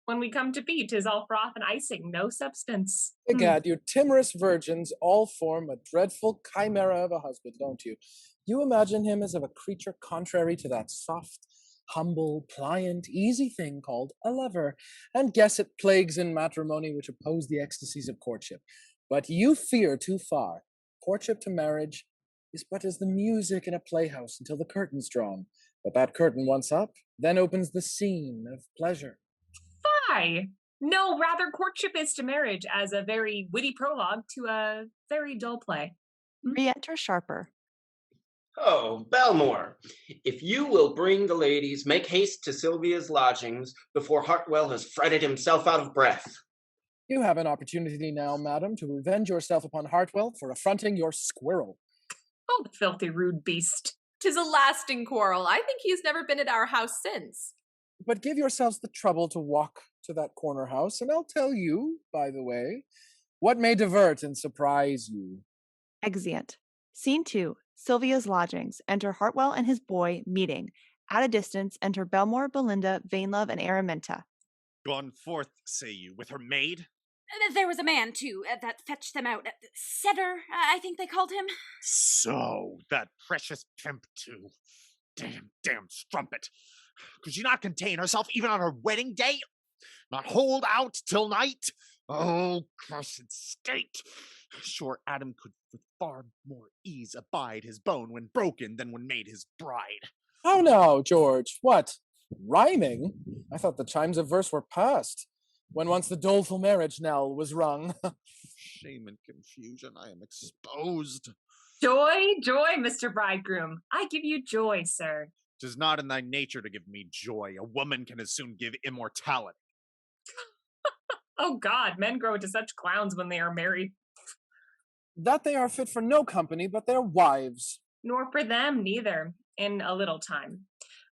when we come to be, 'tis all froth and icing, no substance. Egad, you timorous virgins all form a dreadful chimera of a husband, don't you? You imagine him as of a creature contrary to that soft, humble, pliant, easy thing called a lover, and guess at plagues in matrimony which oppose the ecstasies of courtship. But you fear too far. Courtship to marriage is but as the music in a playhouse until the curtain's drawn. But that curtain once up, then opens the scene of pleasure. Fie! No, rather courtship is to marriage as a very witty prologue to a very dull play. Re-enter Sharper. Oh, Belmore, if you will bring the ladies, make haste to Sylvia's lodgings before Hartwell has fretted himself out of breath. You have an opportunity now, madam, to revenge yourself upon Hartwell for affronting your squirrel. Oh, filthy rude beast. 'Tis a lasting quarrel. I think he has never been at our house since. But give yourselves the trouble to walk to that corner house, and I'll tell you, by the way, what may divert and surprise you. Exeunt. Scene 2. Sylvia's lodgings. Enter Hartwell and his boy, meeting. At a distance, enter Belmore, Belinda, Vainlove, and Araminta. Gone forth, say you, with her maid? There was a man, too, that fetched them out. Setter, I think they called him. So, that precious pimp, too. Damn strumpet. Could she not contain herself even on her wedding day? Not hold out till night? Oh, cursed state! Sure, Adam could with far more ease abide his bone when broken than when made his bride. How now, George? What? Rhyming? I thought the chimes of verse were past, when once the doleful marriage knell was rung. Shame and confusion, I am exposed. Joy, Mr. Bridegroom. I give you joy, sir. 'Tis not in thy nature to give me joy. A woman can as soon give immortality. Oh God, men grow into such clowns when they are married. That they are fit for no company but their wives. Nor for them, neither, in a little time.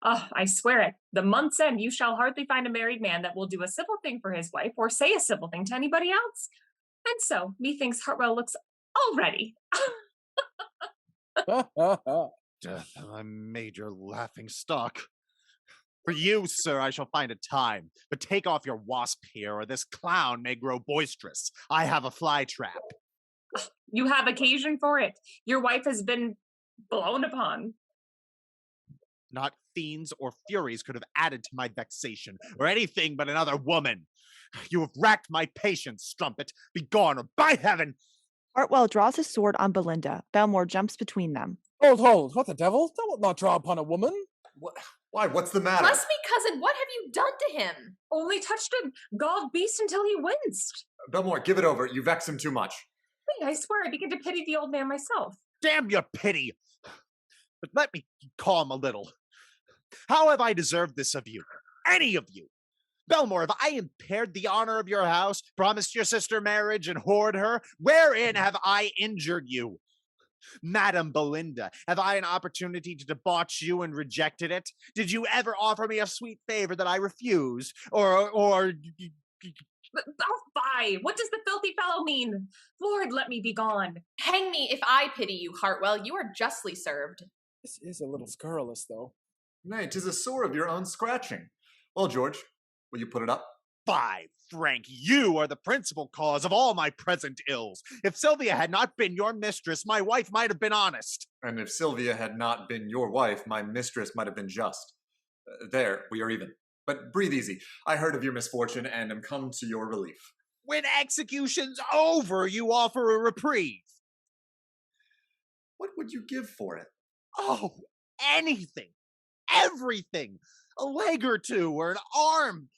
Oh, I swear it, the month's end you shall hardly find a married man that will do a civil thing for his wife or say a civil thing to anybody else. And so, methinks Hartwell looks all ready. Death, I made your laughing stock. For you, sir, I shall find a time. But take off your wasp here, or this clown may grow boisterous. I have a fly trap. You have occasion for it. Your wife has been blown upon. Not fiends or furies could have added to my vexation, or anything but another woman. You have racked my patience, strumpet. Begone, or by heaven! Hartwell draws his sword on Belinda. Belmore jumps between them. Hold, what the devil? Thou wilt not draw upon a woman. Why, what's the matter? Bless me, cousin, what have you done to him? Only touched a galled beast until he winced. Belmore, give it over. You vex him too much. Hey, I swear I begin to pity the old man myself. Damn your pity! But let me calm a little. How have I deserved this of you? Any of you? Belmore, have I impaired the honor of your house, promised your sister marriage, and whored her? Wherein have I injured you? Madam Belinda, have I an opportunity to debauch you and rejected it? Did you ever offer me a sweet favor that I refused? Or Oh, fie! What does the filthy fellow mean? Lord, let me be gone. Hang me if I pity you, Hartwell. You are justly served. This is a little scurrilous, though. Nay, 'tis a sore of your own scratching. Well, George, will you put it up? Fie, Frank, you are the principal cause of all my present ills. If Sylvia had not been your mistress, my wife might have been honest. And if Sylvia had not been your wife, my mistress might have been just. There, we are even. But breathe easy. I heard of your misfortune and am come to your relief. When execution's over, you offer a reprieve. What would you give for it? Oh, anything. Everything. A leg or two, or an arm.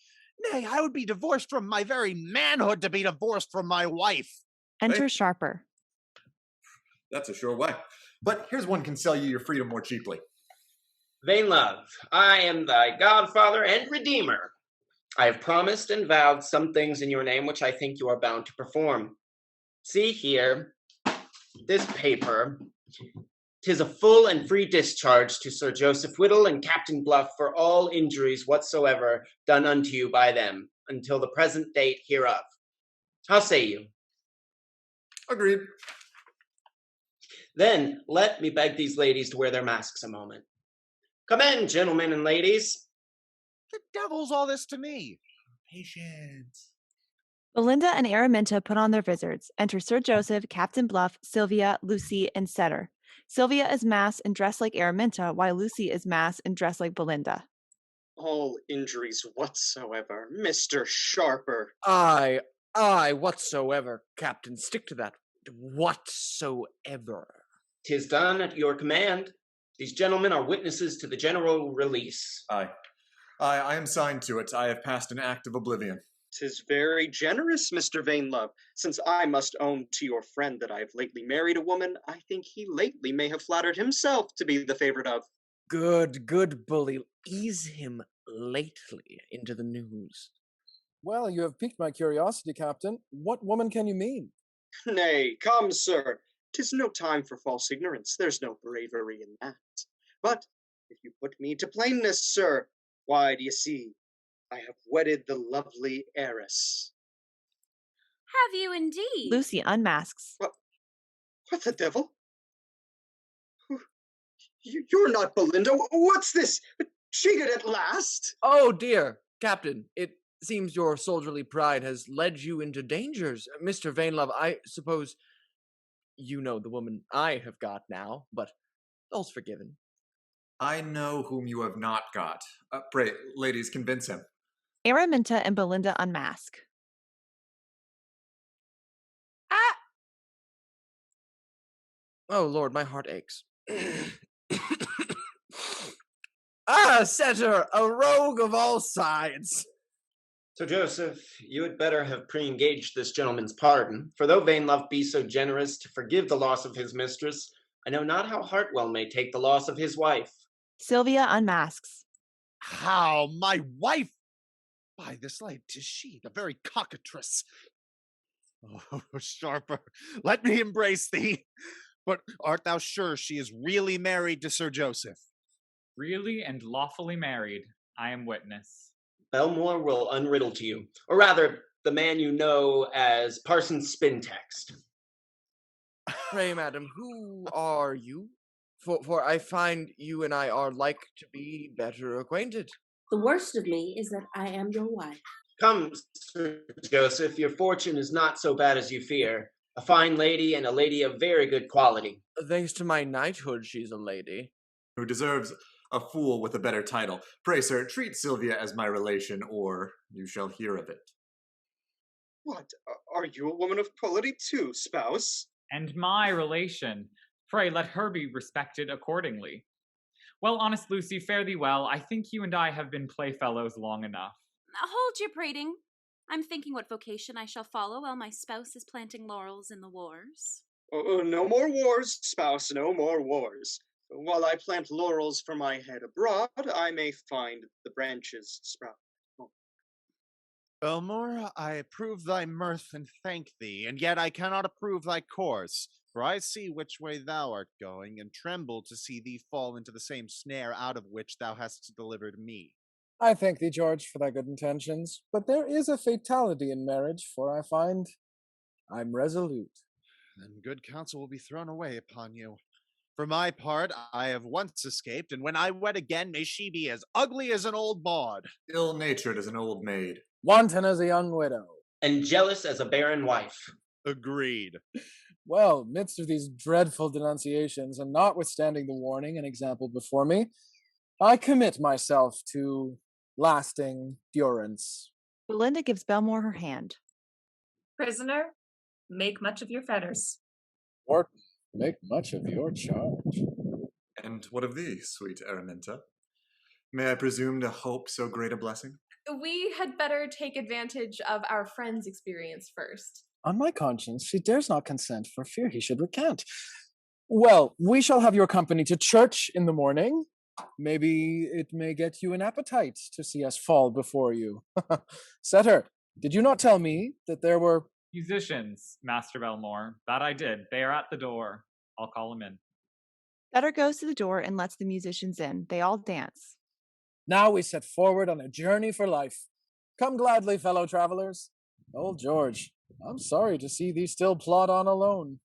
Nay, I would be divorced from my very manhood to be divorced from my wife. Enter Sharper. That's a sure way. But here's one can sell you your freedom more cheaply. Vain love, I am thy godfather and redeemer. I have promised and vowed some things in your name which I think you are bound to perform. See here, this paper. 'Tis a full and free discharge to Sir Joseph Whittle and Captain Bluff for all injuries whatsoever done unto you by them, until the present date hereof. How say you? Agreed. Then let me beg these ladies to wear their masks a moment. Come in, gentlemen and ladies. The devil's all this to me? Patience. Belinda and Araminta put on their visors. Enter Sir Joseph, Captain Bluff, Sylvia, Lucy, and Setter. Sylvia is masked and dressed like Araminta, while Lucy is masked and dressed like Belinda. All injuries whatsoever, Mr. Sharper. Aye, whatsoever, Captain. Stick to that. Whatsoever. 'Tis done at your command. These gentlemen are witnesses to the general release. Aye. I am signed to it. I have passed an act of oblivion. 'Tis very generous, Mr. Vainlove. Since I must own to your friend that I have lately married a woman, I think he lately may have flattered himself to be the favorite of. Good bully. Ease him lately into the news. Well, you have piqued my curiosity, Captain. What woman can you mean? Nay, come, sir. 'Tis no time for false ignorance. There's no bravery in that. But if you put me to plainness, sir, why, d'ye see, I have wedded the lovely heiress. Have you indeed? Lucy unmasks. What the devil? You're not Belinda. What's this? Cheated at last? Oh dear, Captain. It seems your soldierly pride has led you into dangers. Mr. Vainlove, I suppose you know the woman I have got now, but all's forgiven. I know whom you have not got. Pray, ladies, convince him. Araminta and Belinda unmask. Oh Lord, my heart aches. Setter, a rogue of all sides. Sir Joseph, you had better have pre-engaged this gentleman's pardon, for though Vainlove be so generous to forgive the loss of his mistress, I know not how Hartwell may take the loss of his wife. Sylvia unmasks. How? My wife? By this light, 'tis she, the very cockatrice. Oh, Sharper, let me embrace thee. But art thou sure she is really married to Sir Joseph? Really and lawfully married, I am witness. Belmore will unriddle to you, or rather, the man you know as Parson Spintext. Pray, madam, who are you? For I find you and I are like to be better acquainted. The worst of me is that I am your wife. Come, Sir Joseph, your fortune is not so bad as you fear. A fine lady and a lady of very good quality. Thanks to my knighthood, she's a lady. Who deserves a fool with a better title. Pray, sir, treat Sylvia as my relation, or you shall hear of it. What? Are you a woman of quality too, spouse? And my relation. Pray, let her be respected accordingly. Well, honest Lucy, fare thee well. I think you and I have been playfellows long enough. Hold your prating. I'm thinking what vocation I shall follow while my spouse is planting laurels in the wars. No more wars, spouse, no more wars. While I plant laurels for my head abroad, I may find the branches sprout. Belmore, I approve thy mirth and thank thee, and yet I cannot approve thy course, for I see which way thou art going, and tremble to see thee fall into the same snare out of which thou hast delivered me. I thank thee, George, for thy good intentions, but there is a fatality in marriage, for I find I'm resolute. Then good counsel will be thrown away upon you. For my part, I have once escaped, and when I wed again, may she be as ugly as an old bawd. Ill-natured as an old maid. Wanton as a young widow. And jealous as a barren wife. Agreed. Well, midst of these dreadful denunciations, and notwithstanding the warning and example before me, I commit myself to lasting durance. Belinda gives Belmore her hand. Prisoner, make much of your fetters. Wharton, make much of your charge. And what of thee, sweet Araminta? May I presume to hope so great a blessing? We had better take advantage of our friend's experience first. On my conscience, she dares not consent for fear he should recant. Well, we shall have your company to church in the morning, Maybe it may get you an appetite to see us fall before you. Setter, did you not tell me that there were Musicians, Master Belmore. That I did. They are at the door. I'll call them in. Setter goes to the door and lets the musicians in. They all dance. Now we set forward on a journey for life. Come gladly, fellow travelers. Old George, I'm sorry to see thee still plod on alone.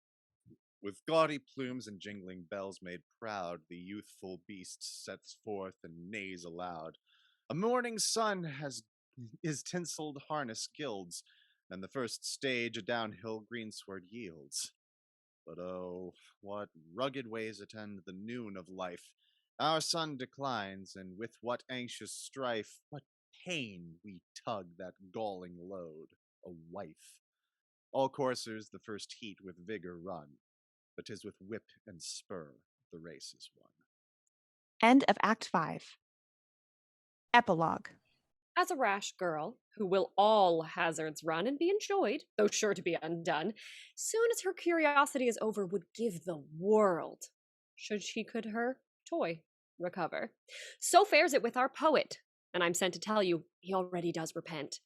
With gaudy plumes and jingling bells made proud, the youthful beast sets forth and neighs aloud. A morning sun has his tinselled harness gilds, and the first stage a downhill greensward yields. But oh, what rugged ways attend the noon of life! Our sun declines, and with what anxious strife, what pain we tug that galling load, a wife. All coursers the first heat with vigor run, but 'tis with whip and spur the race is won. End of Act 5. Epilogue. As a rash girl, who will all hazards run and be enjoyed, though sure to be undone, soon as her curiosity is over, would give the world, should she could her toy recover. So fares it with our poet, and I'm sent to tell you, he already does repent.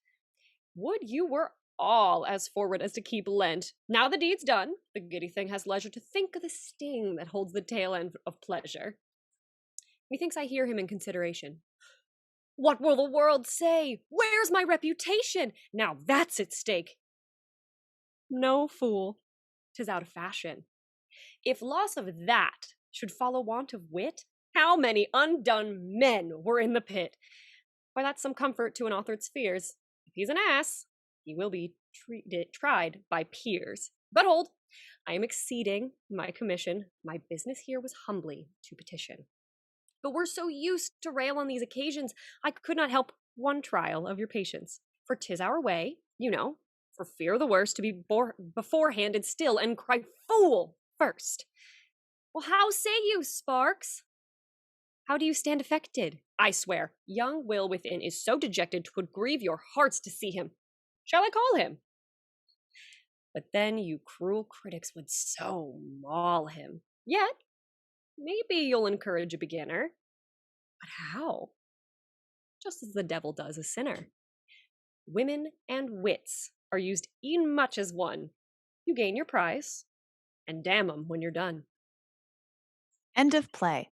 Would you were all as forward as to keep Lent. Now the deed's done, the giddy thing has leisure to think of the sting that holds the tail end of pleasure. Methinks I hear him in consideration. What will the world say? Where's my reputation? Now that's at stake. No, fool, 'tis out of fashion. If loss of that should follow want of wit, how many undone men were in the pit? Why, that's some comfort to an author's fears. If he's an ass, he will be tried by peers. But hold, I am exceeding my commission. My business here was humbly to petition. But we're so used to rail on these occasions, I could not help one trial of your patience. For 'tis our way, you know, for fear of the worst, to be beforehanded still and cry fool first. Well, how say you, Sparks? How do you stand affected? I swear, young Will within is so dejected 'twould grieve your hearts to see him. Shall I call him? But then you cruel critics would so maul him. Yet, maybe you'll encourage a beginner. But how? Just as the devil does a sinner. Women and wits are used e'en much as one. You gain your prize, and damn 'em when you're done. End of play.